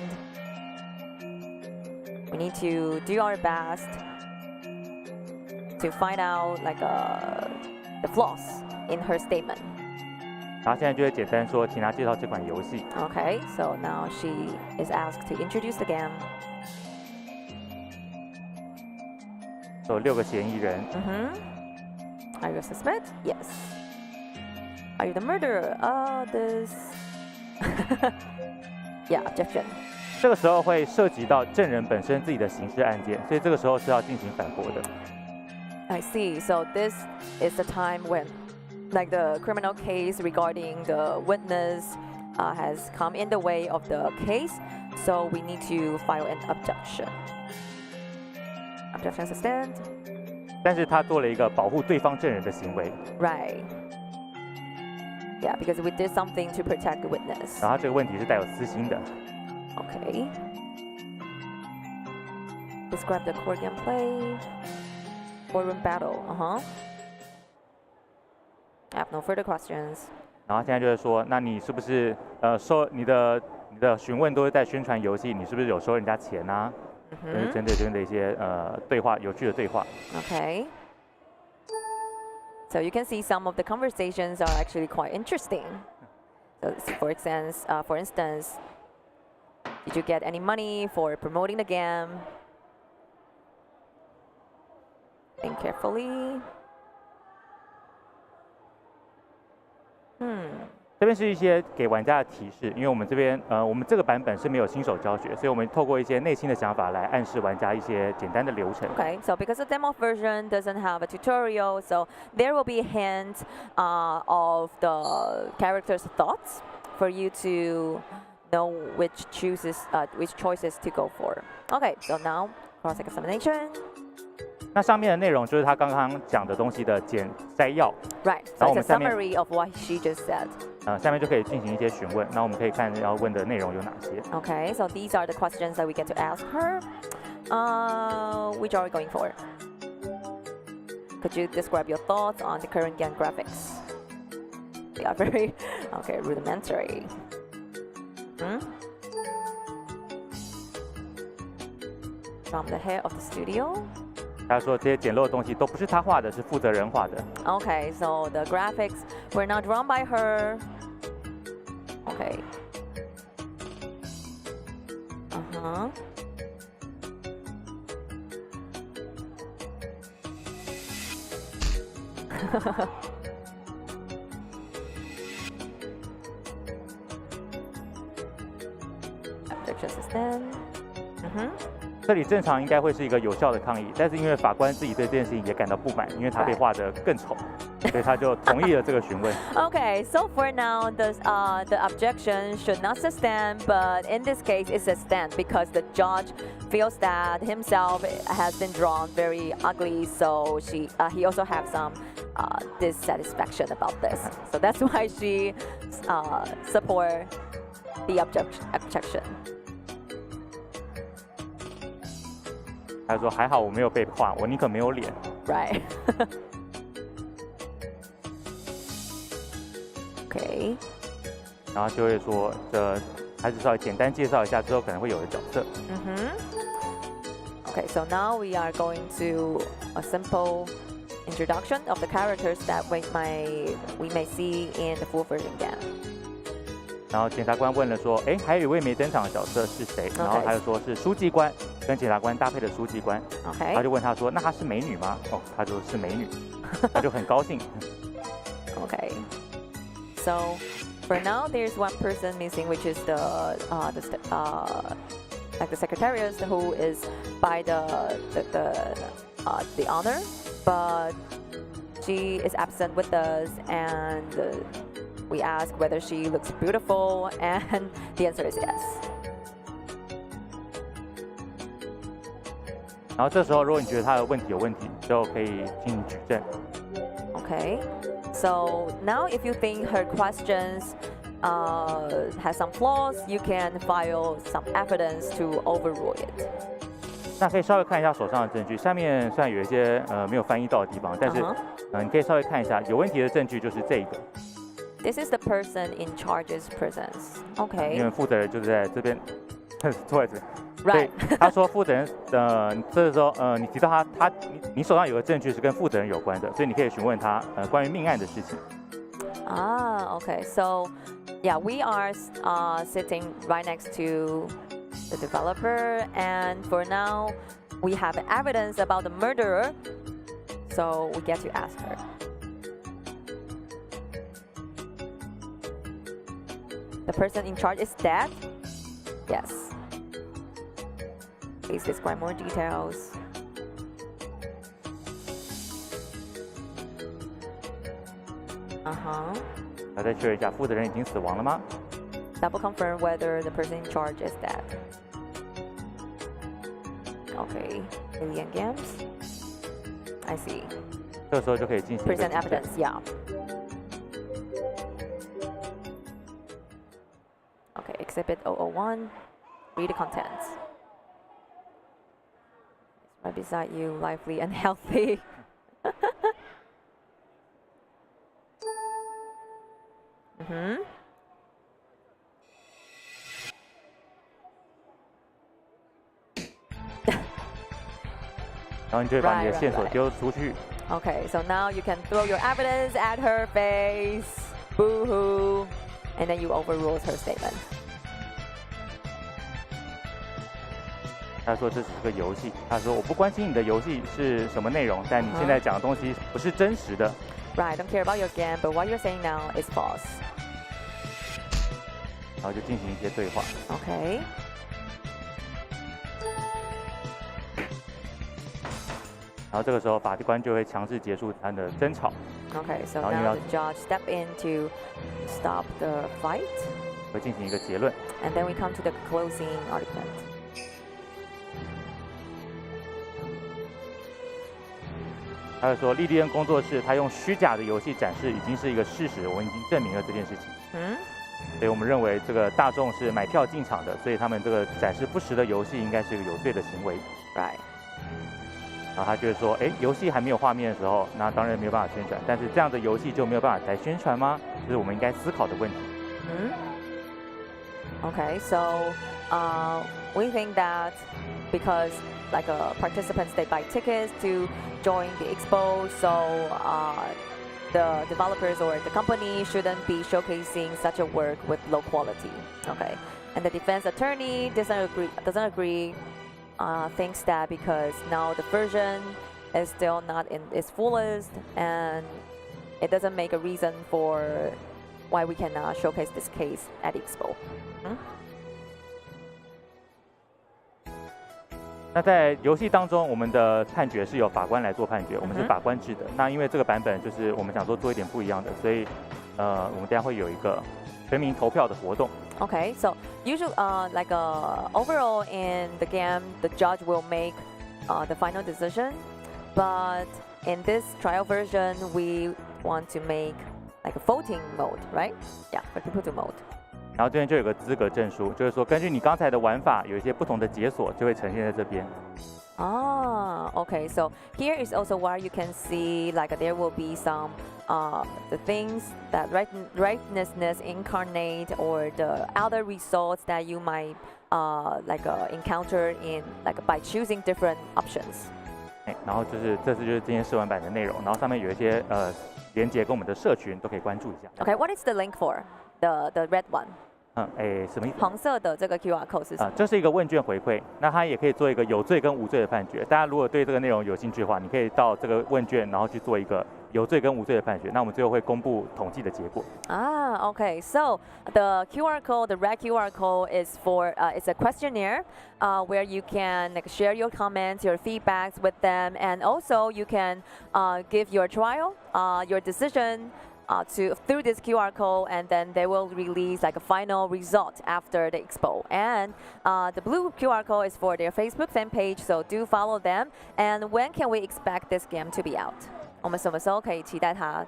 we need to do our best to find out like the flaws in her statement. 然后现在就会简单说，请他介绍这款游戏。Okay, so now she is asked to introduce the game. 有6个嫌疑人。Are you a suspect? Yes. Are you the murderer? This. Yeah, objection. 这个时候会涉及到证人本身自己的刑事案件，所以这个时候是要进行反驳的。I see. So this is the time when, like, the criminal case regarding the witness has come in the way of the case, so we need to file an objection. Objection sustained. 但是他做了一个保护对方证人的行为。Right. Yeah, because we did something to protect the witness. 然后这个问题是带有私心的。Okay. Describe the court gameplay. Courtroom battle. I have no further questions. 然后现在就是说，那你是不是收你的询问都是在宣传游戏？你是不是有收人家钱啊？就是针对这样的一些对话，有趣的对话。Okay. So you can see some of the conversations are actually quite interesting. So for instance, did you get any money for promoting the game? Think carefully. 这边是一些给玩家的提示，因为我们这边我们这个版本是没有新手教学，所以我们透过一些内心的想法来暗示玩家一些简单的流程。Okay, so because the demo version doesn't have a tutorial, so there will be a hint of the character's thoughts for you to know which choices to go for. Okay, so now cross-examination. 那上面的内容就是他刚刚讲的东西的摘要。Right. So it's a summary of what she just said. 下面就可以进行一些询问。那我们可以看要问的内容有哪些。Okay. So these are the questions that we get to ask her. Which are we going for? Could you describe your thoughts on the current game graphics? They are very rudimentary. From the head of the studio. 他说这些简陋的东西都不是他画的，是负责人画的。Okay, so the graphics were not drawn by her. Okay. Objection sustained. 这里正常应该会是一个有效的抗议，但是因为法官自己对这件事情也感到不满，因为他被画得更丑，所以他就同意了这个询问。Okay, so for now, the objection should not sustain, but in this case, it sustained because the judge feels that himself has been drawn very ugly, so he also has some dissatisfaction about this. So that's why she support the objection. 他说还好我没有被画，我宁可没有脸。Right. Okay. 然后就会说，还是稍微简单介绍一下之后可能会有的角色。Okay, so now we are going to a simple introduction of the characters that we may see in the full version game. 然后检察官问了说，哎，还有一位没登场的角色是谁？然后他就说是书记官，跟检察官搭配的书记官。Okay. 他就问他说，那她是美女吗？哦，他说是美女，他就很高兴。Okay. So for now, there's one person missing, which is the secretariat who is by the honor, but she is absent with us, and we ask whether she looks beautiful, and the answer is yes. 然后这时候，如果你觉得他的问题有问题，就可以进行举证。Okay. So now, if you think her questions has some flaws, you can file some evidence to overrule it. 那可以稍微看一下手上的证据，下面虽然有一些没有翻译到的地方，但是你可以稍微看一下，有问题的证据就是这个。This is the person in charge's presence. Okay. 因为负责人就是在这边，坐在这。Right. 他说负责人这时候你提到你手上有个证据是跟负责人有关的，所以你可以询问他关于命案的事情。Okay. So, yeah, we are sitting right next to the developer, and for now, we have evidence about the murderer, so we get to ask her. The person in charge is dead? Yes. Please describe more details. Uh-huh. 再确认一下，负责人已经死亡了吗？ Double confirm whether the person in charge is dead. Okay, alien games. I see. 这个时候就可以进行 present evidence. Yeah. Okay, exhibit 001. Read the contents. It's right beside you, lively and healthy. Mm-hmm. 然后你就会把你的线索丢出去。Okay, so now you can throw your evidence at her face. Boo-hoo. And then you overrule her statement. 他说这只是个游戏。他说我不关心你的游戏是什么内容，但你现在讲的东西不是真实的。Right, don't care about your game, but what you're saying now is false. 然后就进行一些对话。Okay. 然后这个时候法官就会强制结束他的争吵。Okay, so now the judge step in to stop the fight. 会进行一个结论。And then we come to the closing argument. 他就说，莉莉安工作室他用虚假的游戏展示已经是一个事实，我们已经证明了这件事情。所以我们认为这个大众是买票进场的，所以他们这个展示不实的游戏应该是一个有罪的行为。Right. 然后他就是说，哎，游戏还没有画面的时候，那当然没有办法宣传，但是这样的游戏就没有办法来宣传吗？这是我们应该思考的问题。Okay, so we think that because like participants they buy tickets to join the expo, so the developers or the company shouldn't be showcasing such a work with low quality. Okay, and the defense attorney doesn't agree. Thinks that because now the version is still not in its fullest, and it doesn't make a reason for why we cannot showcase this case at Expo. 那在游戏当中，我们的判决是由法官来做判决，我们是法官制的。那因为这个版本就是我们想说做一点不一样的，所以我们等下会有一个全民投票的活动。Okay, so usually, like overall in the game, the judge will make the final decision. But in this trial version, we want to make like a voting mode, right? Yeah, for people to vote. 然后这边就有个资格证书，就是说根据你刚才的玩法，有一些不同的解锁就会呈现在这边。Okay. So here is also where you can see like there will be some the things that rightness incarnate or the other results that you might encounter in like by choosing different options. 然后这次就是今天试玩版的内容，然后上面有一些连接跟我们的社群都可以关注一下。Okay, what is the link for the red one? 什么意思？黄色的这个 QR code 是什么？这是一个问卷回馈，那它也可以做一个有罪跟无罪的判决。大家如果对这个内容有兴趣的话，你可以到这个问卷，然后去做一个有罪跟无罪的判决。那我们最后会公布统计的结果。Okay. So the QR code, the red QR code is for it's a questionnaire where you can like share your comments, your feedbacks with them, and also you can give your trial, your decision. Through this QR code, and then they will release like a final result after the expo. And the blue QR code is for their Facebook fan page, so do follow them. And when can we expect this game to be out? 我们什么时候可以期待它？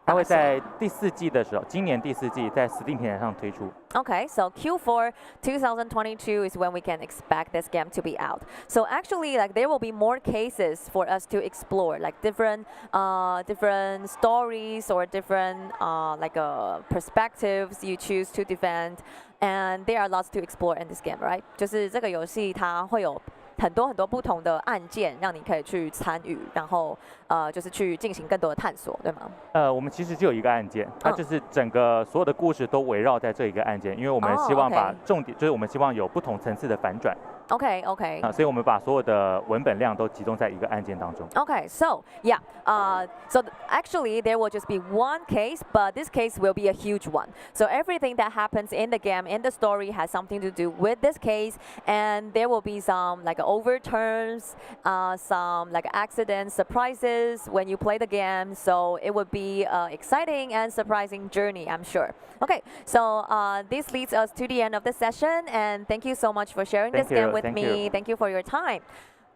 它会在第4季的时候，今年第4季在 Steam 平台上推出。Okay, so Q4 2022 is when we can expect this game to be out. So actually, like there will be more cases for us to explore, like different stories or different perspectives you choose to defend, and there are lots to explore in this game, right? 就是这个游戏它会有很多不同的案件让你可以去参与，然后就是去进行更多的探索，对吗？我们其实就有一个案件，它就是整个所有的故事都围绕在这一个案件，因为我们希望把重点，就是我们希望有不同层次的反转。Okay. 所以我们把所有的文本量都集中在一个案件当中。Okay, so yeah, so actually there will just be one case, but this case will be a huge one. So everything that happens in the game, in the story, has something to do with this case, and there will be some like overturns, some like accidents, surprises when you play the game. So it would be an exciting and surprising journey, I'm sure. Okay, so this leads us to the end of the session, and thank you so much for sharing this game with me. Thank you for your time.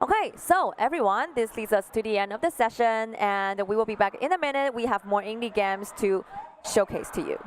Okay, so everyone, this leads us to the end of the session, and we will be back in a minute. We have more indie games to showcase to you.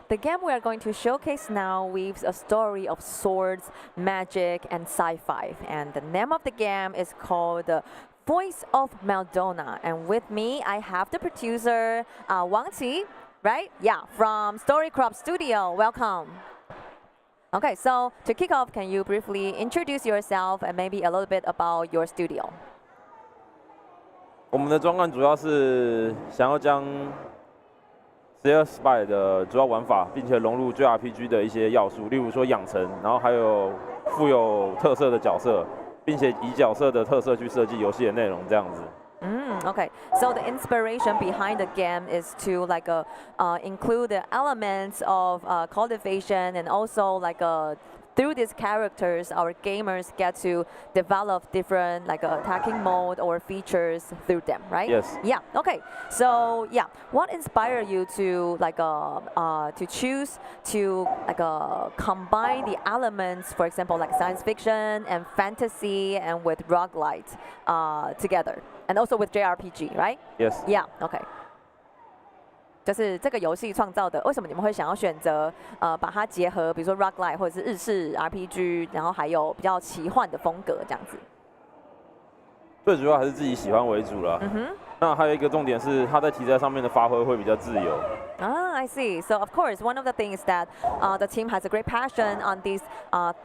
the game we are going to showcase now weaves a story of swords, magic, and sci-fi. And the name of the game is called Voice of Madonna. And with me, I have the producer, Wang Qi, right? Yeah, from Story Crop Studio. Welcome. Okay, so to kick off, can you briefly introduce yourself and maybe a little bit about your studio? 我们的专案主要是想要将 Spy 的主要玩法，并且融入 JRPG 的一些要素，例如说养成，然后还有富有特色的角色，并且以角色的特色去设计游戏的内容，这样子。Okay, so the inspiration behind the game is to include the elements of cultivation and also through these characters, our gamers get to develop different attacking mode or features through them, right? Yes. Yeah. Okay. So yeah, what inspired you to to choose to combine the elements, for example, like science fiction and fantasy and with roguelite together, and also with JRPG, right? Yes. Yeah. Okay. 就是这个游戏创造的，为什么你们会想要选择把它结合，比如说 roguelite 或者是日式 RPG， 然后还有比较奇幻的风格这样子？最主要还是自己喜欢为主啦。那还有一个重点是，它在题材上面的发挥会比较自由。I see. So of course, one of the things that the team has a great passion on these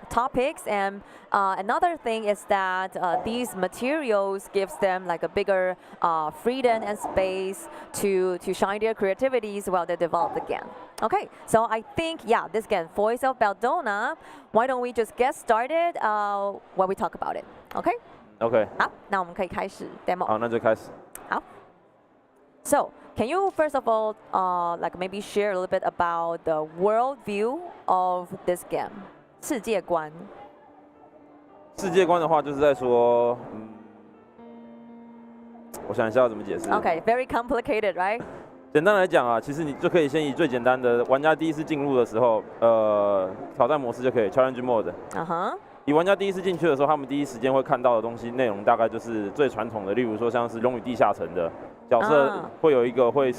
topics, and another thing is that these materials gives them a bigger freedom and space to shine their creativities while they develop the game. Okay, so I think this game, Voice of Madonna. Why don't we just get started while we talk about it? Okay. OK. 好，那我们可以开始 demo。好，那就开始。好。So, can you first of all, maybe share a little bit about the world view of this game? 世界观。世界观的话，就是在说，我想一下要怎么解释。Okay, very complicated, right? 简单来讲啊，其实你就可以先以最简单的玩家第一次进入的时候，挑战模式就可以 ，Challenge Mode。以玩家第一次进去的时候，他们第一时间会看到的东西内容大概就是最传统的，例如说像是《龙与地下城》的角色，会有一个会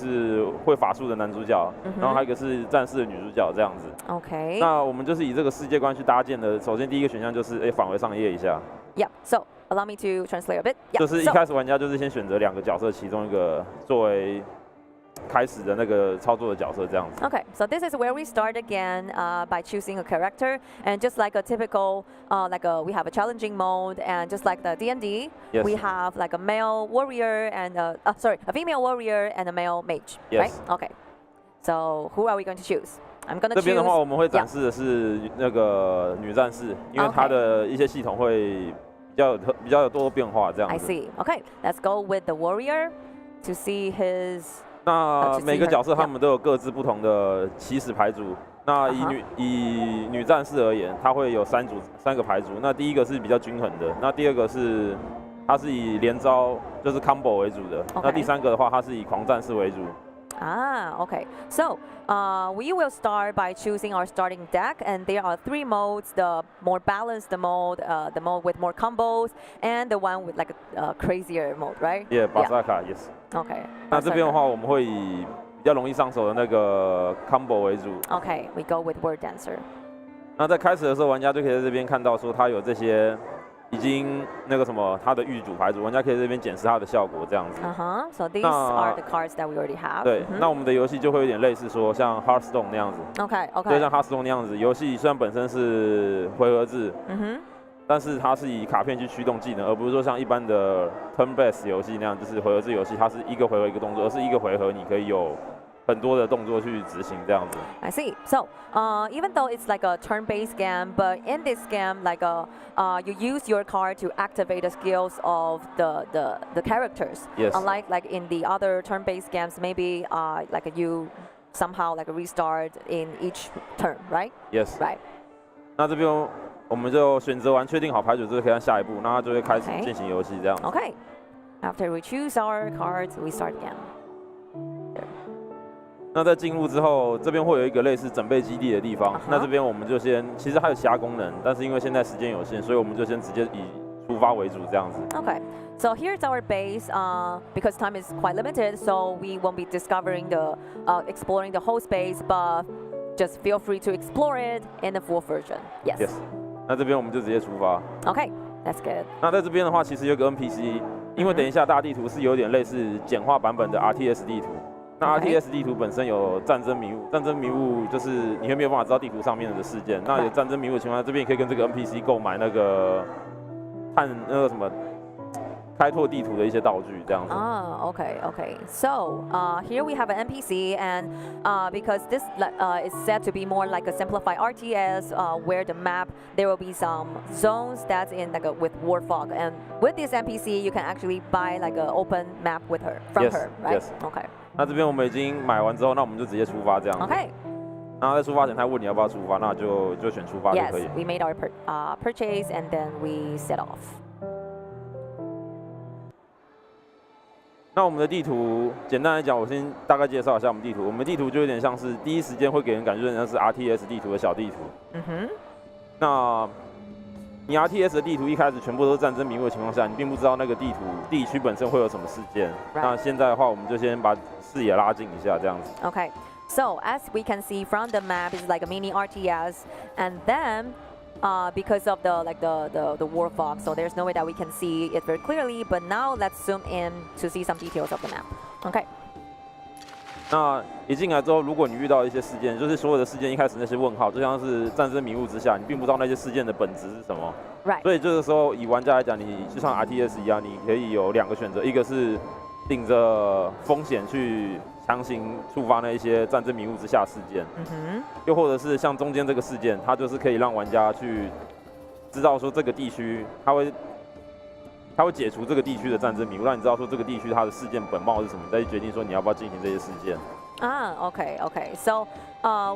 法术的男主角，然后还有一个是战士的女主角这样子。OK。那我们就是以这个世界观去搭建的。首先第一个选项就是返回上页一下。Yeah. So allow me to translate a bit. 就是一开始玩家就是先选择2个角色其中一个作为 开始的那个操作的角色这样子。Okay, so this is where we start again by choosing a character, and just like a typical, we have a challenging mode, and just like the D&D, yes. we have a male warrior and a female warrior and a male mage, yes. right? Okay, so who are we going to choose? I'm gonna choose. 这边的话，我们会展示的是那个女战士，因为她的一些系统会比较有多变化这样子。I see. Okay, let's go with the warrior to see his. 那每个角色他们都有各自不同的起始牌组。那以女战士而言，它会有3个牌组。那第一个是比较均衡的，那第2个是它是以连招就是 combo 为主的。那第3个的话，它是以狂战士为主。Okay. So we will start by choosing our starting deck, and there are 3 modes: the more balanced mode, the mode with more combos, and the one with a crazier mode, right? Yeah, Berserker, yes. Okay. 那这边的话，我们会以比较容易上手的那个 combo 为主。Okay, we go with Word Dancer. 那在开始的时候，玩家就可以在这边看到说它有这些。已经那个什么，它的预主牌组，玩家可以在这边检视它的效果这样子。So these are the cards that we already have. 对，那我们的游戏就会有点类似说像 Hearthstone 那样子。Okay. 就像 Hearthstone 那样子，游戏虽然本身是回合制，但是它是以卡片去驱动技能，而不是说像一般的 turn-based 游戏那样，就是回合制游戏，它是一个回合一个动作，而是一个回合你可以有 很多的动作去执行这样子。I see. So, even though it's like a turn-based game, but in this game, you use your card to activate the skills of the characters. Yes. Unlike in the other turn-based games, maybe you somehow restart in each turn, right? Yes. Right. 那这边我们就选择完确定好牌组之后，可以按下一步，那它就会开始进行游戏这样。Okay. After we choose our cards, we start again. 那在进入之后，这边会有一个类似整备基地的地方。那这边我们就先，其实还有其他功能，但是因为现在时间有限，所以我们就先直接以出发为主这样子。Okay. So here's our base. Because time is quite limited, so we won't be discovering exploring the whole space. But just feel free to explore it in the full version. Yes. Yes. 那这边我们就直接出发。Okay, that's good. 那在这边的话，其实有个 NPC， 因为等一下大地图是有点类似简化版本的 RTS 地图。那 RTS 地图本身有战争迷雾，战争迷雾就是你会没有办法知道地图上面的事件。那有战争迷雾的情况下，这边也可以跟这个 NPC 购买那个什么。开拓地图的一些道具这样子。Okay. So here we have an NPC, and because this is said to be more like a simplified RTS, where the map there will be some zones that's in like with war fog, and with this NPC you can actually buy like an open map with her from her, right? Yes. Okay. 那这边我们已经买完之后，那我们就直接出发这样子。Okay. 那在出发前他问你要不要出发，那就选出发就可以。Yes, we made our purchase and then we set off. 那我们的地图简单来讲，我先大概介绍一下我们地图。我们地图就有点像是第一时间会给人感觉像是 RTS 地图的小地图。那你 RTS 的地图一开始全部都是战争迷雾的情况下，你并不知道那个地区本身会有什么事件。那现在的话，我们就先把视野拉近一下，这样子。Okay. So as we can see from the map, it's like a mini RTS, and then because of the war fog, so there's no way that we can see it very clearly. But now let's zoom in to see some details of the map. Okay. 那一进来之后，如果你遇到一些事件，就是所有的事件一开始那些问号，就像是战争迷雾之下，你并不知道那些事件的本质是什么。Right. 所以这个时候，以玩家来讲，你就像 RTS 一样，你可以有2个选择，一个是顶着风险去强行触发那一些战争迷雾之下事件，又或者是像中间这个事件，它就是可以让玩家去知道说这个地区，它会解除这个地区的战争迷雾，让你知道说这个地区它的事件本貌是什么，再去决定说你要不要进行这些事件。Okay. So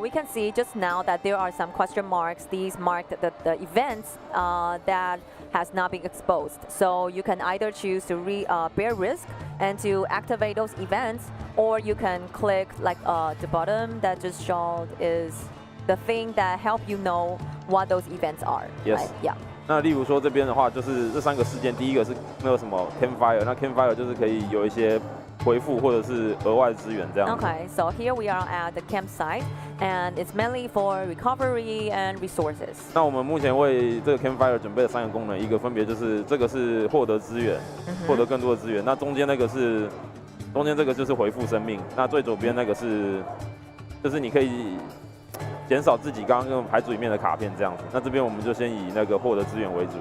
we can see just now that there are some question marks. These mark the events that has not been exposed. So you can either choose to bear risk and to activate those events, or you can click like the bottom that just showed is the thing that help you know what those events are. Yes. Right? Yeah. 那例如说这边的话，就是这3个事件，第一个是那个什么 campfire， 那 campfire 就是可以有一些回复或者是额外的资源这样。Okay, so here we are at the campsite, and it's mainly for recovery and resources. 那我们目前为这个 campfire 准备了3个功能，一个分别就是这个是获得资源，获得更多的资源。那中间这个就是回复生命。那最左边那个就是你可以减少自己刚刚用牌组里面的卡片这样子。那这边我们就先以那个获得资源为主。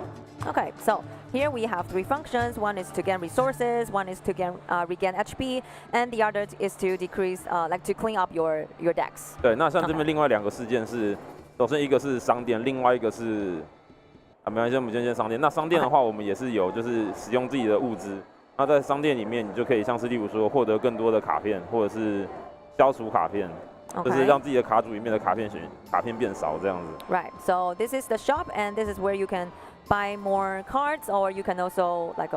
Okay, so here we have 3 functions. One is to gain resources, one is to regain HP, and the other is to decrease, like to clean up your decks. 对，那像这边另外2个事件是，首先一个是商店，另外一个是没关系，我们先商店。那商店的话，我们也是有就是使用自己的物资。那在商店里面，你就可以像是例如说获得更多的卡片，或者是消除卡片。就是让自己的卡组里面的卡片变少这样子。Right. So this is the shop, and this is where you can buy more cards, or you can also like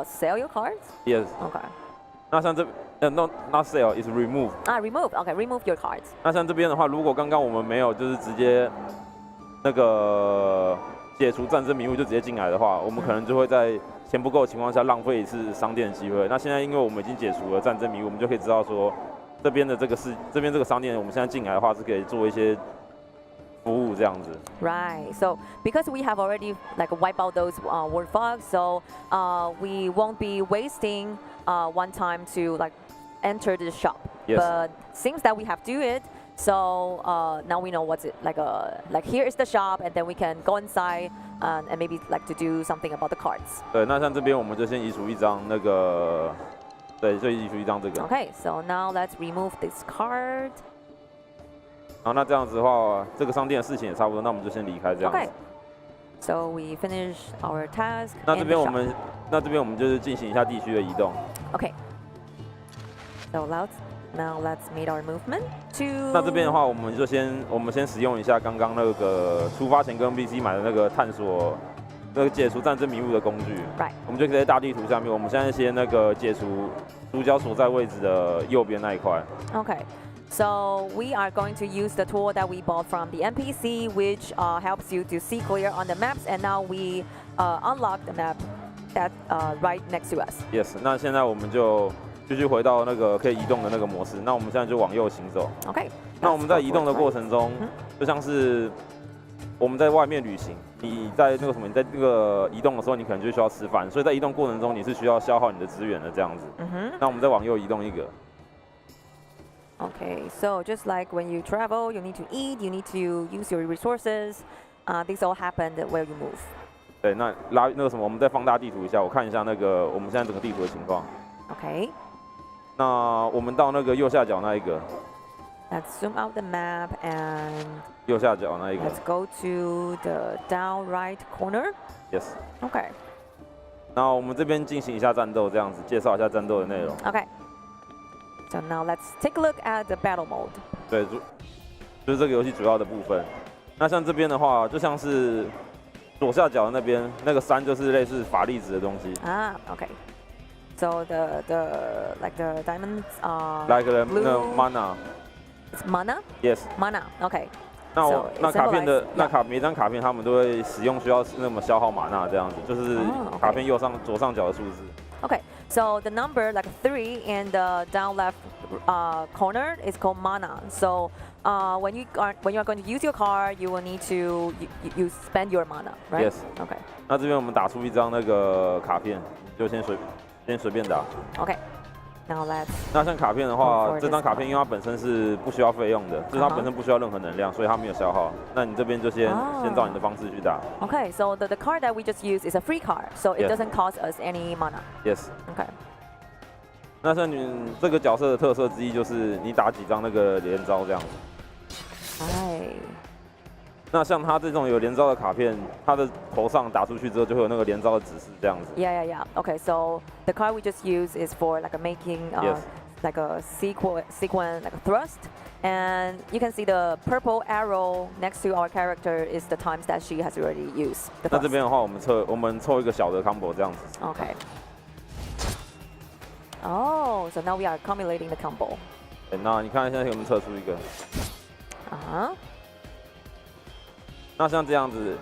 sell your cards. Yes. Okay. 那像这not sell is remove. Remove. Okay, remove your cards. 那像这边的话，如果刚刚我们没有就是直接那个解除战争迷雾就直接进来的话，我们可能就会在钱不够的情况下浪费一次商店的机会。那现在因为我们已经解除了战争迷雾，我们就可以知道说。这边这个商店，我们现在进来的话是可以做一些服务这样子。Right. So because we have already like wiped out those word fogs, so we won't be wasting one time to like enter the shop. Yes. But seems that we have to do it. So now we know what's it like. Like here is the shop, and then we can go inside and maybe like to do something about the cards. 对，那像这边我们就先移除一张那个。对，就移除一张这个。Okay, so now let's remove this card. 好，那这样子的话，这个商店的事情也差不多，那我们就先离开这样子。Okay. So we finish our task. 那这边我们就是进行一下地区的移动。Okay. So now let's make our movement to. 那这边的话，我们先使用一下刚刚那个出发前跟 NPC 买的那个探索。那个解除战争迷雾的工具， Right. 我们就可以在大地图上面。我们现在先那个解除主角所在位置的右边那一块。Okay. So we are going to use the tool that we bought from the NPC, which helps you to see clear on the maps. And now we unlock the map that right next to us. Yes. 那现在我们就继续回到那个可以移动的那个模式。那我们现在就往右行走。Okay. 那我们在移动的过程中，就像是我们在外面旅行，你在那个什么，你在那个移动的时候，你可能就需要吃饭，所以在移动过程中你是需要消耗你的资源的这样子。那我们再往右移动一个。Okay, so just like when you travel, you need to eat, you need to use your resources. These all happen where you move. 对，那那个什么，我们再放大地图一下，我看一下那个我们现在整个地图的情况。Okay. 那我们到那个右下角那一个。Let's zoom out the map and 右下角那一个。Let's go to the down right corner. Yes. Okay. 然后我们这边进行一下战斗，这样子介绍一下战斗的内容。Okay. So now let's take a look at the battle mode. 对，就是这个游戏主要的部分。那像这边的话，就像是左下角的那边那个山，就是类似法力值的东西。Okay. So the like the diamonds are like the blue. mana. It's mana? Yes. Mana. Okay. 那卡片的每张卡片他们都会使用需要那么消耗玛纳这样子，就是卡片左上角的数字。Okay. So the number like 3 in the down left corner is called mana. So when you are going to use your card, you will need to you spend your mana, right? Yes. Okay. 那这边我们打出一张那个卡片，就先随便打。Okay. Now let's. 那像卡片的话，这张卡片因为它本身是不需要费用的，就是它本身不需要任何能量，所以它没有消耗。那你这边就先照你的方式去打。Okay, so the card that we just used is a free card, so it doesn't cost us any mana. Yes. Okay. 那像你这个角色的特色之一就是你打几张那个连招这样子。哎。那像他这种有连招的卡片，他的头上打出去之后就会有那个连招的指示这样子。Yeah. Okay, so the card we just used is for like making like a sequence like a thrust, and you can see the purple arrow next to our character is the times that she has already used. 那这边的话，我们凑一个小的 combo 这样子。Okay. Oh, so now we are accumulating the combo. 那你看现在我们测出一个。那像这样子，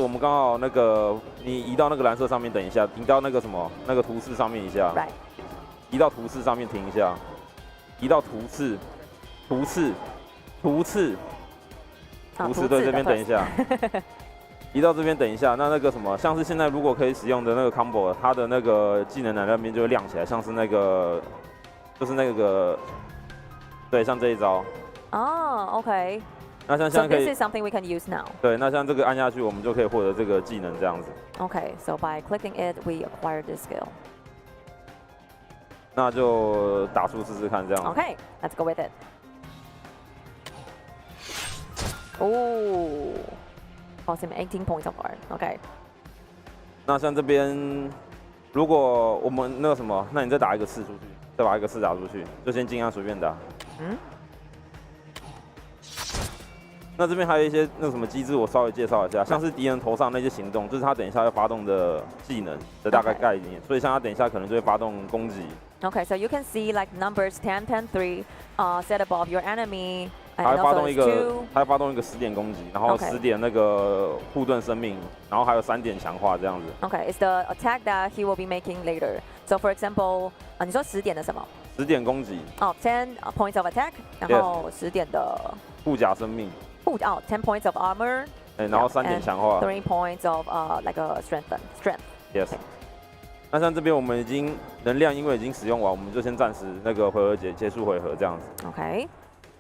我们刚好那个你移到那个蓝色上面，等一下，移到那个什么那个图示上面一下，移到图示上面停一下，移到图示对，这边等一下，移到这边等一下，那个什么，像是现在如果可以使用的那个 combo， 它的那个技能栏那边就会亮起来，像是那个就是那个对，像这一招。Okay. 那像现在可以 So this is something we can use now. 对，那像这个按下去，我们就可以获得这个技能这样子。Okay, so by clicking it, we acquire this skill. 那就打出试试看这样。Okay, let's go with it. Oh, cost him 18 points of art. Okay. 那像这边，如果我们那个什么，那你再打一个刺出去，再把一个刺打出去，就先尽量随便打。那这边还有一些那个什么机制，我稍微介绍一下，像是敌人头上那些行动，就是他等一下要发动的技能的大概概念。所以像他等一下可能就会发动攻击。Okay, so you can see like numbers 10, 10, 3 set above your enemy. 他会发动一个10点攻击，然后10点那个护盾生命，然后还有3点强化这样子。Okay, it's the attack that he will be making later. So for example, 你说10点的什么？10点攻击。10 points of attack， 然后10点的护甲生命。10 points of armor， 然后3点强化。3 points of like a strength. Yes. 那像这边我们已经能量因为已经使用完，我们就先暂时那个回合结束回合这样子。Okay.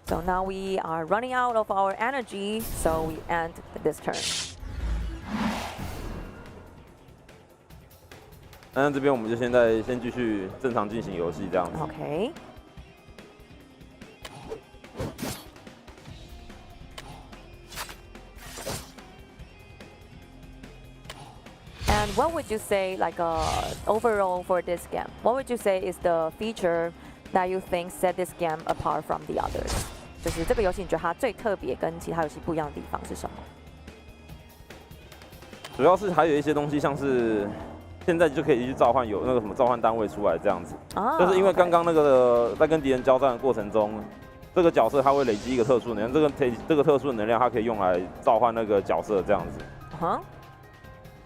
So now we are running out of our energy, so we end this turn. 那这边我们就先继续正常进行游戏这样子。Okay. And what would you say, like overall for this game? What would you say is the feature that you think set this game apart from the others? 就是这个游戏，你觉得它最特别跟其他游戏不一样的地方是什么？主要是还有一些东西，像是现在就可以去召唤有那个什么召唤单位出来这样子。就是因为刚刚那个在跟敌人交战的过程中，这个角色它会累积一个特殊能量，这个特殊能量它可以用来召唤那个角色这样子。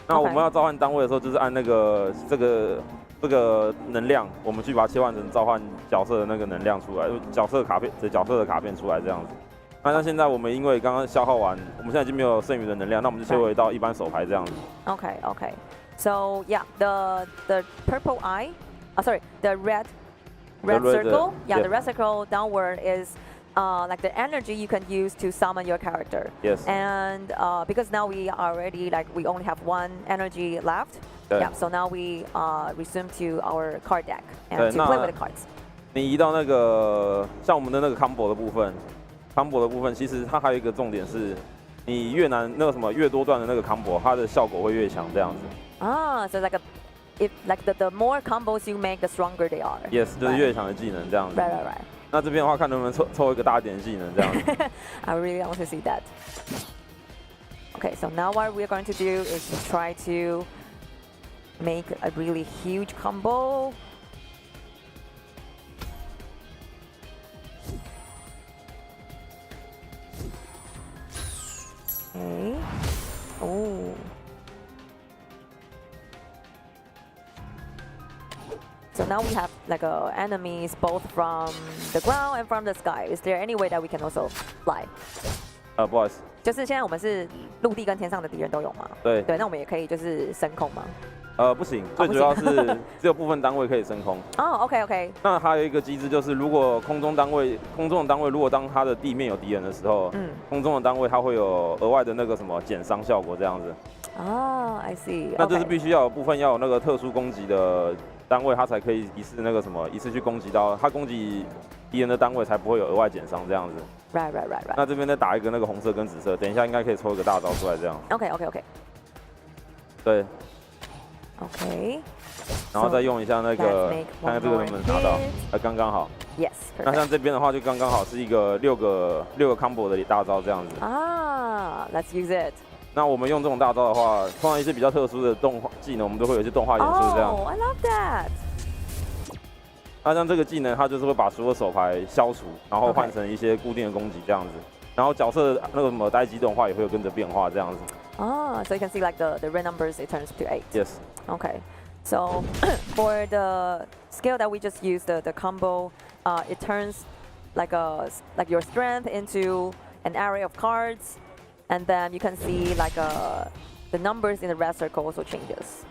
那我们要召唤单位的时候，就是按那个这个这个能量，我们去把它切换成召唤角色的那个能量出来，角色的卡片出来这样子。那像现在我们因为刚刚消耗完，我们现在已经没有剩余的能量，那我们就切回到一般手牌这样子。Okay, okay. So yeah, the purple eye, the red circle. Yeah, the red circle downward is like the energy you can use to summon your character. Yes. And because now we only have one energy left. Yeah. So now we resume to our card deck and to play with the cards. 你移到那个像我们的那个 combo 的部分。combo 的部分，其实它还有一个重点是，你越难那个什么越多段的那个 combo， 它的效果会越强这样子。So the more combos you make, the stronger they are. Yes， 就是越强的技能这样子。Right. 那这边的话，看能不能抽一个大一点的技能这样子。I really want to see that. Okay, so now what we're going to do is to try to make a really huge combo. Okay. Oh. So now we have like enemies both from the ground and from the sky. Is there any way that we can also fly? 不好意思。就是现在我们是陆地跟天上的敌人都有吗？对。对，那我们也可以就是升空吗？不行，最主要是只有部分单位可以升空。OK。那还有一个机制就是，如果空中的单位如果当它的地面有敌人的时候，空中的单位它会有额外的那个什么减伤效果这样子。I see。那这是必须要有部分要有那个特殊攻击的单位，它才可以一次去攻击到它攻击敌人的单位，才不会有额外减伤这样子。Right。那这边再打一个那个红色跟紫色，等一下应该可以抽一个大招出来这样。OK。对。OK， 然后再用一下那个，看看这个能不能拿到，刚刚好。Yes。那像这边的话，就刚刚好是一个六个 combo 的大招这样子。Let's use it。那我们用这种大招的话，通常一些比较特殊的动画技能，我们都会有一些动画元素这样。I love that。那像这个技能，它就是会把所有手牌消除，然后换成一些固定的攻击这样子。然后角色那个什么待机动画也会有跟着变化这样子。So you can see like the red numbers, it turns to 8. Yes. Okay. So for the skill that we just used, the combo, it turns like your strength into an array of cards, and then you can see like the numbers in the red circle also changes.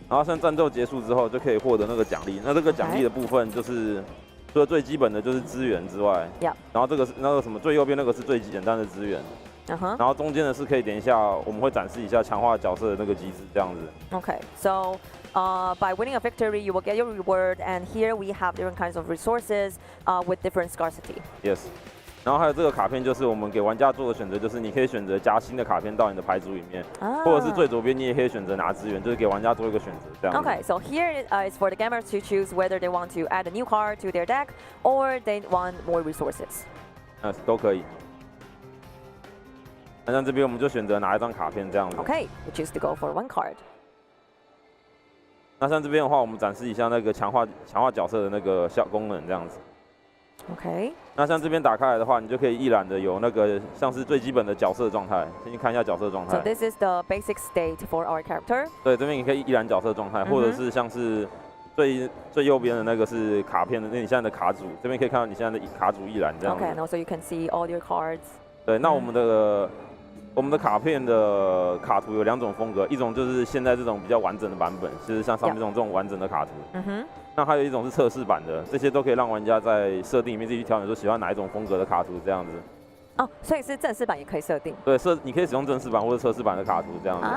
然后像战斗结束之后，就可以获得那个奖励。那这个奖励的部分就是，除了最基本的就是资源之外，然后这个是那个什么最右边那个是最简单的资源，然后中间的是可以等一下我们会展示一下强化角色的那个机制这样子。Okay, so by winning a victory, you will get your reward, and here we have different kinds of resources with different scarcity. Yes. 然后还有这个卡片，就是我们给玩家做的选择，就是你可以选择加新的卡片到你的牌组里面，或者是最左边你也可以选择拿资源，就是给玩家做一个选择这样。Okay, so here is for the gamers to choose whether they want to add a new card to their deck or they want more resources. 都可以。那像这边我们就选择拿一张卡片这样子。Okay, we choose to go for one card. 那像这边的话，我们展示一下那个强化角色的那个功能这样子。Okay. 那像这边打开来的话，你就可以一览的有那个像是最基本的角色状态，先去看一下角色状态。So this is the basic state for our character. 对，这边你可以一览角色状态，或者是像是最右边的那个是卡片的，那你现在的卡组，这边可以看到你现在的卡组一览这样。Okay, and also you can see all your cards. 对，那我们的卡片的卡图有2种风格，一种就是现在这种比较完整的版本，就是像上面这种完整的卡图。那还有一种是测试版的，这些都可以让玩家在设定里面自己去调整，说喜欢哪一种风格的卡图这样子。所以是正式版也可以设定。对，你可以使用正式版或者测试版的卡图这样子。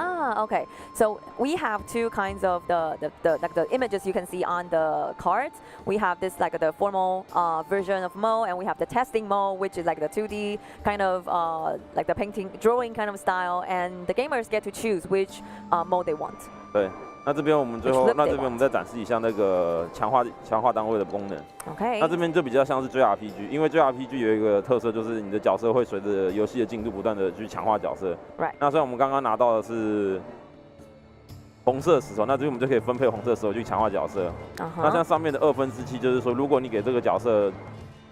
Okay. So we have two kinds of the images you can see on the cards. We have this like the formal version of mode, and we have the testing mode, which is like the 2D kind of like the drawing kind of style, and the gamers get to choose which mode they want. 对。那这边我们我们再展示一下那个强化单位的功能。OK。那这边就比较像是 JRPG， 因为 JRPG 有一个特色就是你的角色会随着游戏的进度不断的去强化角色。Right。那虽然我们刚刚拿到的是红色石头，那这边我们就可以分配红色石头去强化角色。那像上面的7/2，就是说如果你给这个角色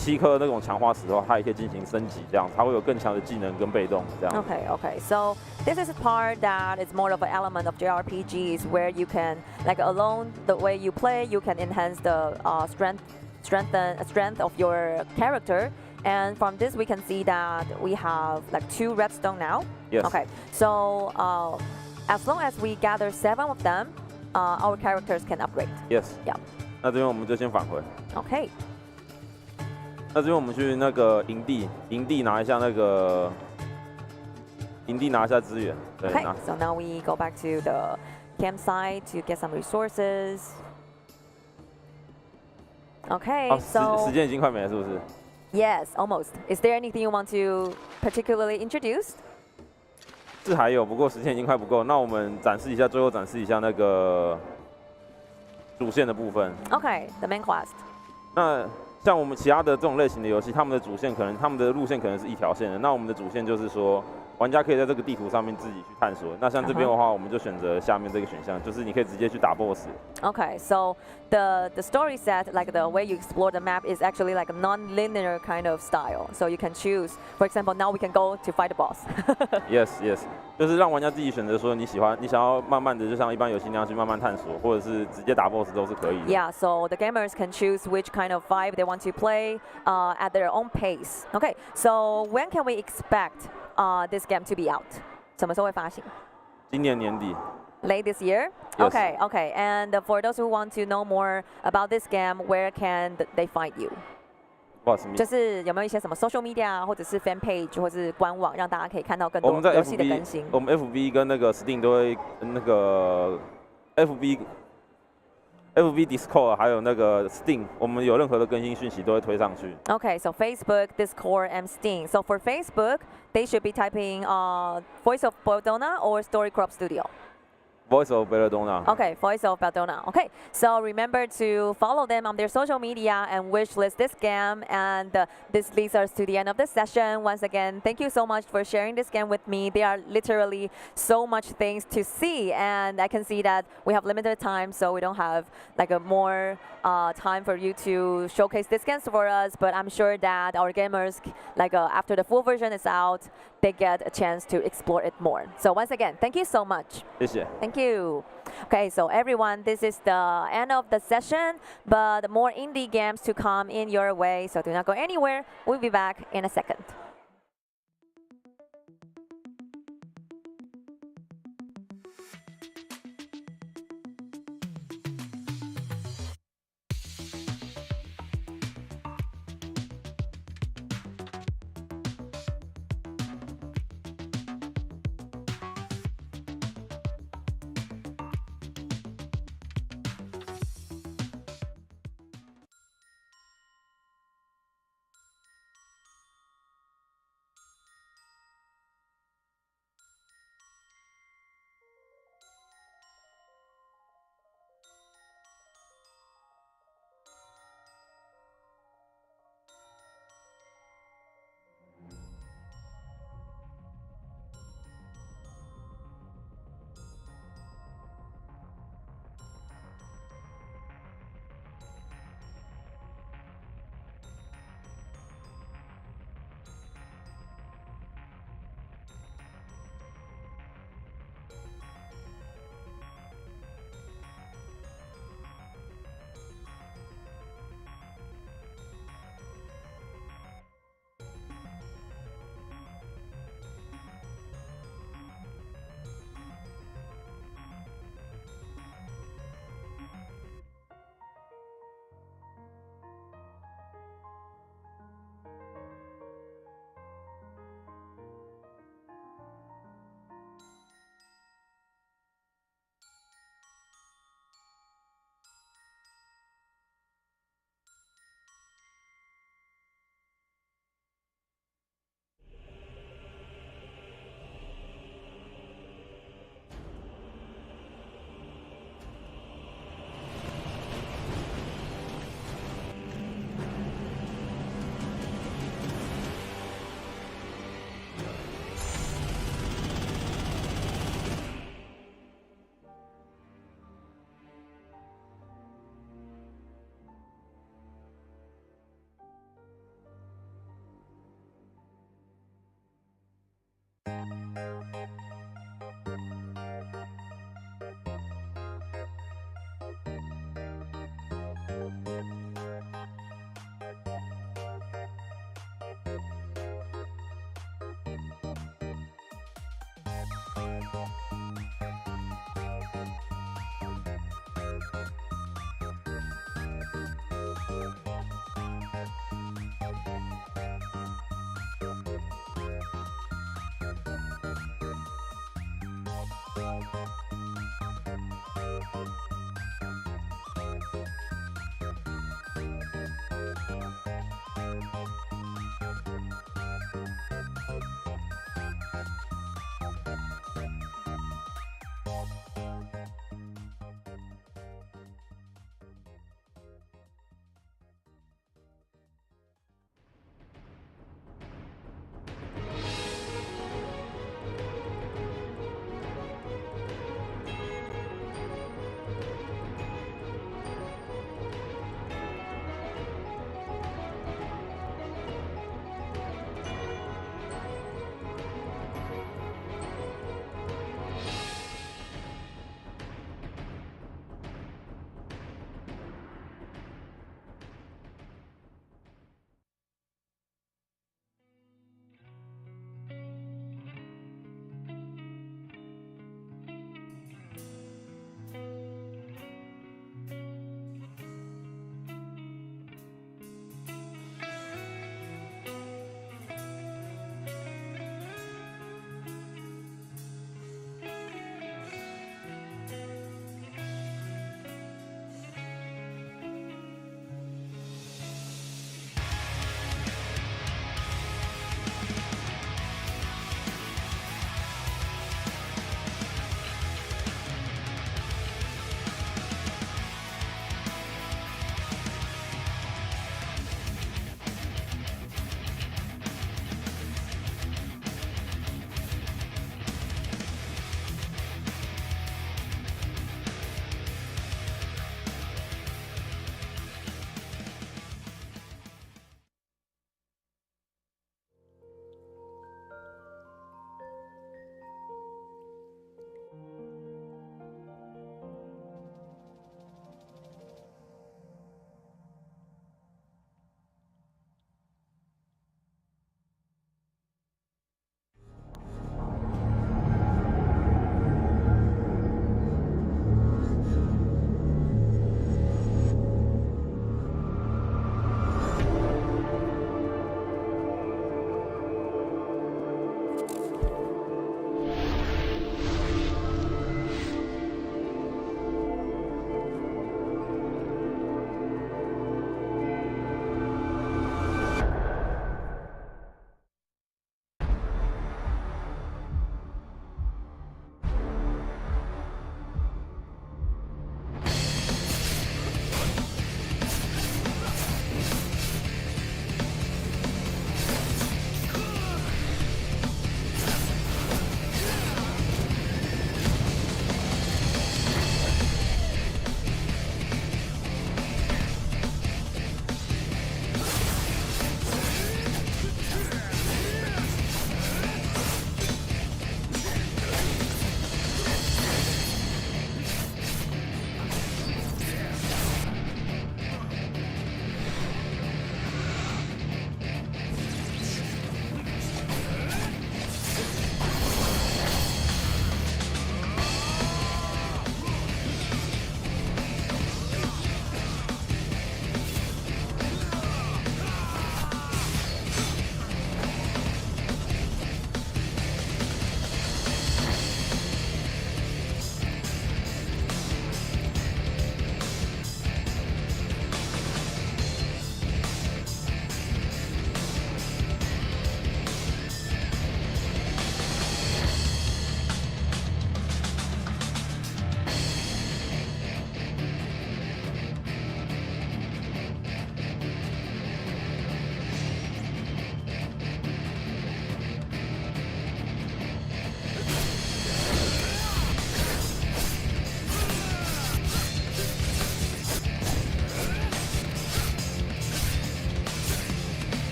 7颗那种强化石的话，它也可以进行升级，这样它会有更强的技能跟被动这样。Okay, okay. So this is a part that is more of an element of JRPGs where you can, like alone the way you play, you can enhance the strength of your character. And from this, we can see that we have like 2 redstone now. Yes. Okay. So as long as we gather 7 of them, our characters can upgrade. Yes. Yeah. 那这边我们就先返回。Okay. 那这边我们去那个营地拿一下那个营地拿一下资源。对。Okay. So now we go back to the campsite to get some resources. Okay. So 时间已经快没了，是不是？ Yes, almost. Is there anything you want to particularly introduce? 是还有，不过时间已经快不够。那我们最后展示一下那个主线的部分。Okay, the main quest. 那像我们其他的这种类型的游戏，他们的主线可能他们的路线可能是一条线的。那我们的主线就是说，玩家可以在这个地图上面自己去探索。那像这边的话，我们就选择下面这个选项，就是你可以直接去打 BOSS。Okay, so the story set, like the way you explore the map, is actually like a non-linear kind of style. So you can choose. For example, now we can go to fight the boss. Yes, yes. 就是让玩家自己选择说你想要慢慢的，就像一般游戏那样去慢慢探索，或者是直接打 BOSS 都是可以的。Yeah, so the gamers can choose which kind of vibe they want to play at their own pace. Okay, so when can we expect this game to be out? 什么时候会发行？今年年底。 Late this year? Yes. Okay, okay. And for those who want to know more about this game, where can they find you? 就是有没有一些什么 social media 或者是 fan page 或是官网，让大家可以看到更多游戏的更新？我们 FB 跟那个 Steam 都会那个 FB Discord 还有那个 Steam， 我们有任何的更新讯息都会推上去。Okay, so Facebook, Discord, and Steam. So for Facebook, they should be typing Voice of Belladonna or Story Crop Studio. Voice of Belladonna. Okay, Voice of Belladonna. Okay, so remember to follow them on their social media and wishlist this game. And this leads us to the end of the session. Once again, thank you so much for sharing this game with me. There are literally so much things to see, and I can see that we have limited time, so we don't have like a more time for you to showcase these games for us. But I'm sure that our gamers, like after the full version is out, they get a chance to explore it more. So once again, thank you so much. 谢谢。 Thank you. Okay, so everyone, this is the end of the session, but more indie games to come in your way, so do not go anywhere. We'll be back in a second.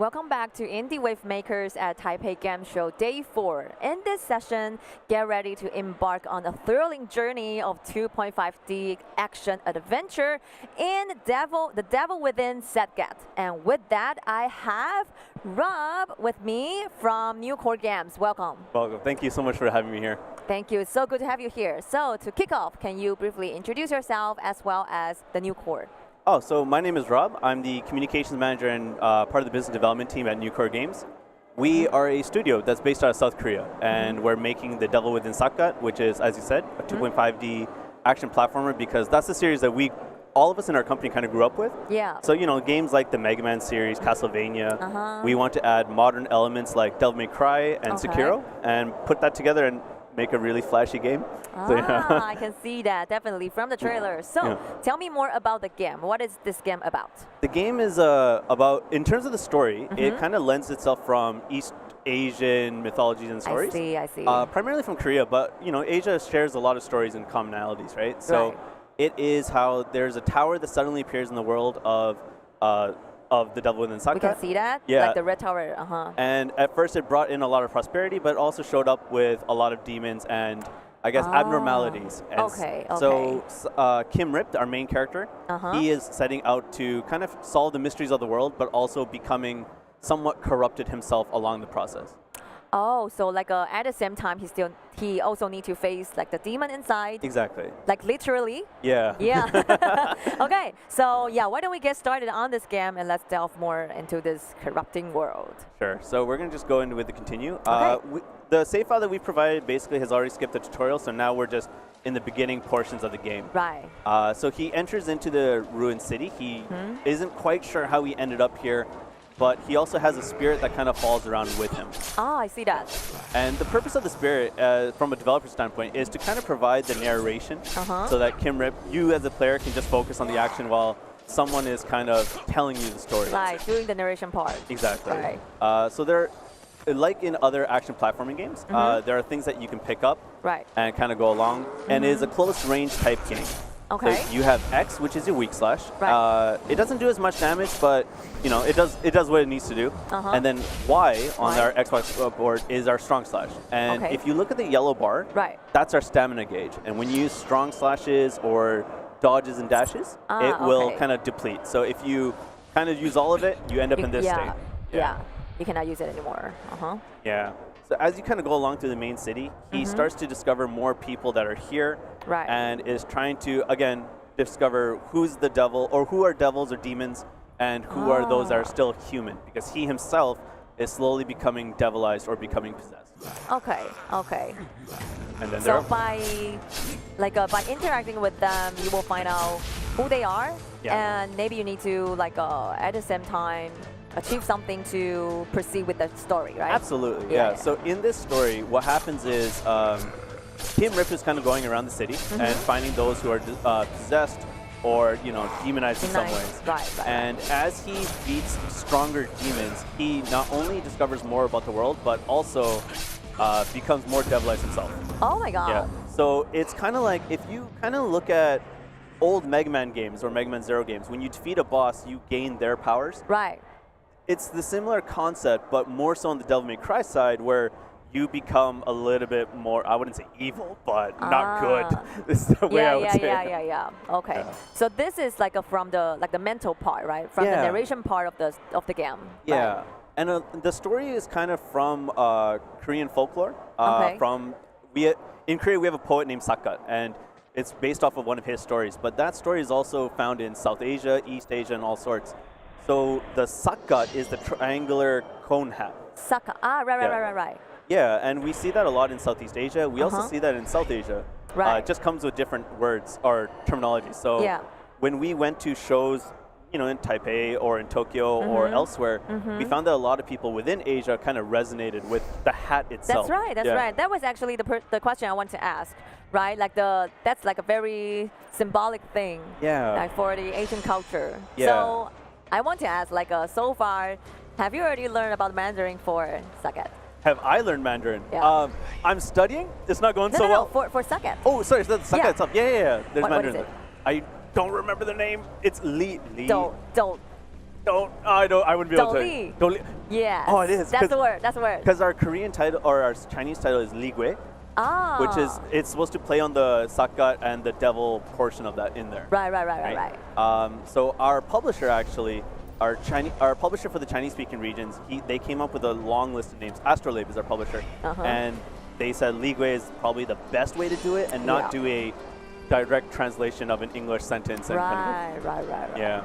Welcome back to Indie Wavemakers at Taipei Game Show Day 4. In this session, get ready to embark on a thrilling journey of 2.5D action adventure in The Devil Within Setgat. And with that, I have Rob with me from New Core Games. Welcome. Welcome. Thank you so much for having me here. Thank you. It's so good to have you here. So to kick off, can you briefly introduce yourself as well as the New Core? Oh, so my name is Rob. I'm the communications manager and part of the business development team at New Core Games. We are a studio that's based out of South Korea, and we're making The Devil Within Setgat, which is, as you said, a 2.5D action platformer, because that's the series that all of us in our company kind of grew up with. Yeah. So, games like the Mega Man series, Castlevania, we want to add modern elements like Devil May Cry and Sekiro, and put that together and make a really flashy game. So, I can see that, definitely, from the trailer. So, tell me more about the game. What is this game about? The game is about, in terms of the story, it kind of lends itself from East Asian mythologies and stories. I see. Primarily from Korea, but, Asia shares a lot of stories and commonalities, right? So it is how there's a tower that suddenly appears in the world of the Devil Within Setgat. We can see that? Yeah. Like the red tower, And at first it brought in a lot of prosperity, but also showed up with a lot of demons and, I guess, abnormalities. And so Kim Rip, our main character, he is setting out to kind of solve the mysteries of the world, but also becoming somewhat corrupted himself along the process. Oh, so like at the same time, he also need to face like the demon inside. Exactly. Like literally. Yeah. Yeah. Okay. So yeah, why don't we get started on this game and let's delve more into this corrupting world. Sure. So we're gonna just go into with the continue. Okay. The save file that we provided basically has already skipped the tutorial, so now we're just in the beginning portions of the game. Right. So he enters into the ruined city. He isn't quite sure how he ended up here, but he also has a spirit that kind of falls around with him. Ah, I see that. And the purpose of the spirit, from a developer standpoint, is to kind of provide the narration so that Kim Rip, you as a player, can just focus on the action while someone is kind of telling you the story. Right, doing the narration part. Exactly. Right. So there, like in other action platforming games, there are things that you can pick up and kind of go along, and it is a close range type game. Okay. So you have X, which is your weak slash. Right. It doesn't do as much damage, but it does what it needs to do. And then Y on our Xbox board is our strong slash. And if you look at the yellow bar, that's our stamina gauge. And when you use strong slashes or dodges and dashes, it will kind of deplete. So if you kind of use all of it, you end up in this state. Yeah. You cannot use it anymore. Yeah. So as you kind of go along through the main city, he starts to discover more people that are here, and is trying to, again, discover who's the devil, or who are devils or demons, and who are those that are still human, because he himself is slowly becoming devilized or becoming possessed. Okay. And then so by interacting with them, you will find out who they are, and maybe you need to at the same time achieve something to proceed with the story, right? Absolutely, yeah. So in this story, what happens is Kim Rip is kind of going around the city and finding those who are possessed or demonized in some ways. Right. And as he beats stronger demons, he not only discovers more about the world, but also becomes more devilized himself. Oh my God. Yeah. So it's kind of like, if you kind of look at old Mega Man games or Mega Man Zero games, when you defeat a boss, you gain their powers. Right. It's the similar concept, but more so on the Devil May Cry side, where you become a little bit more, I wouldn't say evil, but not good. This is the way I would say it. Yeah. Okay. Yeah. So this is from the mental part, right? From the narration part of the game. Yeah. Right? And the story is kind of from Korean folklore. In Korea, we have a poet named Setgat, and it's based off of one of his stories. But that story is also found in South Asia, East Asia, and all sorts. So the Setgat is the triangular cone hat. Setgat. Right. Yeah, and we see that a lot in Southeast Asia. We also see that in South Asia. Right. It just comes with different words or terminology. So when we went to shows, in Taipei or in Tokyo or elsewhere, we found that a lot of people within Asia kind of resonated with the hat itself. That's right. That's right. That was actually the question I wanted to ask. Right, that's like a very symbolic thing. Yeah. Like for the Asian culture. Yeah. So I want to ask, so far, have you already learned about Mandarin for Setgat? Have I learned Mandarin? Yeah. I'm studying. It's not going so well. For Setgat. Oh, sorry. So Setgat itself. Yeah. There's what Mandarin. What is it? I don't remember the name. It's Li. Don't. I wouldn't be able to. Don't Yes. Oh, it is. That's the word. That's the word. Because our Korean title or our Chinese title is Li Gui. Which is, it's supposed to play on the Sakat and the devil portion of that in there. Right. So our publisher actually, our publisher for the Chinese-speaking regions, they came up with a long list of names. Astrolabe is our publisher, and they said Li Gui is probably the best way to do it, and not do a direct translation of an English sentence. And Right. Yeah.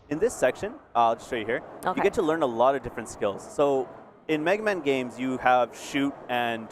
In this section, I'll just show you here. You get to learn a lot of different skills. So in Mega Man games, you have shoot and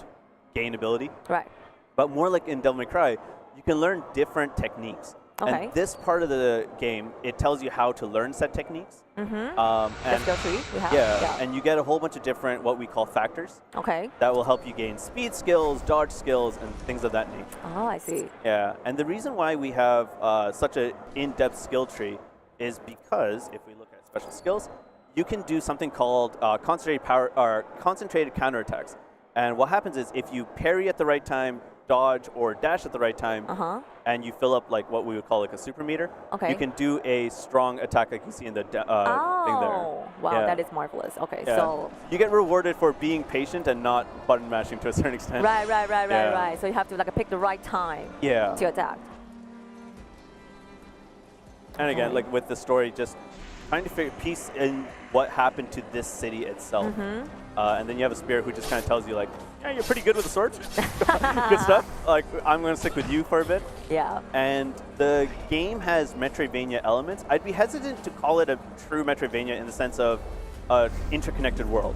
gain ability. Right. But more like in Devil May Cry, you can learn different techniques. Okay. And this part of the game, it tells you how to learn set techniques. The skill tree we have. Yeah, and you get a whole bunch of different, what we call factors. Okay. That will help you gain speed skills, dodge skills, and things of that nature. Oh, I see. Yeah, and the reason why we have such an in-depth skill tree is because, if we look at special skills, you can do something called concentrated counterattacks. And what happens is if you parry at the right time, dodge or dash at the right time, and you fill up like what we would call like a super meter, you can do a strong attack like you see in the thing there. Wow, that is marvelous. Okay, so you get rewarded for being patient and not button mashing to a certain extent. Right. So you have to like pick the right time to attack. And again, like with the story, just trying to figure piece in what happened to this city itself. And then you have a spirit who just kind of tells you like, yeah, you're pretty good with the sword. Good stuff. Like, I'm going to stick with you for a bit. Yeah. And the game has Metroidvania elements. I'd be hesitant to call it a true Metroidvania in the sense of an interconnected world.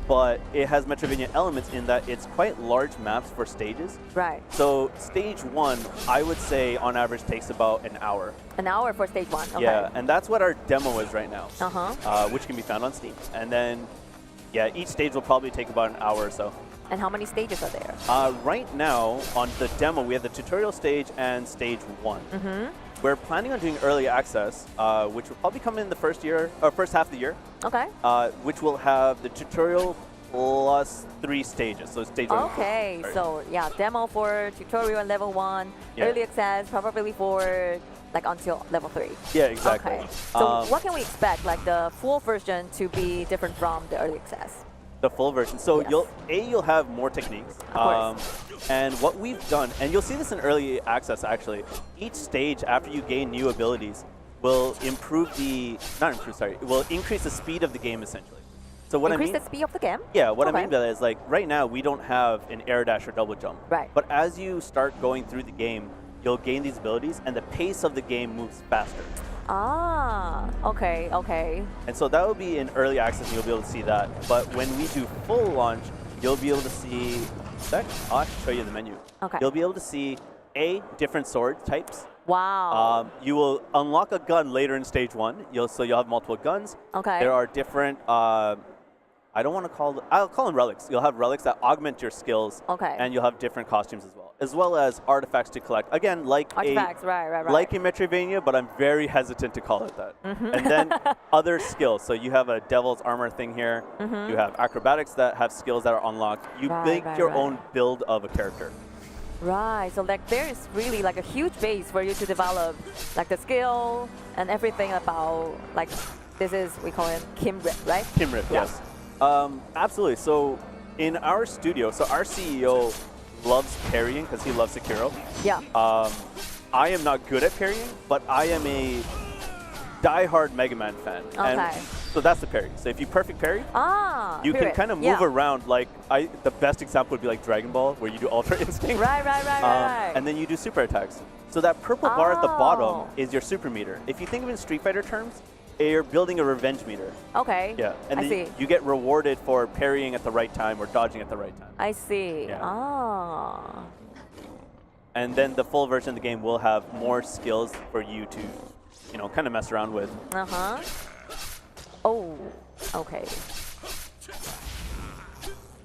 But it has Metroidvania elements in that it's quite large maps for stages. Right. So stage 1, I would say on average takes about an hour. An hour for stage 1. Okay. Yeah, and that's what our demo is right now, which can be found on Steam. And then, yeah, each stage will probably take about an hour or so. And how many stages are there? Right now, on the demo, we have the tutorial stage and stage 1. We're planning on doing early access, which will probably come in the first half of the year. Okay. Which will have the tutorial plus 3 stages. So stage 1. Okay, so yeah, demo for tutorial and level 1, early access probably for like until level 3. Yeah, exactly. Okay. So what can we expect, like the full version to be different from the early access? The full version. So you'll have more techniques. And what we've done, and you'll see this in early access actually, each stage after you gain new abilities will will increase the speed of the game essentially. So what Increase the speed of the game? Yeah, what I mean by that is like right now we don't have an air dash or double jump. Right. But as you start going through the game, you'll gain these abilities and the pace of the game moves faster. Okay. And so that will be in early access and you'll be able to see that. But when we do full launch, you'll be able to see, I'll actually show you the menu. Okay. You'll be able to see different sword types. Wow. You will unlock a gun later in stage 1. So you'll have multiple guns. Okay. There are different, I'll call them relics. You'll have relics that augment your skills. Okay. And you'll have different costumes as well as artifacts to collect. Again, like artifacts, right. Like in Metroidvania, but I'm very hesitant to call it that. And then other skills. So you have a devil's armor thing here. You have acrobatics that have skills that are unlocked. You make your own build of a character. Right, so like there is really like a huge base for you to develop like the skill and everything about like we call it Kimrip, right? Kimrip, yes. Absolutely. So in our studio, our CEO loves parrying because he loves Sekiro. Yeah. I am not good at parrying, but I am a die-hard Mega Man fan. Okay. And so that's the parry. So if you perfect parry, you can kind of move yeah. around. Like the best example would be like Dragon Ball, where you do Ultra Instinct. Right. And then you do super attacks. So that purple bar at the bottom is your super meter. If you think of it in Street Fighter terms, you're building a revenge meter. Okay. Yeah. And then you get rewarded for parrying at the right time or dodging at the right time. I see. Yeah. And then the full version of the game will have more skills for you to, kind of mess around with. Oh, okay.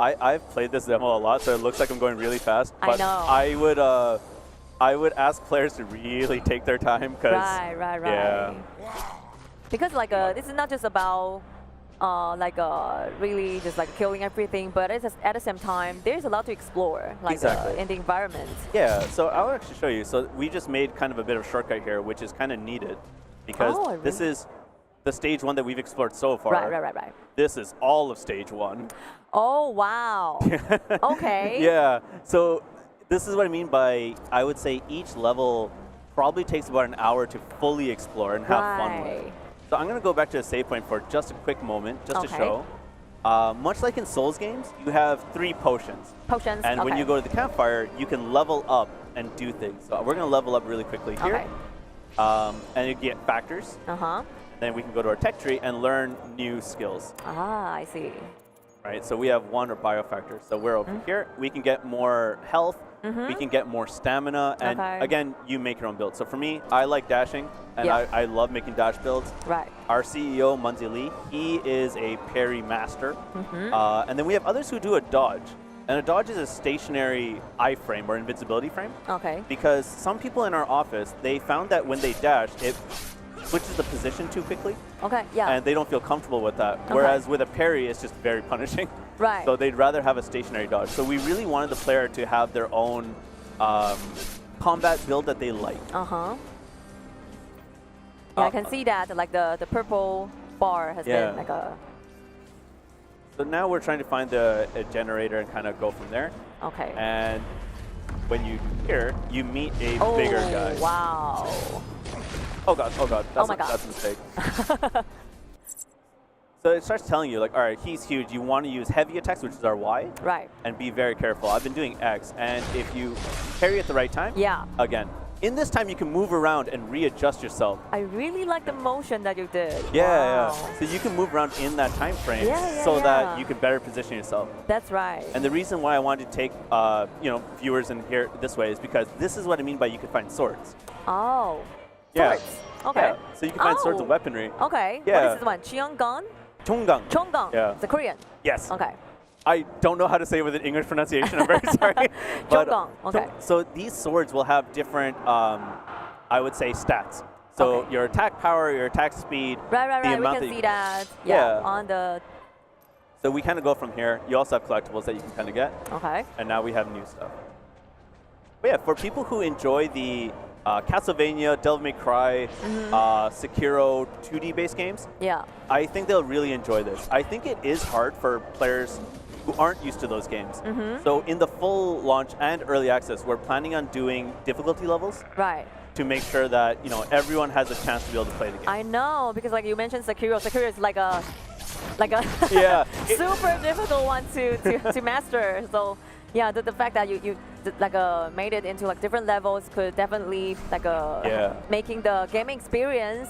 I've played this demo a lot, so it looks like I'm going really fast. But I know. I would ask players to really take their time because right. Yeah. Because this is not just about really just like killing everything, but at the same time, there's a lot to explore, in the environment. Yeah, so I'll actually show you. So we just made kind of a bit of a shortcut here, which is kind of needed because this is the stage 1 that we've explored so far. Right. This is all of stage 1. Oh, wow. Okay. Yeah. So this is what I mean by, I would say each level probably takes about an hour to fully explore and have fun with it. So I'm going to go back to the save point for just a quick moment, just to show. Much like in Souls games, you have 3 potions. And when you go to the campfire, you can level up and do things. So we're going to level up really quickly here. And you get factors. Then we can go to our tech tree and learn new skills. I see. Right, so we have 1 biofactor. So we're over here. We can get more health. We can get more stamina. And again, you make your own build. So for me, I like dashing. And I love making dash builds. Our CEO, Munzi Lee, he is a parry master. And then we have others who do a dodge. And a dodge is a stationary iframe or invincibility frame. Because some people in our office, they found that when they dash, it switches the position too quickly. And they don't feel comfortable with that. Whereas with a parry, it's just very punishing. So they'd rather have a stationary dodge. So we really wanted the player to have their own combat build that they like. Yeah, I can see that, like the purple bar has been like a... So now we're trying to find a generator and kind of go from there. And when you here, you meet a bigger guy. Wow. Oh god, that's a mistake. So it starts telling you, like, all right, he's huge. You want to use heavy attacks, which is our Y. And be very careful. I've been doing X, and if you parry at the right time, again, in this time you can move around and readjust yourself. I really like the motion that you did. Yeah. So you can move around in that time frame so that you can better position yourself. That's right. And the reason why I wanted to take viewers in here this way is because this is what I mean by you can find swords. Swords. Yeah. So you can find swords and weaponry. What is this one? Cheonggang? Chonggang. Yeah. It's a Korean. Yes. I don't know how to say it with an English pronunciation. I'm very sorry. Chonggang. So these swords will have different, I would say, stats. So your attack power, your attack speed. Right. We can see that. On the. So we kind of go from here. You also have collectibles that you can kind of get. And now we have new stuff. But yeah, for people who enjoy the Castlevania, Devil May Cry, Sekiro 2D based games, I think they'll really enjoy this. I think it is hard for players who aren't used to those games. So in the full launch and early access, we're planning on doing difficulty levels. To make sure that everyone has a chance to be able to play the game. I know, because like you mentioned Sekiro. Sekiro is like a super difficult one to master. So yeah, the fact that you made it into like different levels could definitely making the gaming experience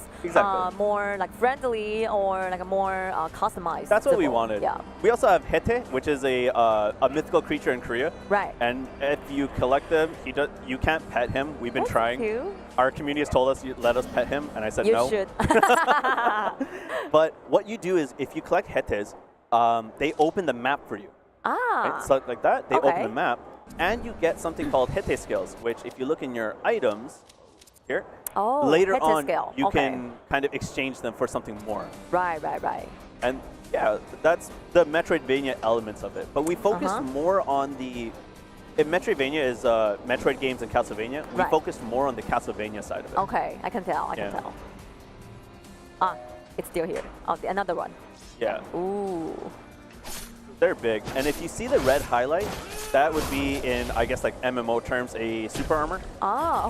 more like friendly or like a more customized. That's what we wanted. We also have Hete, which is a mythical creature in Korea. And if you collect them, you can't pet him. We've been trying. Cute. Our community has told us, let us pet him, and I said no. You should. But what you do is, if you collect Hetes, they open the map for you. Right? So like that, they open the map, and you get something called Hete skills, which if you look in your items here, later on you can kind of exchange them for something more. Right. And yeah, that's the Metroidvania elements of it. But we focused more on the... If Metroidvania is Metroid games and Castlevania, we focused more on the Castlevania side of it. I can tell. I can tell. It's still here. Another one. Yeah. Ooh. They're big. And if you see the red highlight, that would be in, I guess, like MMO terms, a super armor.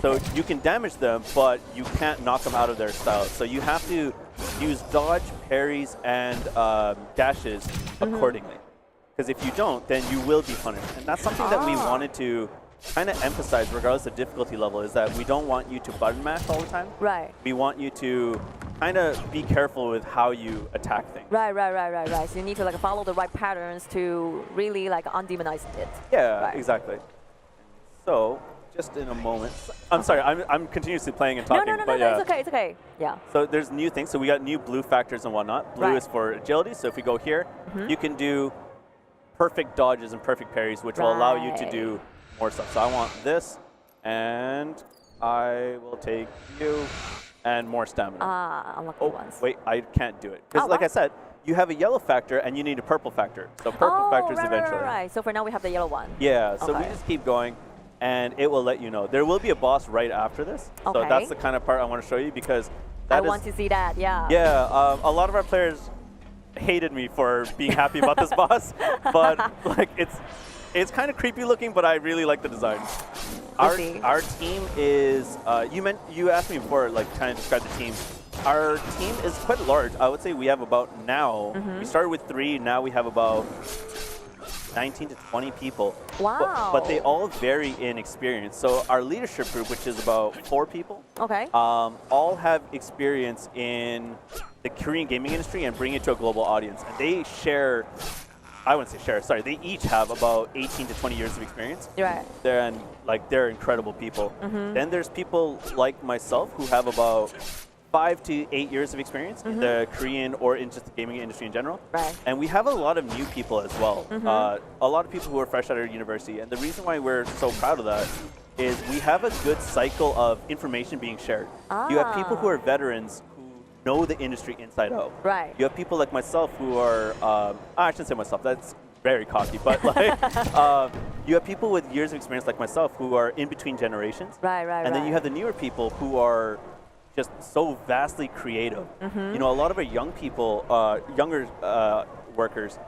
So you can damage them, but you can't knock them out of their style. So you have to use dodge, parries, and dashes accordingly. Because if you don't, then you will be punished. And that's something that we wanted to kind of emphasize, regardless of difficulty level, is that we don't want you to button mash all the time. We want you to kind of be careful with how you attack things. Right. So you need to like follow the right patterns to really like undemonize it. Yeah, exactly. So just in a moment, I'm sorry, I'm continuously playing and talking. No, it's okay. Yeah. So there's new things. So we got new blue factors and whatnot. Blue is for agility. So if we go here, you can do perfect dodges and perfect parries, which will allow you to do more stuff. So I want this, and I will take you, and more stamina. Unlucky ones. Wait, I can't do it. Because like I said, you have a yellow factor, and you need a purple factor. So purple factors eventually. Right. So for now, we have the yellow one. Yeah, so we just keep going, and it will let you know. There will be a boss right after this. So that's the kind of part I want to show you, because I want to see that. Yeah. Yeah. A lot of our players hated me for being happy about this boss, but like it's kind of creepy looking, but I really like the design. Our team is you asked me before, like kind of describe the team. Our team is quite large. I would say we have about now. We started with 3. Now we have about 19 to 20 people. Wow. But they all vary in experience. So our leadership group, which is about 4 people, all have experience in the Korean gaming industry and bring it to a global audience. And they share, I wouldn't say share, sorry, they each have about 18 to 20 years of experience. Right. They're incredible people. Then there's people like myself who have about 5 to 8 years of experience in the Korean or in just the gaming industry in general. Right. And we have a lot of new people as well. A lot of people who are fresh out of university. And the reason why we're so proud of that is we have a good cycle of information being shared. You have people who are veterans who know the industry inside out. Right. You have people like myself who are, I shouldn't say myself, that's very cocky, but like, you have people with years of experience like myself who are in between generations. Right. And then you have the newer people who are just so vastly creative. You know, a lot of our young people, younger workers,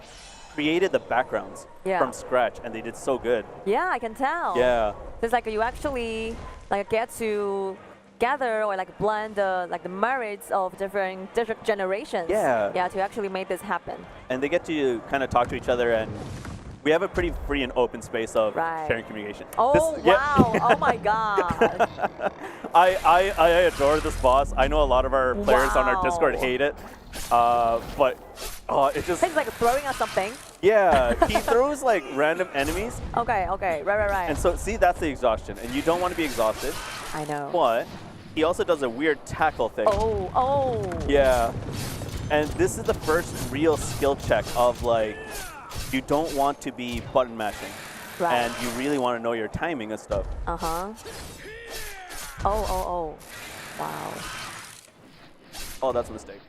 created the backgrounds from scratch, and they did so good. Yeah, I can tell. Yeah. It's like you actually like get to gather or like blend the merits of different generations. Yeah. Yeah, to actually make this happen. And they get to kind of talk to each other, and we have a pretty free and open space of sharing communication. Oh, wow. Oh, my God. I adore this boss. I know a lot of our players on our Discord hate it, but it just... It's like throwing at something. Yeah, he throws like random enemies. Okay, right. And so, see, that's the exhaustion, and you don't want to be exhausted. I know. But he also does a weird tackle thing. Oh. Yeah. And this is the first real skill check of like, you don't want to be button mashing. Right. And you really want to know your timing and stuff. Oh. Wow. Oh, that's a mistake.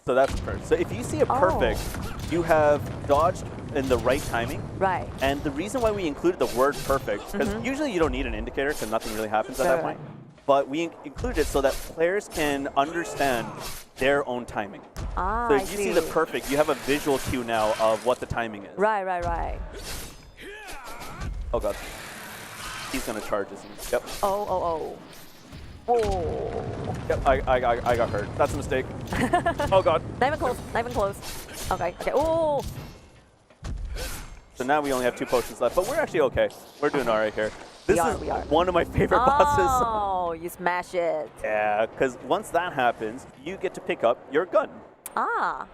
So that's the first. So if you see a perfect, you have dodged in the right timing. Right. And the reason why we included the word perfect, because usually you don't need an indicator because nothing really happens at that point. But we included it so that players can understand their own timing. So if you see the perfect, you have a visual cue now of what the timing is. Right. Oh, God. He's going to charge us. Yep. Oh. Yep, I got hurt. That's a mistake. Oh, God. Not even close. Okay. Oh. So now we only have 2 potions left, but we're actually okay. We're doing all right here. This is we are. one of my favorite bosses. Oh, you smash it. Yeah, because once that happens, you get to pick up your gun. Ah.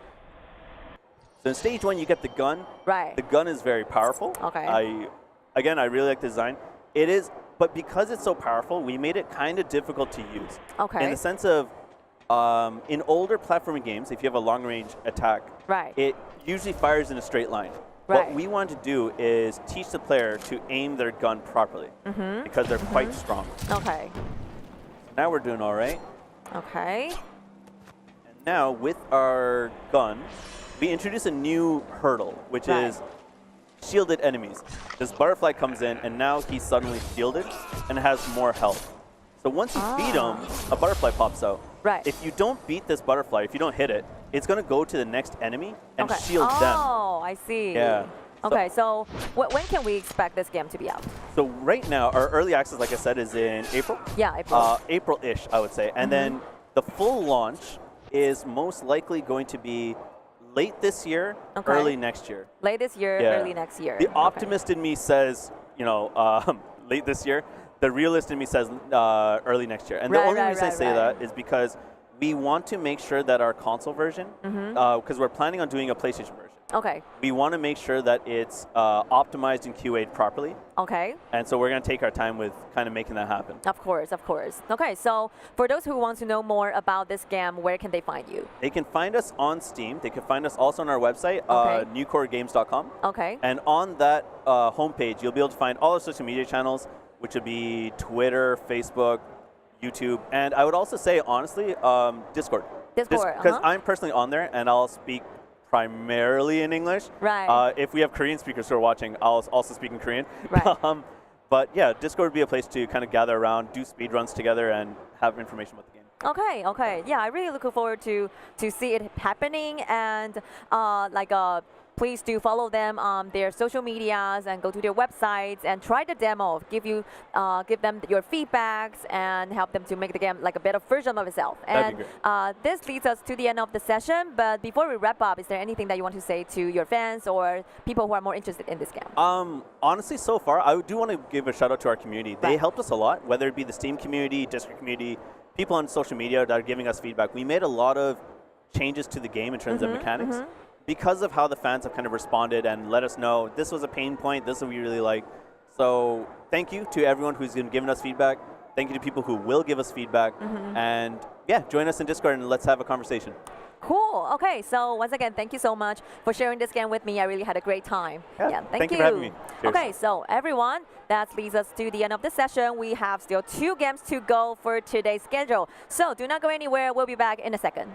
So in stage 1, you get the gun. Right. The gun is very powerful. Okay. I really like the design. It is, but because it's so powerful, we made it kind of difficult to use. Okay. In the sense of, in older platforming games, if you have a long-range attack, it usually fires in a straight line. Right. What we want to do is teach the player to aim their gun properly because they're quite strong. Okay. Now we're doing all right. Okay. And now with our gun, we introduce a new hurdle, which is shielded enemies. This butterfly comes in, and now he's suddenly shielded and has more health. So once you beat him, a butterfly pops out. Right. If you don't beat this butterfly, if you don't hit it, it's going to go to the next enemy and shield them. Oh, I see. Yeah. Okay, so when can we expect this game to be out? So right now, our early access, like I said, is in April. Yeah, April. April-ish, I would say. And then the full launch is most likely going to be late this year, early next year. Late this year, early next year. The optimist in me says, late this year. The realist in me says early next year. And the only reason I say that is because we want to make sure that our console version, because we're planning on doing a PlayStation version. Okay. We want to make sure that it's optimized and QA'd properly. Okay. And so we're going to take our time with kind of making that happen. Of course. Okay, so for those who want to know more about this game, where can they find you? They can find us on Steam. They can find us also on our website, newcoregames.com. Okay. And on that homepage, you'll be able to find all our social media channels, which would be Twitter, Facebook, YouTube, and I would also say, honestly, Discord. Discord, because I'm personally on there, and I'll speak primarily in English. Right. If we have Korean speakers who are watching, I'll also speak in Korean. Right. But yeah, Discord would be a place to kind of gather around, do speedruns together, and have information about the game. Okay, okay. Yeah, I really look forward to see it happening, and please do follow them on their social medias and go to their websites and try the demo. Give them your feedbacks and help them to make the game like a better version of itself. And this leads us to the end of the session. But before we wrap up, is there anything that you want to say to your fans or people who are more interested in this game? Honestly, so far, I do want to give a shout out to our community. They helped us a lot, whether it be the Steam community, Discord community, people on social media that are giving us feedback. We made a lot of changes to the game in terms of mechanics. Because of how the fans have kind of responded and let us know this was a pain point, this is what we really like. So thank you to everyone who's been giving us feedback. Thank you to people who will give us feedback. And yeah, join us in Discord and let's have a conversation. Cool. Okay, so once again, thank you so much for sharing this game with me. I really had a great time. Yeah, thank you for having me. Cheers. Okay, so everyone, that leads us to the end of the session. We have still 2 games to go for today's schedule. So do not go anywhere. We'll be back in a second.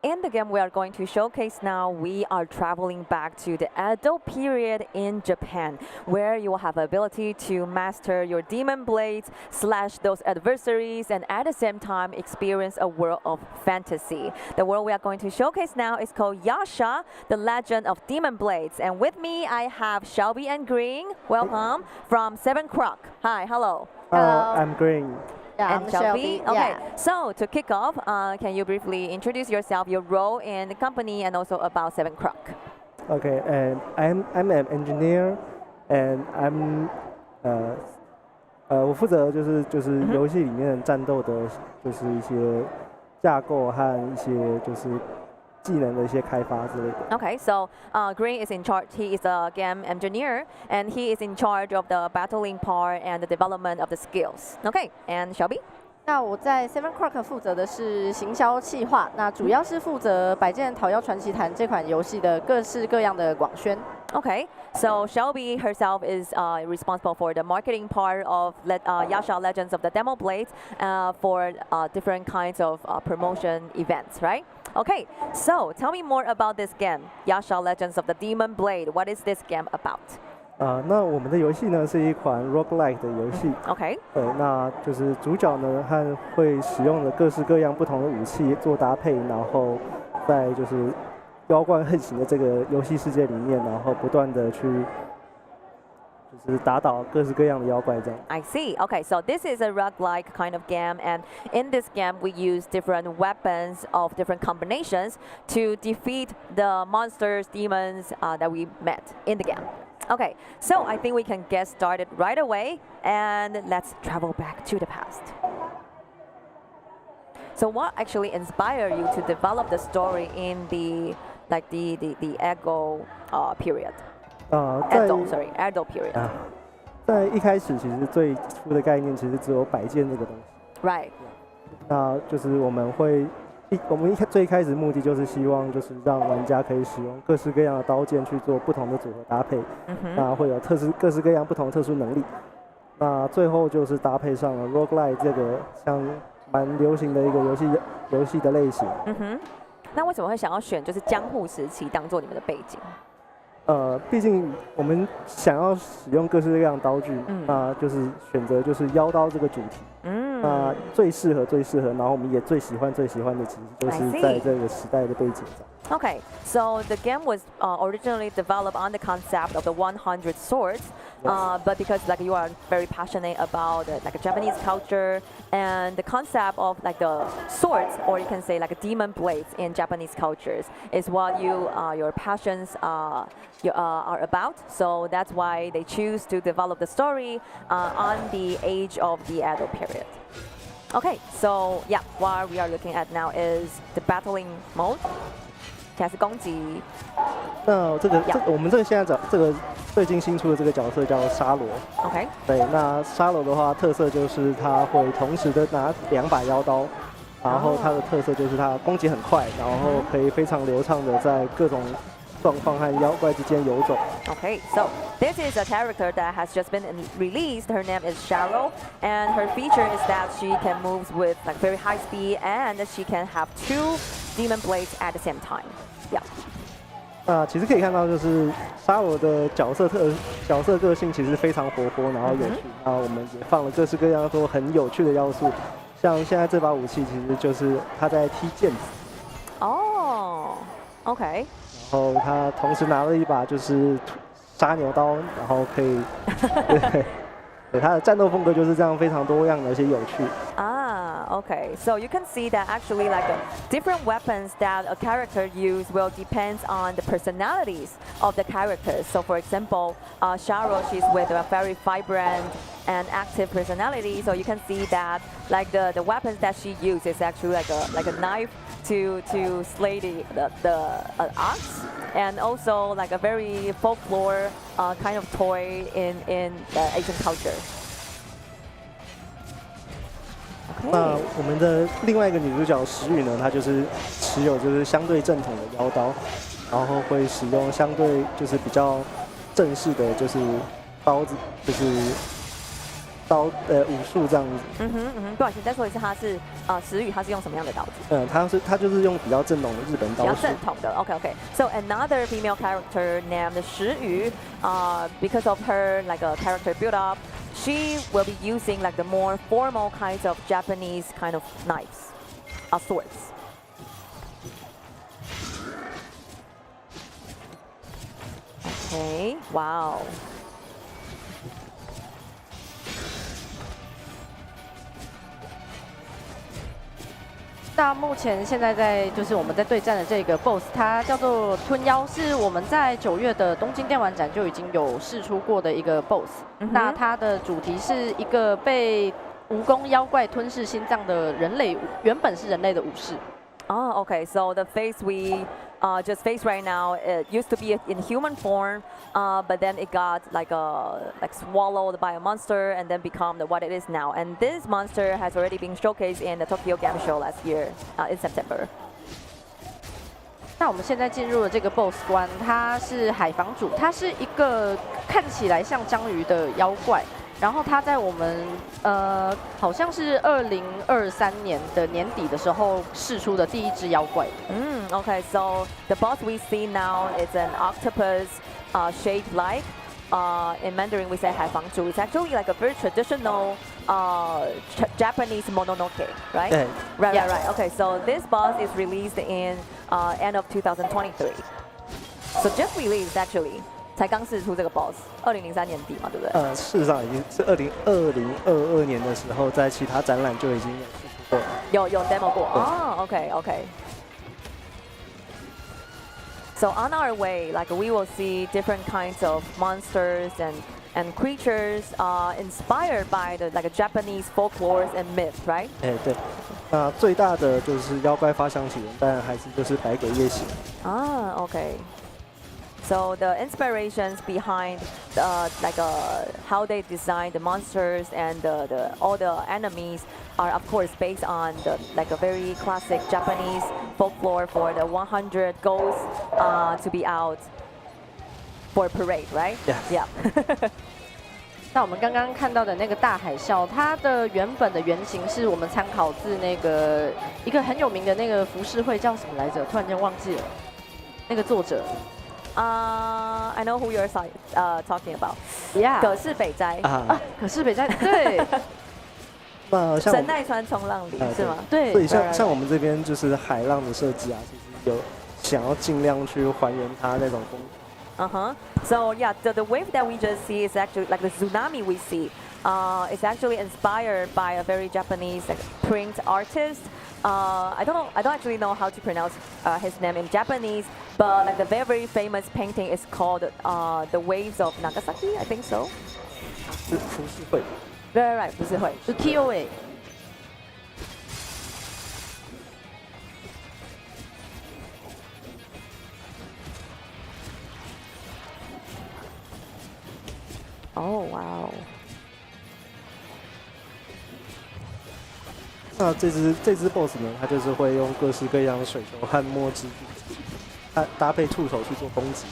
in the game we are going to showcase now, we are traveling back to the Edo period in Japan, where you will have the ability to master your demon blades, slash those adversaries, and at the same time experience a world of fantasy. The world we are going to showcase now is called Yasha, the Legend of Demon Blades. And with me, I have Shelby and Green. Welcome from 7 Croc. Hi, hello. I'm Green. Yeah, and Shelby. Okay, yeah. So to kick off, can you briefly introduce yourself, your role in the company, and also about 7 Croc? Okay, and I'm an engineer, and I'm 我负责就是游戏里面战斗的，就是一些架构和一些就是技能的一些开发之类的。Okay, so Green is in charge. He is a game engineer, and he is in charge of the battling part and the development of the skills. Okay, and Shelby? 那我在 Seven Croc 负责的是行销企划，那主要是负责《百剑讨妖传奇坛》这款游戏的各式各样的广宣。Okay, so Shelby herself is responsible for the marketing part of Yasha Legends of the Demo Blades for different kinds of promotion events, right? Okay, so tell me more about this game, Yasha Legends of the Demon Blade. What is this game about? 那我们的游戏呢是一款 roguelike 的游戏。OK。对，那就是主角呢和会使用的各式各样不同的武器做搭配，然后在就是妖怪横行的这个游戏世界里面，然后不断的去就是打倒各式各样的妖怪这样。I see. Okay, so this is a roguelike kind of game, and in this game we use different weapons of different combinations to defeat the monsters, demons that we met in the game. Okay, so I think we can get started right away, and let's travel back to the past. So what actually inspired you to develop the story in the Edo period? Edo period. 在一开始其实最初的概念其实只有摆件这个东西。Right. 那就是我们最一开始目的就是希望就是让玩家可以使用各式各样的刀剑去做不同的组合搭配，那会有各式各样不同的特殊能力。那最后就是搭配上了 roguelike 这个像蛮流行的一个游戏的类型。那为什么会想要选就是江户时期当做你们的背景？毕竟我们想要使用各式各样的刀具，那就是选择就是妖刀这个主题。那最适合，然后我们也最喜欢的，其实就是在这个时代的背景上。Okay, so the game was originally developed on the concept of the 100 swords, but because you are very passionate about Japanese culture and the concept of the swords, or you can say demon blades in Japanese cultures, is what your passions are about. So that's why they choose to develop the story on the age of the Edo period. Okay, so yeah, what we are looking at now is the battling mode. 现在是攻击。那我们现在这个最近新出的这个角色叫沙罗。OK。对，那沙罗的话特色就是他会同时的拿2把妖刀，然后他的特色就是他攻击很快，然后可以非常流畅的在各种状况和妖怪之间游走。Okay, so this is a character that has just been released. Her name is Sharo, and her feature is that she can move with very high speed, and she can have 2 demon blades at the same time. Yeah. 那其实可以看到，就是沙罗的角色个性其实非常活泼，然后有趣。那我们也放了各式各样都很有趣的要素，像现在这把武器其实就是他在踢毽子。哦 ，OK。然后他同时拿了一把就是杀牛刀，然后可以对他的战斗风格就是这样非常多样的一些有趣。Okay. So you can see that actually different weapons that a character use will depend on the personalities of the characters. So for example, Sharo, she's with a very vibrant and active personality. So you can see that the weapons that she uses is actually like a knife to slay the ox, and also a very folklore kind of toy in Asian culture. 那我们的另外一个女主角石宇呢，她就是持有相对正统的妖刀，然后会使用相对比较正式的刀子，武术这样子。不好意思，再说一次，它是石宇，它是用什么样的刀子？它就是用比较正统的日本刀术。比较正统的 ，OK。So another female character named 石宇，because of her like a character build up, she will be using like the more formal kinds of Japanese kind of knives, swords. Okay, wow. 那目前现在就是我们在对战的这个 BOSS， 它叫做吞妖，是我们在9月的东京电玩展就已经有释出过的一个 BOSS。那它的主题是一个被蜈蚣妖怪吞噬心脏的人类，原本是人类的武士。Okay. So the face we just face right now, it used to be in human form, but then it got like swallowed by a monster and then become what it is now. And this monster has already been showcased in the Tokyo Game Show last year in September. 那我们现在进入了这个 BOSS 关，它是海房主，它是一个看起来像章鱼的妖怪。然后他在我们好像是2023年的年底的时候释出的第一只妖怪。Okay. So the boss we see now is an octopus shaped like. In Mandarin we say 海房主. It's actually like a very traditional Japanese mononoke, right? Right. Okay. So this boss is released in end of 2023. So just released actually. 才刚试出这个 boss，2003年底嘛，对不对？事实上已经是2022年的时候，在其他展览就已经有试出过。有 demo 过哦 ，OK。So on our way, like we will see different kinds of monsters and creatures inspired by the like Japanese folklore and myth, right? 对。那最大的就是妖怪发祥起源，当然还是就是百鬼夜行。OK. So the inspirations behind how they design the monsters and all the enemies are of course based on a very classic Japanese folklore for the 100 ghosts to be out for a parade, right? Yeah. 那我们刚刚看到的那个大海啸，它的原本的原型是我们参考自那个一个很有名的那个浮世绘叫什么来着？突然间忘记了，那个作者。I know who you're talking about. Yeah. 葛饰北斋葛饰北斋对。神奈川冲浪里是吗？对。所以像我们这边就是海浪的设计啊，其实有想要尽量去还原它那种风格。So yeah, the wave that we just see is actually like the tsunami we see. It's actually inspired by a very Japanese print artist. I don't actually know how to pronounce his name in Japanese, but like the very famous painting is called The Waves of Nagasaki, I think so. 是浮世绘。Right, 浮世绘。ukiyo-e。Oh wow. 那这只 BOSS 呢，它就是会用各式各样的水球和墨汁，搭配触手去做攻击。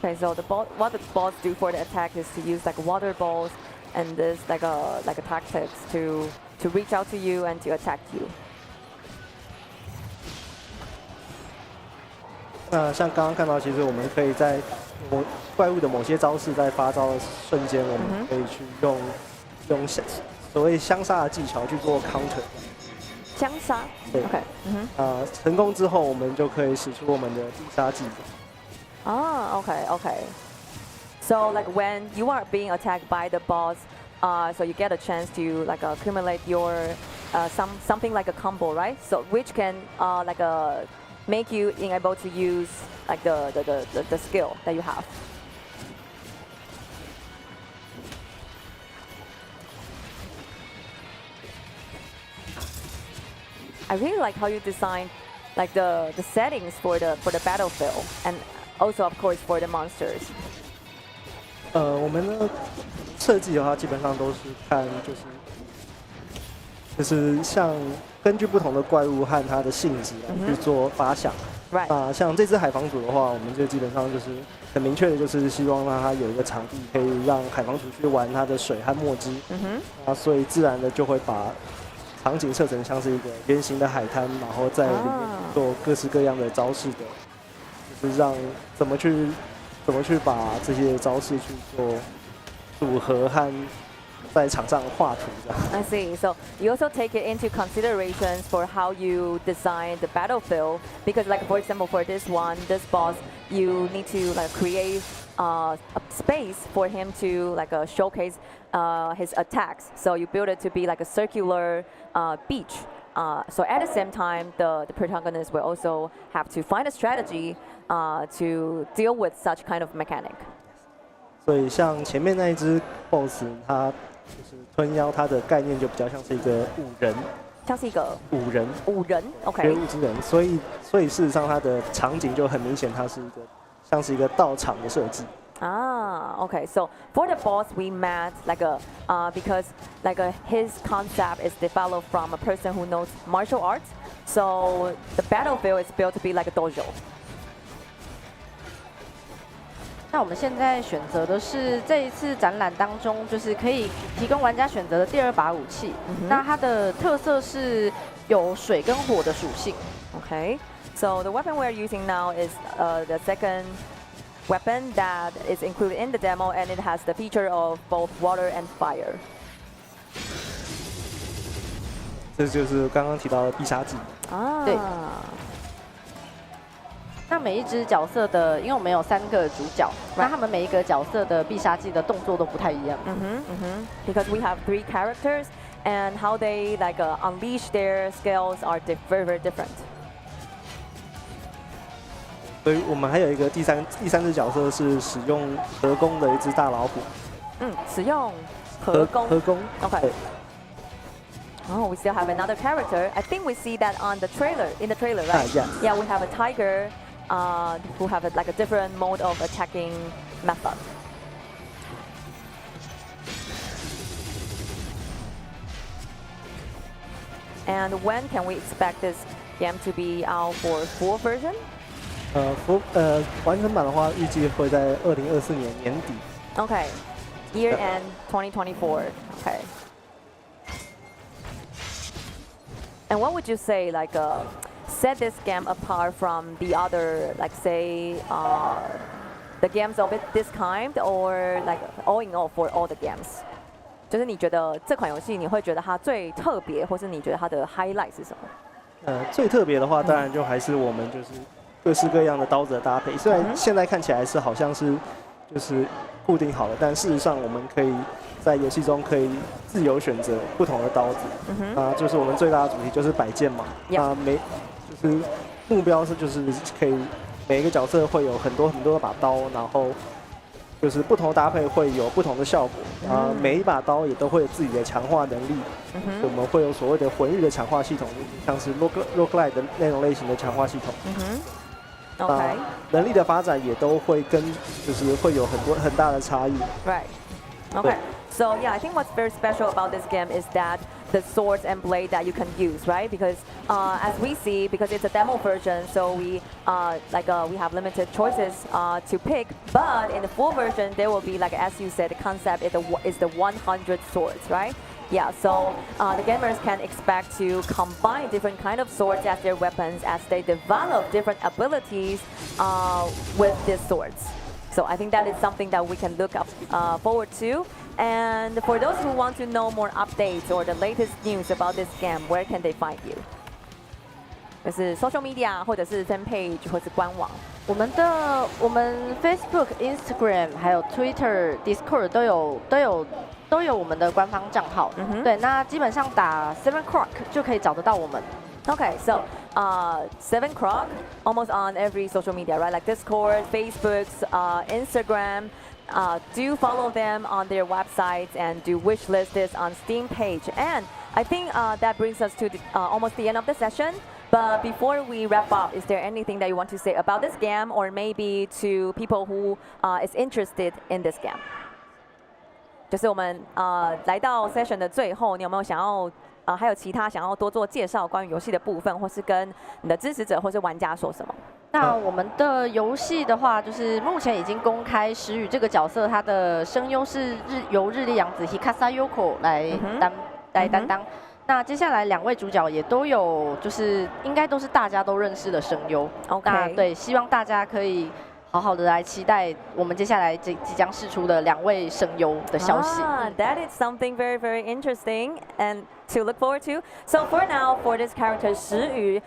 Okay, so what the boss do for the attack is to use like water balls and this like a tactics to reach out to you and to attack you. 那像刚刚看到，其实我们可以在怪物的某些招式在发招的瞬间，我们可以去用所谓相杀的技巧去做 counter。相杀。对。OK。成功之后，我们就可以使出我们的必杀技。Okay. So like when you are being attacked by the boss, so you get a chance to like accumulate your something like a combo, right? So which can make you able to use like the skill that you have. I really like how you design like the settings for the battlefield and also of course for the monsters. 我们的设计的话，基本上都是看就是像根据不同的怪物和它的性质去做发想。Right. 像这只海房主的话，我们就基本上就是很明确的就是希望让它有一个场地可以让海防组去玩它的水和墨汁。所以自然的就会把场景设成像是一个圆形的海滩，然后在里面做各式各样的招式的，就是让怎么去把这些招式去做组合和在场上画图这样。I see. So you also take it into considerations for how you design the battlefield, because like for example for this boss, you need to like create a space for him to like showcase his attacks. So you build it to be like a circular beach. So at the same time, the protagonist will also have to find a strategy to deal with such kind of mechanic. 所以像前面那一只 BOSS， 它就是吞妖，它的概念就比较像是一个武人，像是一个武人，OK， 觉悟之人。所以事实上它的场景就很明显，它是一个像是一个道场的设计。Okay. So for the boss, we met like because like his concept is developed from a person who knows martial arts. So the battlefield is built to be like a dojo. 那我们现在选择的是这一次展览当中，就是可以提供玩家选择的第2把武器。那它的特色是有水跟火的属性。Okay. So the weapon we're using now is the second weapon that is included in the demo, and it has the feature of both water and fire. 这就是刚刚提到的必杀技。对。那每一只角色的，因为我们有3个主角，那他们每一个角色的必杀技的动作都不太一样。Because we have 3 characters, and how they like unleash their skills are very, very different. 所以我们还有一个第三只角色是使用合弓的一只大老虎。使用合弓。Okay. Oh, we still have another character. I think we see that on the trailer. In the trailer, right? Yeah, we have a tiger who have like a different mode of attacking method. And when can we expect this game to be out for full version? 完整版的话，预计会在2024年年底。Okay, year end 2024. Okay. And what would you say like set this game apart from the other, like say the games of this kind, or like all in all for all the games? 就是你觉得这款游戏你会觉得它最特别，或是你觉得它的 highlight 是什么？最特别的话，当然就还是我们就是各式各样的刀子的搭配。虽然现在看起来是好像是就是固定好了，但事实上我们可以在游戏中可以自由选择不同的刀子。就是我们最大的主题就是摆件嘛。就是目标是就是可以每一个角色会有很多把刀，然后就是不同的搭配会有不同的效果。每一把刀也都会有自己的强化能力。我们会有所谓的魂域的强化系统，像是 roguelike 的那种类型的强化系统。Okay. 能力的发展也都会就是会有很大的差异。Right. Okay. So yeah, I think what's very special about this game is that the swords and blade that you can use, right? Because as we see, because it's a demo version, so we we have limited choices to pick. But in the full version, there will be, like as you said, the concept is the 100 swords, right? Yeah, so the gamers can expect to combine different kind of swords as their weapons as they develop different abilities with these swords. So I think that is something that we can look forward to. And for those who want to know more updates or the latest news about this game, where can they find you? 就是 social media 或者是 fan page 或是官网。我们 Facebook、Instagram 还有 Twitter、Discord 都有我们的官方账号。对，那基本上打 Seven Croc 就可以找得到我们。Okay, so 7 Croc almost on every social media, right? Like Discord, Facebook, Instagram. Do follow them on their websites and do wish list this on Steam page. And I think that brings us to almost the end of the session. But before we wrap up, is there anything that you want to say about this game, or maybe to people who is interested in this game? 就是我们来到 session 的最后，你有没有想要还有其他想要多做介绍关于游戏的部分，或是跟你的支持者或是玩家说什么？那我们的游戏的话，就是目前已经公开石宇这个角色，他的声优是由日立洋子 Hikasa Yoko 来担当。那接下来2位主角也都有，就是应该都是大家都认识的声优。那对，希望大家可以好好的来期待我们接下来即将释出的2位声优的消息。That is something very, very interesting and to look forward to. So for now, for this character Shi Yu,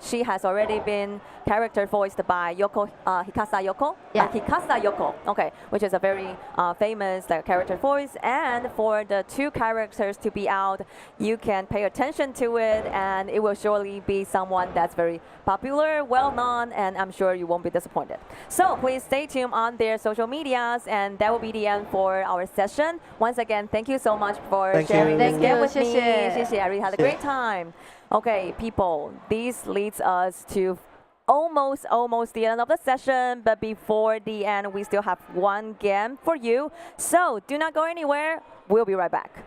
she has already been character voiced by Hikasa Yoko. Yeah. Hikasa Yoko. Okay, which is a very famous character voice. And for the 2 characters to be out, you can pay attention to it, and it will surely be someone that's very popular, well known, and I'm sure you won't be disappointed. So please stay tuned on their social medias, and that will be the end for our session. Once again, thank you so much for sharing this game with me. I really had a great time. Okay, people, this leads us to almost the end of the session, but before the end, we still have 1 game for you. So do not go anywhere. We'll be right back.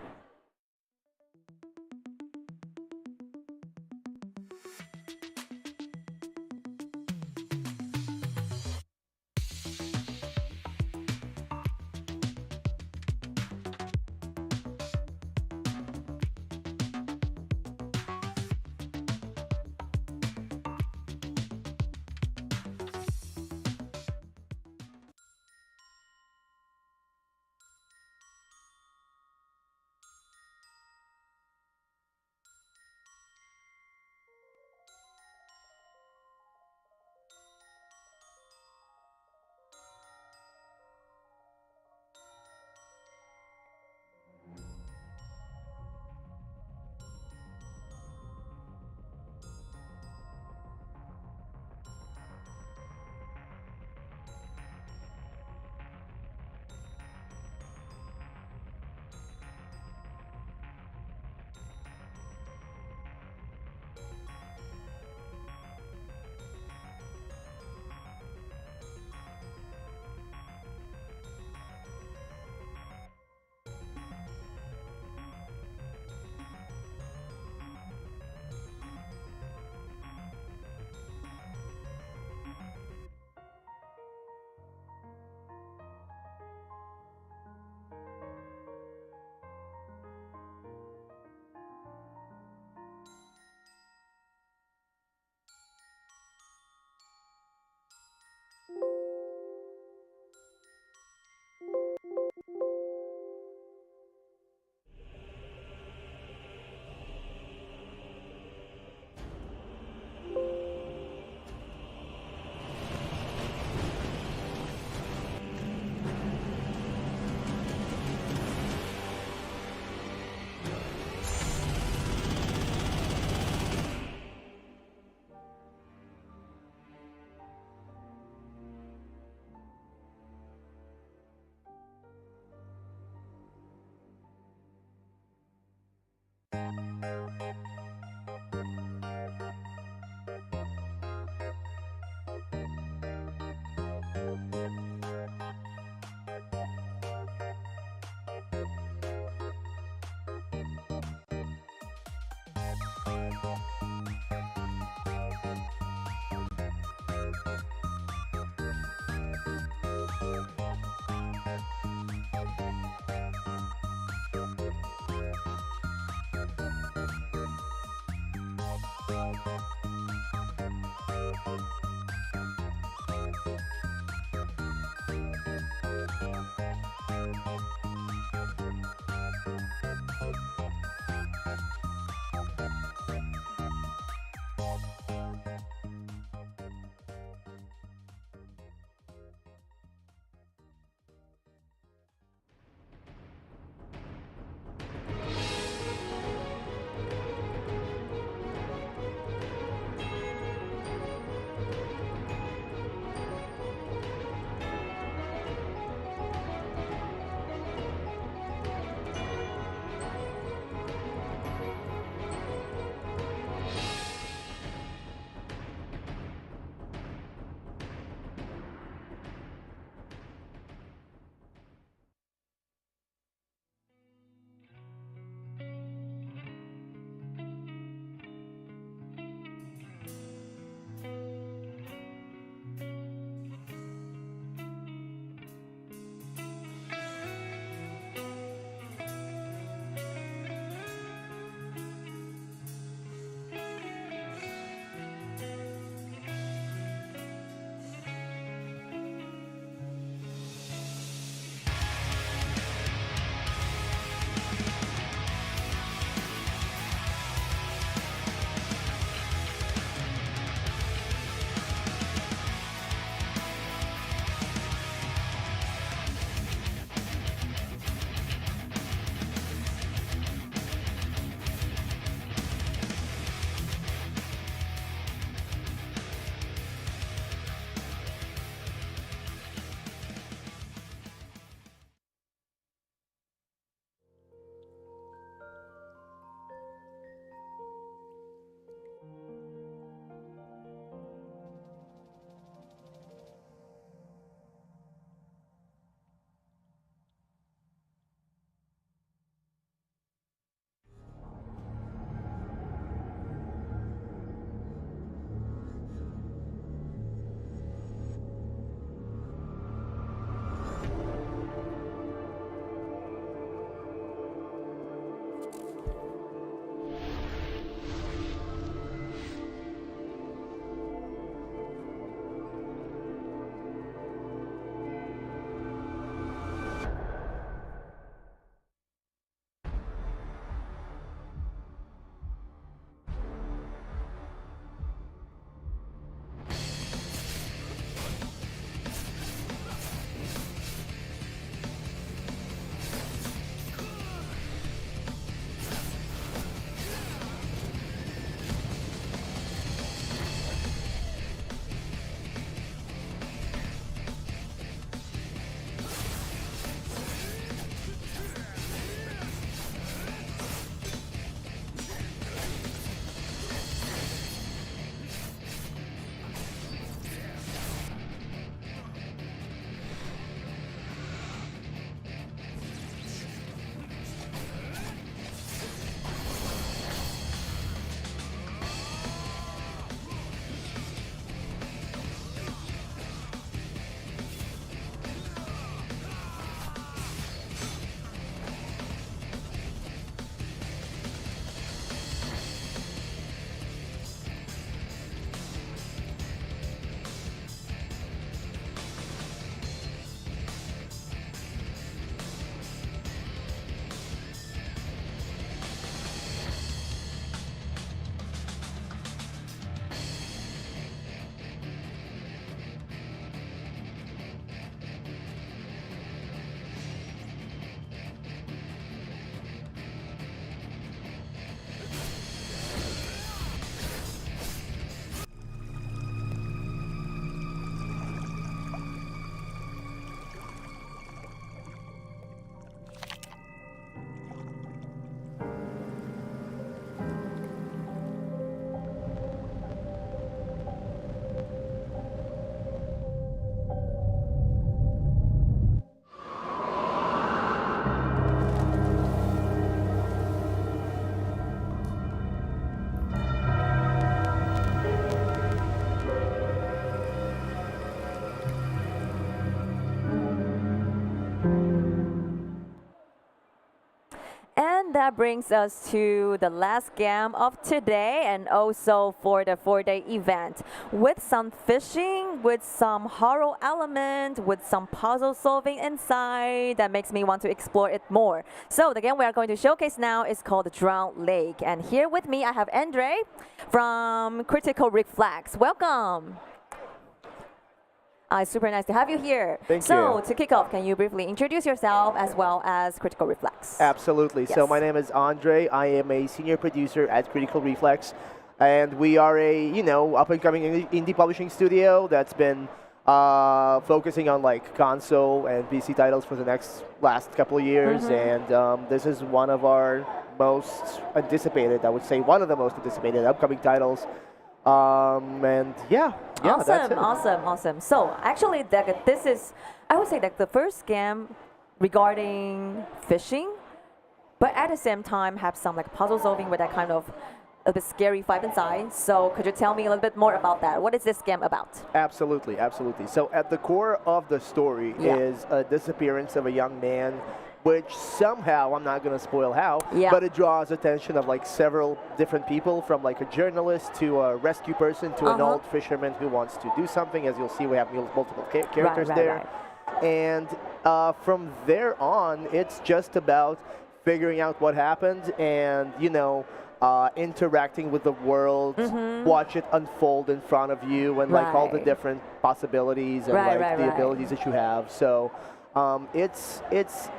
And that brings us to the last game of today and also for the 4-day event. With some fishing, with some horror element, with some puzzle solving inside that makes me want to explore it more. So the game we are going to showcase now is called Drowned Lake. And here with me I have Andre from Critical Reflex. Welcome. It's super nice to have you here. Thank you. So to kick off, can you briefly introduce yourself as well as Critical Reflex? Absolutely. Yes. So my name is Andre. I am a senior producer at Critical Reflex, and we are a up-and-coming indie publishing studio that's been focusing on like console and PC titles for the last couple of years, and this is one of our most anticipated, I would say, one of the most anticipated upcoming titles. And yeah, awesome, that's it. awesome. So actually, this is, I would say, like the first game regarding fishing, but at the same time have some like puzzle solving with that kind of a bit scary vibe inside. So could you tell me a little bit more about that? What is this game about? Absolutely. So at the core of the story is a disappearance of a young man, which somehow, I'm not going to spoil how, but it draws attention of like several different people, from like a journalist to a rescue person to an old fisherman who wants to do something. As you'll see, we have multiple characters there. And from there on, it's just about figuring out what happened and, interacting with the world, watch it unfold in front of you, and like all the different possibilities and the abilities that you have. So it's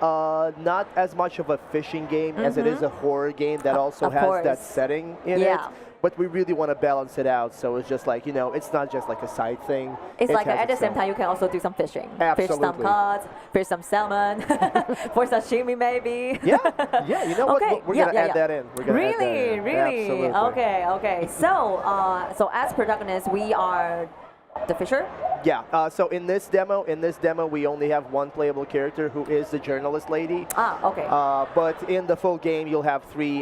not as much of a fishing game as it is a horror game that also has that setting in it. But we really want to balance it out, so it's just like, it's not just like a side thing. It's like at the same time you can also do some fishing. Absolutely. Fish some cod, fish some salmon, for sashimi maybe. Yeah, you know what? We're going to add that in. We're gonna add that in. Really? Absolutely. Okay. So as protagonists, we are the fisher? Yeah, so in this demo, we only have one playable character, who is the journalist lady. Okay. But in the full game, you'll have three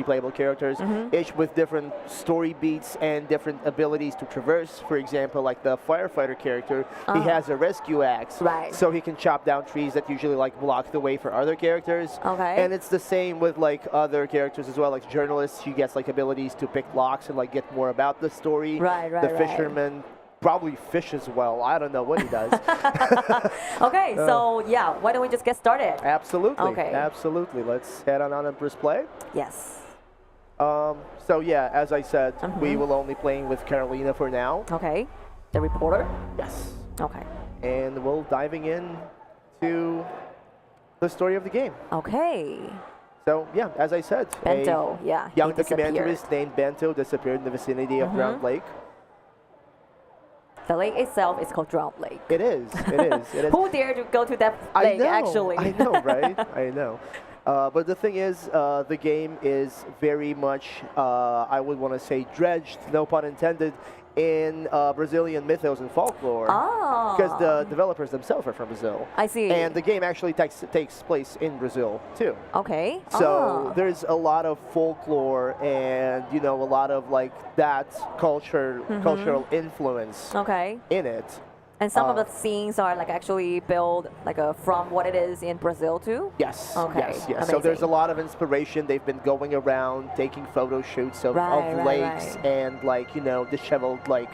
playable characters, each with different story beats and different abilities to traverse. For example, like the firefighter character, he has a rescue axe, so he can chop down trees that usually like block the way for other characters. Okay. And it's the same with like other characters as well, like journalists. He gets like abilities to pick locks and like get more about the story. The fisherman probably fishes well. I don't know what he does. Okay, so yeah, why don't we just get started? Absolutely. Okay. Absolutely. Let's head on and press play. Yes. So yeah, as I said, we will only playing with Carolina for now. Okay. The reporter? Yes. Okay. And we'll diving in to the story of the game. Okay. So yeah, as I said, Bento, young documentarist named Bento disappeared in the vicinity of Drowned Lake. The lake itself is called Drowned Lake. It is. Who dared to go to that lake, actually? I know, right? I know. But the thing is, the game is very much, I would want to say, dredged, no pun intended, in Brazilian mythos and folklore. Because the developers themselves are from Brazil. I see. And the game actually takes place in Brazil, too. Okay. So there's a lot of folklore and, a lot of like that cultural influence in it. And some of the scenes are like actually built like from what it is in Brazil too? Yes. Okay. Yes. So there's a lot of inspiration. They've been going around taking photo shoots of lakes and like, disheveled like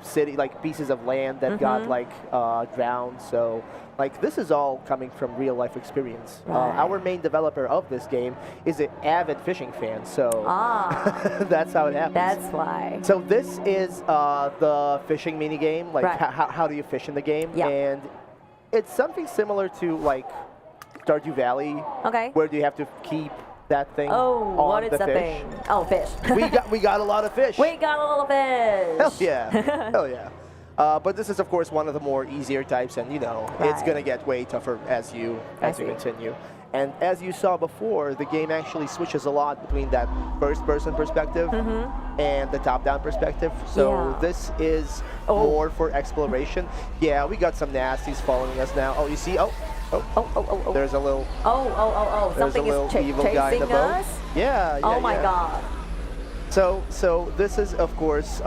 city, like pieces of land that got like drowned. So like this is all coming from real life experience. Our main developer of this game is an avid fishing fan, so that's how it happens. That's why. So this is the fishing mini game. Like how do you fish in the game? And it's something similar to like Stardew Valley. Okay. Where do you have to keep that thing on what is the the fish? thing? Oh, fish. we got a lot of fish. We got a lot of fish. Hell yeah. Hell yeah. But this is, of course, one of the more easier types, and it's going to get way tougher as you continue. And as you saw before, the game actually switches a lot between that first-person perspective and the top-down perspective. So this is more for exploration. Yeah, we got some nasties following us now. Oh, you see? Oh. There's a little. Something is evil guy in the boat. us. Yeah. Oh my God. So this is of course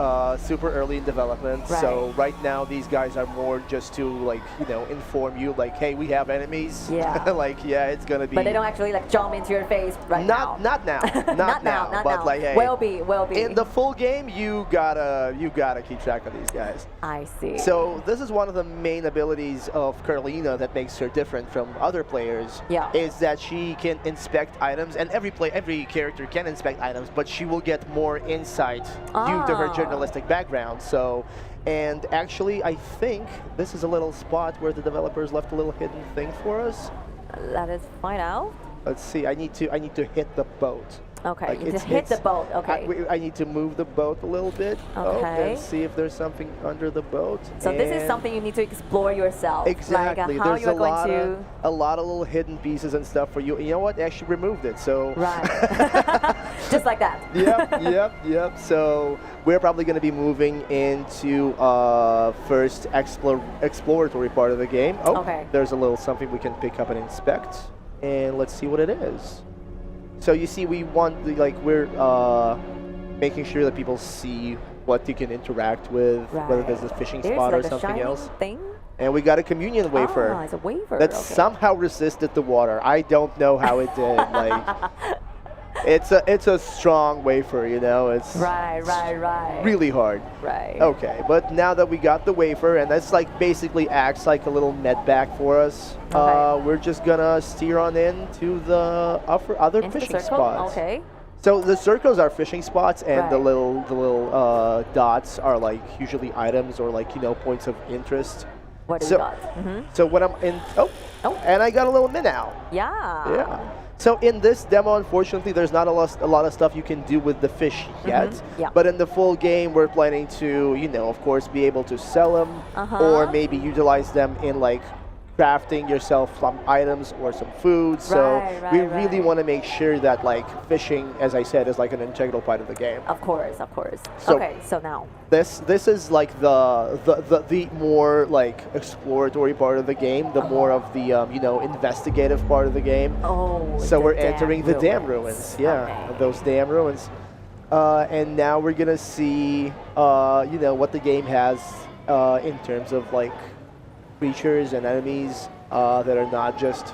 super early in development. Right. So right now these guys are more just to like inform you like, hey, we have enemies. Yeah. Like it's gonna be. But they don't actually like jump into your face right now. Not now. Not now. But like, hey, will be. In the full game, you gotta keep track of these guys. I see. So this is one of the main abilities of Carolina that makes her different from other players. Yeah. Is that she can inspect items, and every character can inspect items, but she will get more insight due to her journalistic background. So, and actually, I think this is a little spot where the developers left a little hidden thing for us. Let us find out. Let's see. I need to hit the boat. Okay, Like you just hit the boat. Okay. I need to move the boat a little bit. Okay. And see if there's something under the boat. So this is something you need to explore yourself. Exactly. Like how there's you're going to. a lot of little hidden pieces and stuff for you. You know what? I actually removed it. So. Right. Just like that. Yep. So we're probably going to be moving into first exploratory part of the game. Oh, okay. There's a little something we can pick up and inspect, and let's see what it is. So you see, we want we're making sure that people see what you can interact with, whether there's a fishing spot or something else. Thing? And we got a communion wafer. Ah, it's a wafer. That somehow resisted the water. I don't know how it did. It's a strong wafer, It's right. really hard. Right. Okay, but now that we got the wafer, and that's basically acts like a little med bag for us. Okay. We're just gonna steer on into the other fishing spots. Okay. So the circles are fishing spots, and the little dots are usually items or points of interest. What do you got? So when I'm in, and I got a little minnow. Yeah. So in this demo, unfortunately, there's not a lot of stuff you can do with the fish yet. Yeah. But in the full game, we're planning to, of course, be able to sell them or maybe utilize them in crafting yourself some items or some food. So we really want to make sure that fishing, as I said, is an integral part of the game. Of course. So okay, so now this is the more exploratory part of the game, the more of the investigative part of the game. Oh. So we're entering the dam ruins. Yeah, those dam ruins. And now we're gonna see what the game has in terms of creatures and enemies that are not just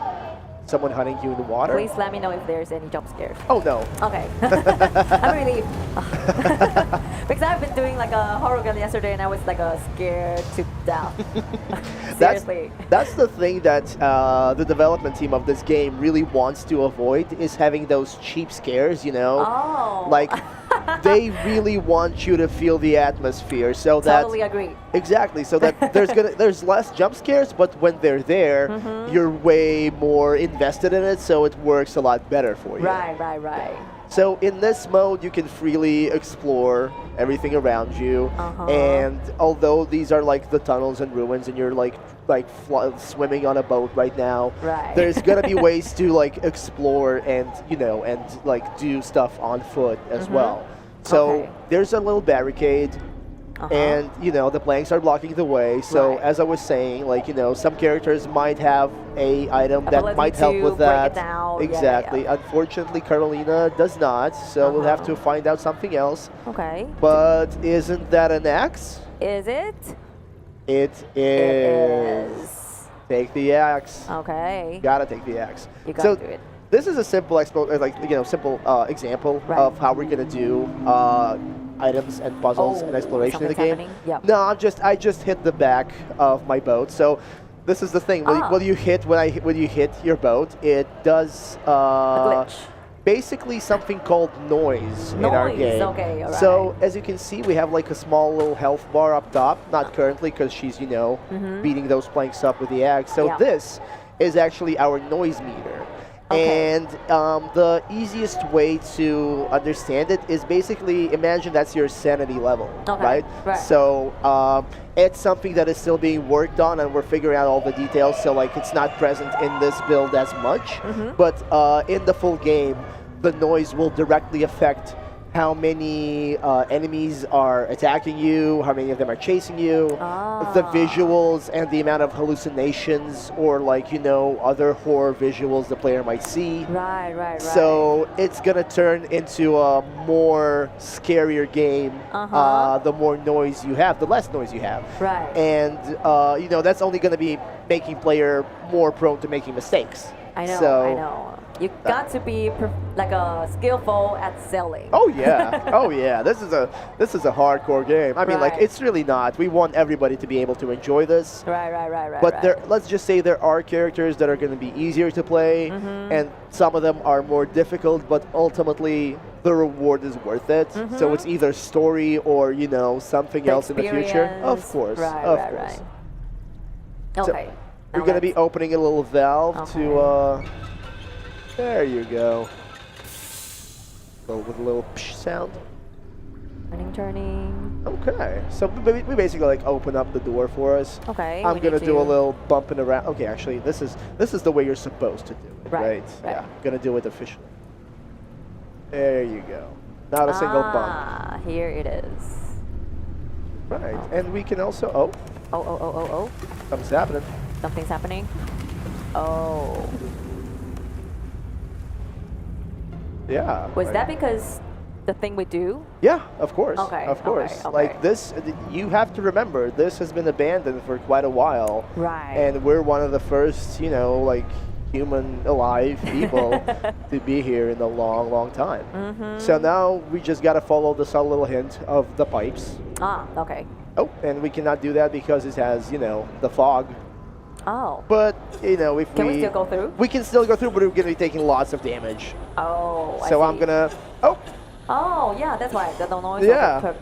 someone hunting you in the water. Please let me know if there's any jump scares. Oh no. Okay. I'm really because I've been doing a horror game yesterday and I was scared to death. Seriously. That's the thing that the development team of this game really wants to avoid is having those cheap scares. Oh. They really want you to feel the atmosphere, so that totally agree. Exactly, so that there's less jump scares, but when they're there, you're way more invested in it, so it works a lot better for you. Right. So in this mode, you can freely explore everything around you, and although these are the tunnels and ruins, and you're swimming on a boat right now, there's gonna be ways to explore and do stuff on foot as well. So there's a little barricade, and the planks are blocking the way. So as I was saying, some characters might have a item that might help with that. Exactly. Yeah. Unfortunately, Carolina does not. So we'll have to find out something else. Okay. But isn't that an axe? Is it? It is. Take the axe. Okay. Gotta take the axe. You gotta do it. This is a simple example of how we're gonna do items and puzzles and exploration in the game. Yep. No, I just hit the back of my boat. So this is the thing. When you hit your boat, it does basically something called noise in our game. Okay, all right. So as you can see, we have a small little health bar up top. Not currently, because she's beating those planks up with the axe. So this is actually our noise meter. Okay. And the easiest way to understand it is basically imagine that's your sanity level, right? So it's something that is still being worked on, and we're figuring out all the details. So it's not present in this build as much, but in the full game, the noise will directly affect how many enemies are attacking you, how many of them are chasing you, the visuals and the amount of hallucinations or like, you know, other horror visuals the player might see. Right. So it's gonna turn into a more scarier game. The more noise you have, the less noise you have. Right. And you know, that's only gonna be making player more prone to making mistakes. I know. So, I know. You got to be like a skillful at selling. Oh yeah, oh yeah. This is a hardcore game. I mean, like it's really not. We want everybody to be able to enjoy this. Right. But let's just say there are characters that are going to be easier to play, and some of them are more difficult. But ultimately, the reward is worth it. So it's either story or you know something else in the future. Of course, Right. Okay. We're going to be opening a little valve to. There you go. With a little psh sound. Turning. Okay, so we basically like open up the door for us. Okay. I'm gonna do a little bumping around. Okay, actually, this is the way you're supposed to do it, right? Yeah. I'm gonna do it officially. There you go. Not a single bump. Here it is. Right, and we can also Oh. Something's happening. Something's happening. Oh. Yeah. Was that because the thing we do? Yeah, of course. Okay. Of course. Okay. Like this, you have to remember, this has been abandoned for quite a while. Right. And we're one of the first, you know, like human alive people to be here in a long, long time. So now we just got to follow the subtle little hint of the pipes. Okay. Oh, and we cannot do that because it has, you know, the fog. Oh. But, you know, if Can we still go through? We can still go through, but we're going to be taking lots of damage. Oh, So I'm going to... Oh, yeah, that's why. The noise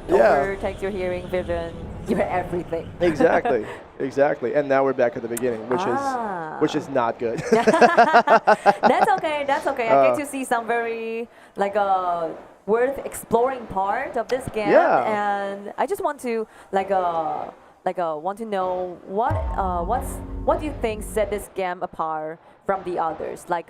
overtakes your hearing, vision, your everything. Exactly. Exactly. And now we're back at the beginning, which is not good. That's okay. I get to see some very, like, worth exploring part of this game. Yeah. And I just want to, want to know what do you think set this game apart from the others? Like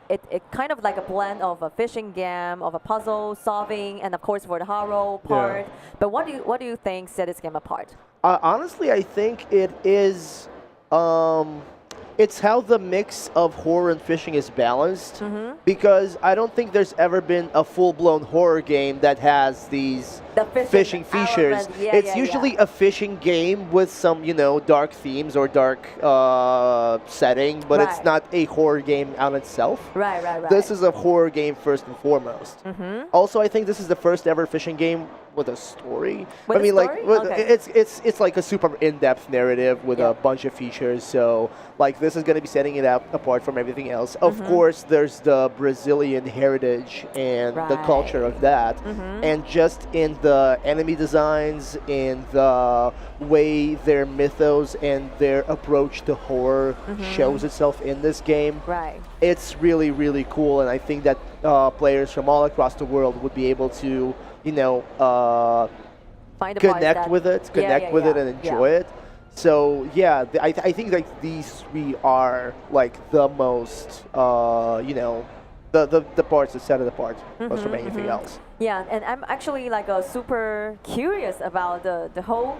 it kind of like a blend of a fishing game, of a puzzle solving, and of course for the horror part. Yeah. But what do you think set this game apart? Honestly, I think it is. It's how the mix of horror and fishing is balanced. Because I don't think there's ever been a full-blown horror game that has these fishing features. It's usually a fishing game with some, you know, dark themes or dark setting, but it's not a horror game on itself. Right. This is a horror game first and foremost. Also, I think this is the first ever fishing game with a story. It's like a super in-depth narrative with a bunch of features. So like this is going to be setting it out apart from everything else. Of course, there's the Brazilian heritage and the culture of that, and just in the enemy designs, in the way their mythos and their approach to horror shows itself in this game. Right. It's really, really cool, and I think that players from all across the world would be able to, you know, connect with it, and enjoy it. So yeah, I think like these three are like the most, you know, the parts that set it apart most from anything else. Yeah, and I'm actually like super curious about the whole,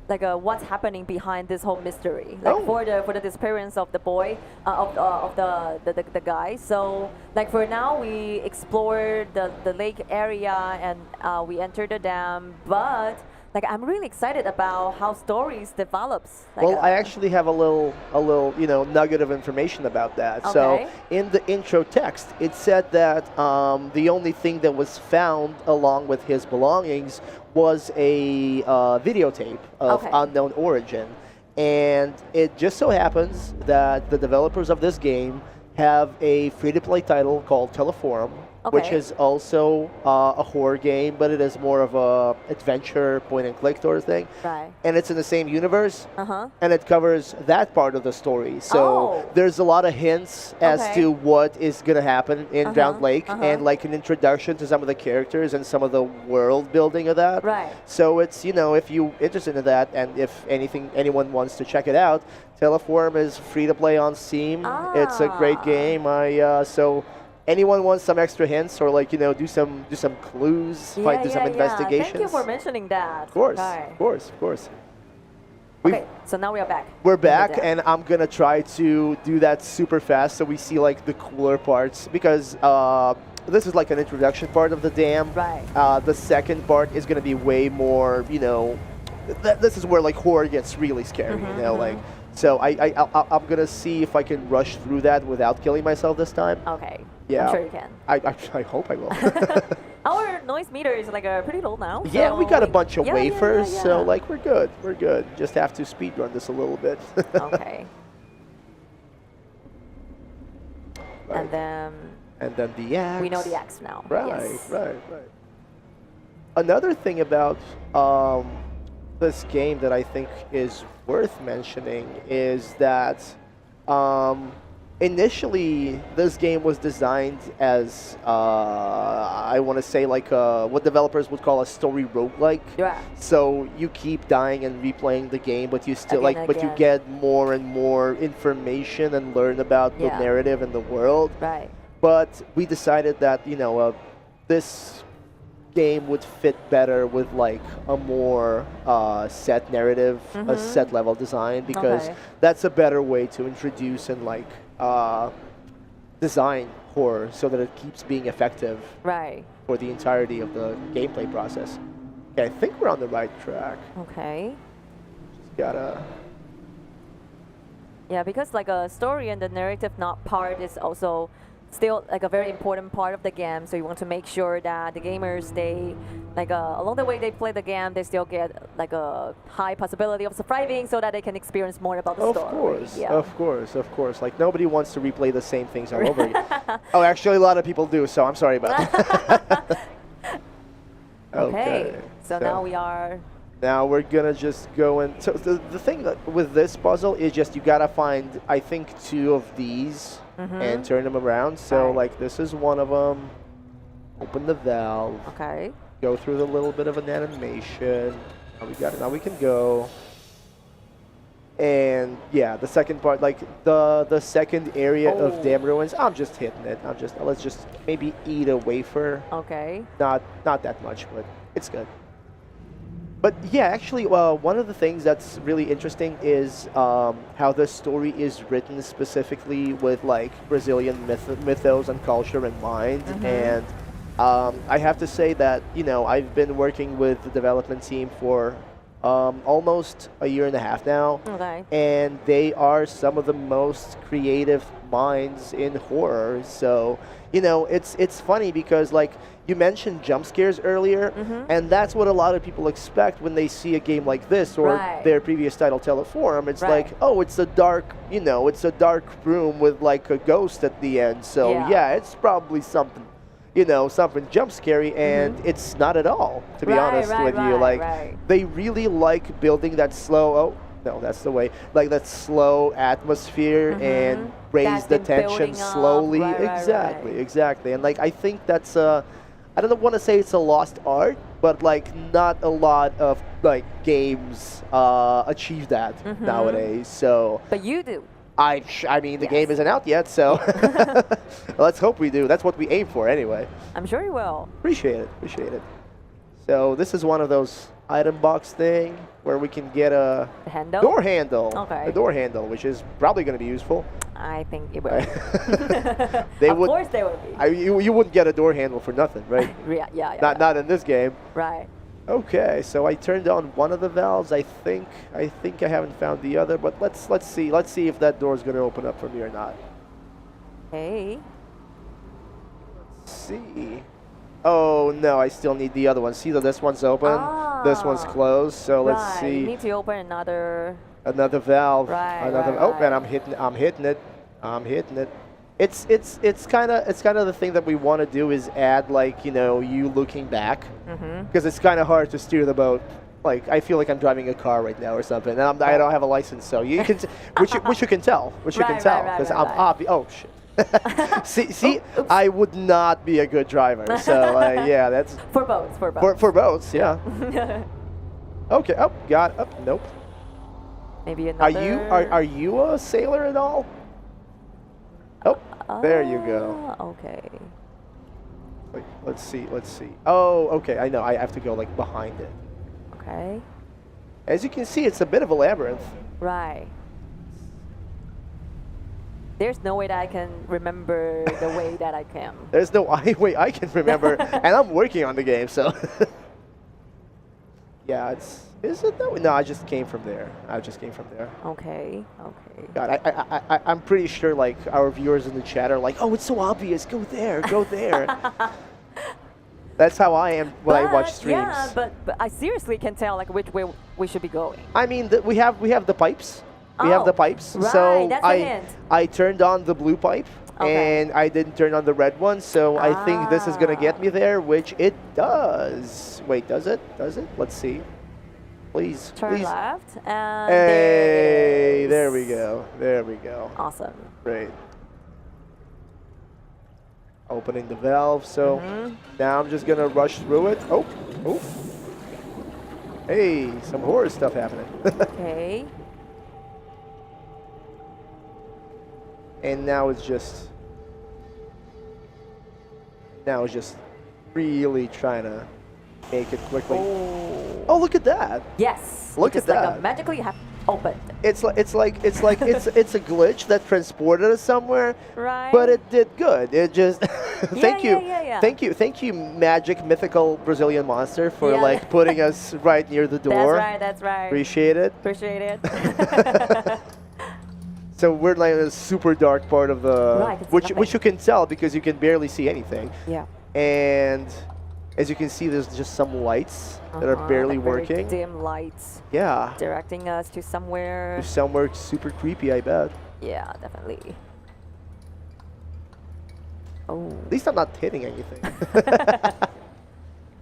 like what's happening behind this whole mystery, like for the disappearance of the boy, of the guy. So like for now we explored the lake area and we entered the dam, but like I'm really excited about how stories develops. Like well, I actually have a little you know nugget of information about that. Okay. So in the intro text, it said that the only thing that was found along with his belongings was a videotape of unknown origin, and it just so happens that the developers of this game have a free-to-play title called Teleforum, which is also a horror game, but it is more of a adventure point-and-click sort of thing. Right. And it's in the same universe, and it covers that part of the story. So there's a lot of hints as to what is going to happen in Drowned Lake, and like an introduction to some of the characters and some of the world building of that. Right. So it's, you know, if you're interested in that, and if anyone wants to check it out, Teleforum is free to play on Steam. It's a great game. Anyone wants some extra hints or like do some clues, do some investigations? Thank you for mentioning that. Of course, of course, of course. Okay, so now we are back. We're back, and I'm gonna try to do that super fast so we see like the cooler parts because this is like an introduction part of the dam. Right. The second part is gonna be way more, this is where like horror gets really scary, like. So I'm gonna see if I can rush through that without killing myself this time. Okay. Yeah. I'm sure you can. I hope I will. Our noise meter is like pretty low now. Yeah, we got a bunch of wafers, yeah. so like we're good. We're good. Just have to speed run this a little bit. Okay. Right. And then the axe. We know the axe now. Right, yes. right. Another thing about this game that I think is worth mentioning is that initially this game was designed as I want to say like what developers would call a story roguelike. Yeah. So you keep dying and replaying the game, but you still but you get more and more information and learn about the narrative and the world. Right. But we decided that this game would fit better with like a more set narrative, a set level design, because that's a better way to introduce and like design horror so that it keeps being effective for the entirety of the gameplay process. Okay, I think we're on the right track. Okay. Just gotta. Yeah, because like a story and the narrative part is also still like a very important part of the game, so you want to make sure that the gamers, they like along the way they play the game, they still get like a high possibility of surviving so that they can experience more about the story. Of course. Like nobody wants to replay the same things all over again. Oh, actually a lot of people do, so I'm sorry about that. Okay, so now we are... Now we're gonna just go in. So the thing with this puzzle is just you gotta find, I think, 2 of these and turn them around. So like this is one of them. Open the valve. Okay. Go through the little bit of an animation. Now we got it. Now we can go. And yeah, the second part, like the second area of Dam Ruins, I'm just hitting it. Let's just maybe eat a wafer. Okay. Not that much, but it's good. But yeah, actually, one of the things that's really interesting is how the story is written specifically with like Brazilian mythos and culture in mind. And I have to say that I've been working with the development team for almost a year and a half now, and they are some of the most creative minds in horror. So it's funny because like you mentioned jump scares earlier, and that's what a lot of people expect when they see a game like this or their previous title Teleform. It's like, oh, it's a dark, it's a dark room with like a ghost at the end. So yeah, it's probably something, something jump scary, and it's not at all, to be honest with you. Like they really like building that slow. Oh no, that's the way. Like that slow atmosphere and raise the tension slowly. Exactly. And like I think that's I don't want to say it's a lost art, but like not a lot of like games achieve that nowadays. So. But you do. I mean, the game isn't out yet, so let's hope we do. That's what we aim for anyway. I'm sure you will. Appreciate it. So this is one of those item box thing where we can get a door handle. Okay. A door handle, which is probably going to be useful. I think it will. Of course they will be. You wouldn't get a door handle for nothing, right? Yeah. Not in this game. Right. Okay, so I turned on one of the valves. I think I haven't found the other, but let's see. Let's see if that door is going to open up for me or not. Okay. Let's see. Oh no, I still need the other one. See that this one's open, this one's closed. So let's see. You need to open another valve. And I'm hitting it. It's kind of the thing that we want to do is add like you looking back, because it's kind of hard to steer the boat. Like I feel like I'm driving a car right now or something, and I don't have a license, so you can which you can tell because I'm obvious. Oh shit. see, I would not be a good driver. So yeah, that's for boats. For boats, yeah. Okay. Oh, got it. Oh, nope. Maybe another. Are you a sailor at all? Oh. There you go. Okay. Wait, let's see. Oh, okay, I know. I have to go like behind it. Okay. As you can see, it's a bit of a labyrinth. Right. There's no way that I can remember the way that I can. There's no way I can remember, and I'm working on the game, so. Yeah, is it though? No, I just came from there. Okay. God, I'm pretty sure like our viewers in the chat are like, oh, it's so obvious. Go there. That's how I am when I watch streams. Yeah, but I seriously can tell like which way we should be going. I mean, we have the pipes. We have the pipes. Right, so that's a hint. I turned on the blue pipe. Okay. And I didn't turn on the red one, so I think this is gonna get me there, which it does. Wait, does it? Let's see. Please. Turn left, and hey, there we go. Awesome. Great. Opening the valve, so now I'm just gonna rush through it. Oh. Hey, some horror stuff happening. Okay. And now it's just really trying to make it quickly. Oh, look at that! Yes. Look at that! Like magically have opened. It's a glitch that transported us somewhere. Right. But it did good. It just thank you, magic mythical Brazilian monster for like putting us right near the door. That's right. Appreciate it. So we're like in a super dark part of the, which you can tell because you can barely see anything. Yeah. And as you can see, there's just some lights that are barely working. Dim lights. Yeah. Directing us to somewhere. Somewhere super creepy, I bet. Yeah, definitely. Oh. At least I'm not hitting anything.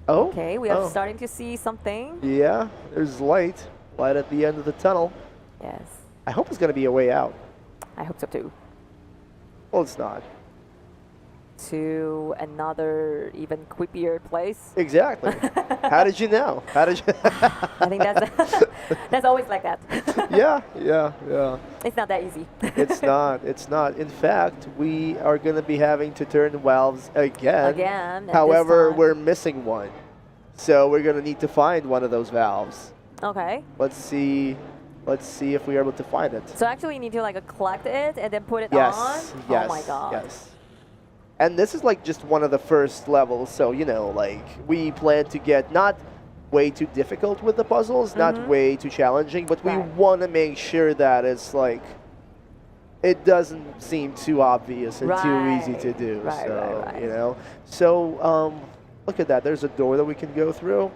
Oh. Okay, we are starting to see something. Yeah, there's light at the end of the tunnel. Yes. I hope it's going to be a way out. I hope so too. Well, it's not. To another even creepier place. Exactly. How did you know? I think that's always like that. Yeah. It's not that easy. It's not. In fact, we are going to be having to turn the valves again. However, we're missing one. So we're going to need to find one of those valves. Okay. Let's see if we're able to find it. So actually you need to like collect it and then put it on? Yes. Oh my god. Yes. And this is like just one of the first levels, so like we plan to get not way too difficult with the puzzles, not way too challenging, but we want to make sure that it's like it doesn't seem too obvious and too easy to do. So look at that. There's a door that we can go through.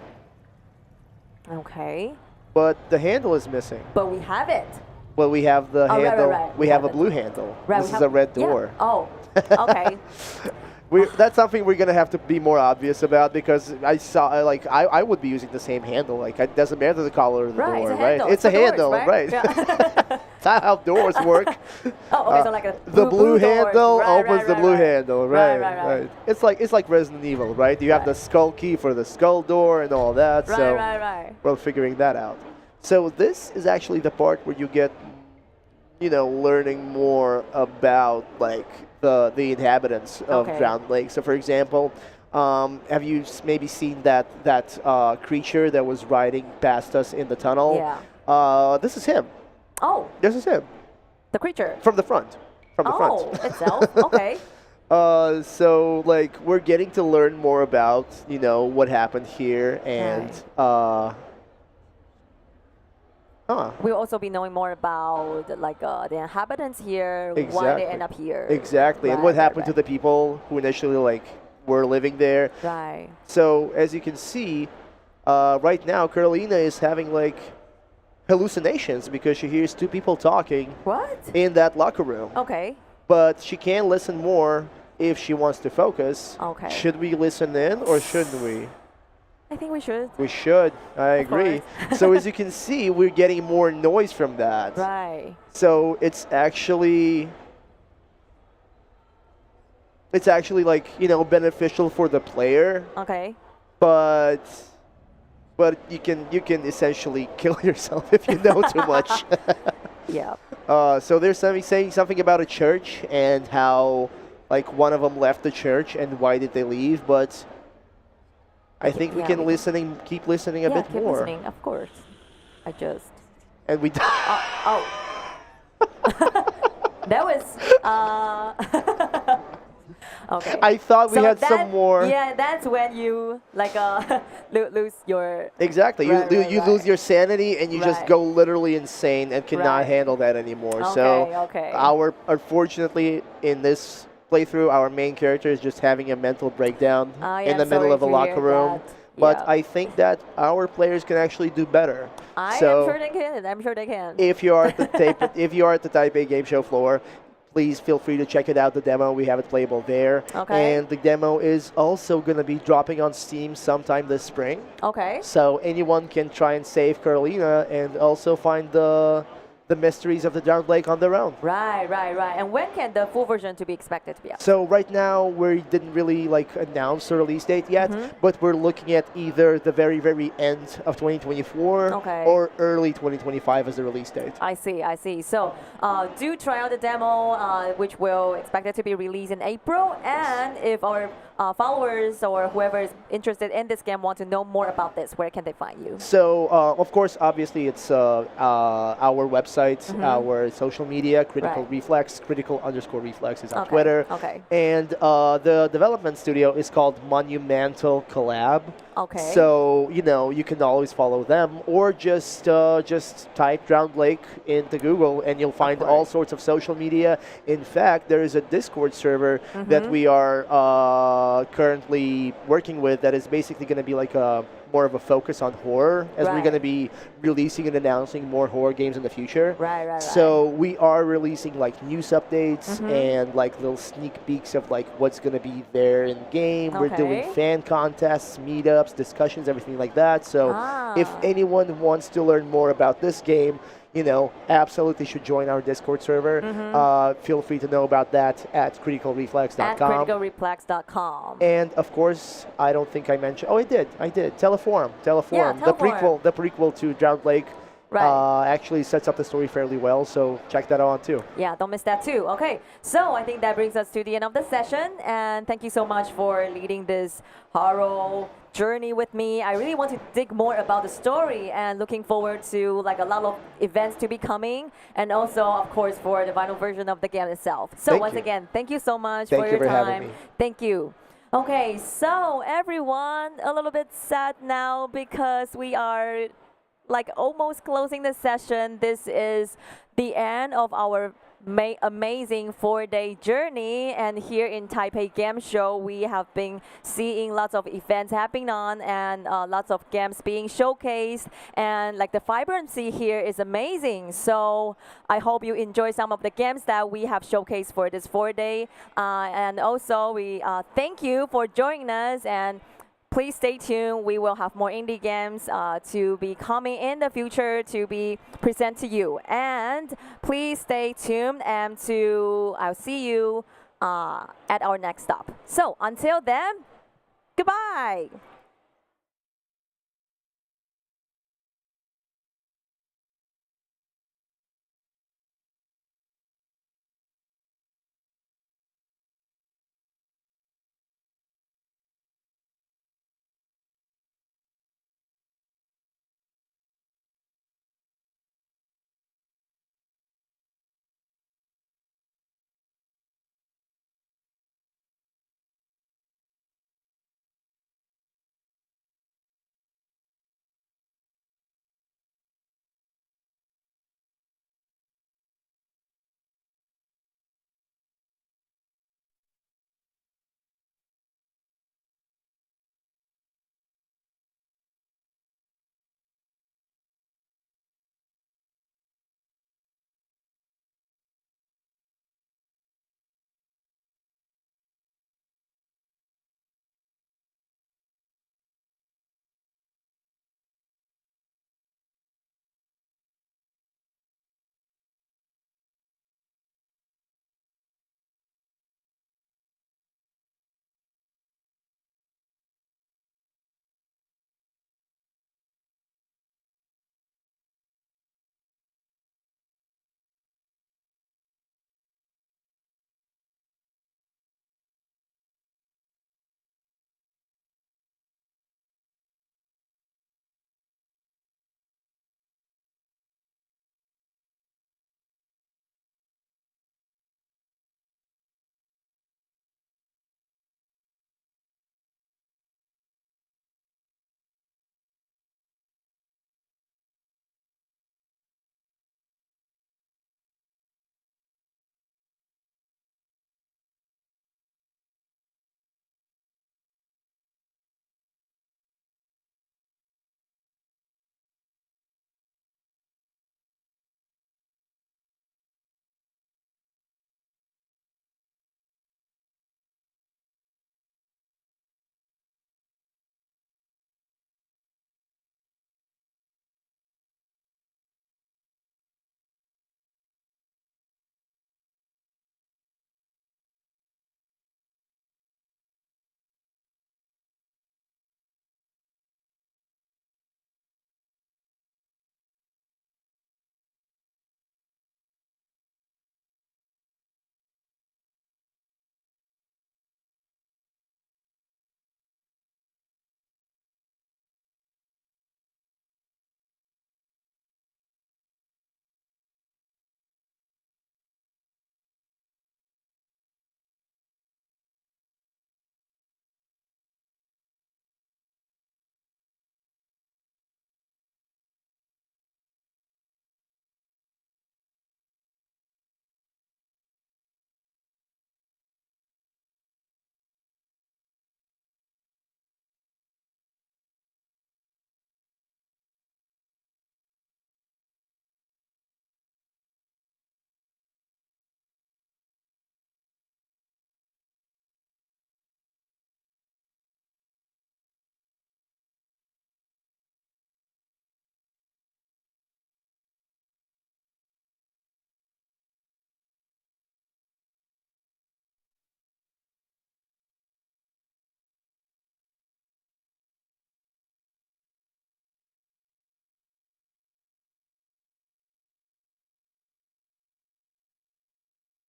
Okay. But the handle is missing. But we have it. Well, we have the handle. Right. We have a blue handle. This is a red door. Yeah. Oh, okay. That's something we're gonna have to be more obvious about because I saw I would be using the same handle. Like it doesn't matter the color of the door, right? It's a handle, right? Yeah. That's how doors work. Oh, okay. So like the blue handle opens the blue handle, right? It's like Resident Evil, right? You have the skull key for the skull door and all that. Right. We're figuring that out. So this is actually the part where you get, learning more about like the inhabitants of Drowned Lake. So for example, have you maybe seen that creature that was riding past us in the tunnel? Yeah. This is him. Oh. This is him. The creature. From the front. Itself. Okay. So like we're getting to learn more about what happened here and. We'll also be knowing more about the inhabitants here, why they end up here. Exactly, and what happened to the people who initially were living there. Right. So as you can see, right now Carolina is having hallucinations because she hears two people talking. What? In that locker room. Okay. But she can listen more if she wants to focus. Okay. Should we listen in or shouldn't we? I think we should. We should. I agree. So as you can see, we're getting more noise from that. Right. So it's actually beneficial for the player. Okay. But you can essentially kill yourself if you know too much. Yeah. So there's saying something about a church and how like one of them left the church and why did they leave, but I think we can keep listening a bit keep more. Listening, of course. I just. And we. Oh. That was. Okay. I thought we had some more. Yeah, that's when you like lose your. Exactly. You lose your sanity and you just go literally insane and cannot handle that anymore. Okay, so unfortunately in this playthrough, our main character is just having a mental breakdown in the middle of a locker room. But I think that our players can actually do better. I'm sure they can. I'm sure they can. If you are at the Taipei game show floor, please feel free to check it out, the demo. We have it playable there. Okay. And the demo is also going to be dropping on Steam sometime this spring. Okay. So anyone can try and save Carolina and also find the mysteries of the Drowned Lake on their own. Right. And when can the full version to be expected to be out? So right now we didn't really announce the release date yet, but we're looking at either the very end of 2024 or early 2025 as the release date. I see. So do try out the demo, which will expected to be released in April. And if our followers or whoever is interested in this game want to know more about this, where can they find you? So of course, obviously, it's our website, our social media, Critical Reflex, Critical_Reflex is on Twitter. Okay. And the development studio is called Monumental Collab. Okay. So you can always follow them, or just type Drowned Lake into Google, and you'll find all sorts of social media. In fact, there is a Discord server that we are currently working with that is basically going to be like more of a focus on horror, as we're going to be releasing and announcing more horror games in the future. Right. So we are releasing news updates and little sneak peeks of what's going to be there in game. We're doing fan contests, meetups, discussions, everything like that. So if anyone wants to learn more about this game, absolutely should join our Discord server. Feel free to know about that at criticalreflex.com. At criticalreflex.com. And of course, I don't think I mentioned. Oh, I did. Teleforum. Yeah, The prequel to Drowned Lake. Actually sets up the story fairly well, so check that out too. Yeah, don't miss that too. Okay, so I think that brings us to the end of the session, and thank you so much for leading this horror journey with me. I really want to dig more about the story, and looking forward to a lot of events to be coming, and also of course for the final version of the game itself. So once again, thank you so much for your time. Thank you. Okay, so everyone, a little bit sad now because we are almost closing the session. This is the end of our amazing 4-day journey, and here in Taipei Game Show we have been seeing lots of events happening on, and lots of games being showcased, and the vibrancy here is amazing. So I hope you enjoy some of the games that we have showcased for this 4-day, and also we thank you for joining us, and please stay tuned. We will have more indie games to be coming in the future to be present to you. And please stay tuned, and I'll see you at our next stop. So until then, goodbye.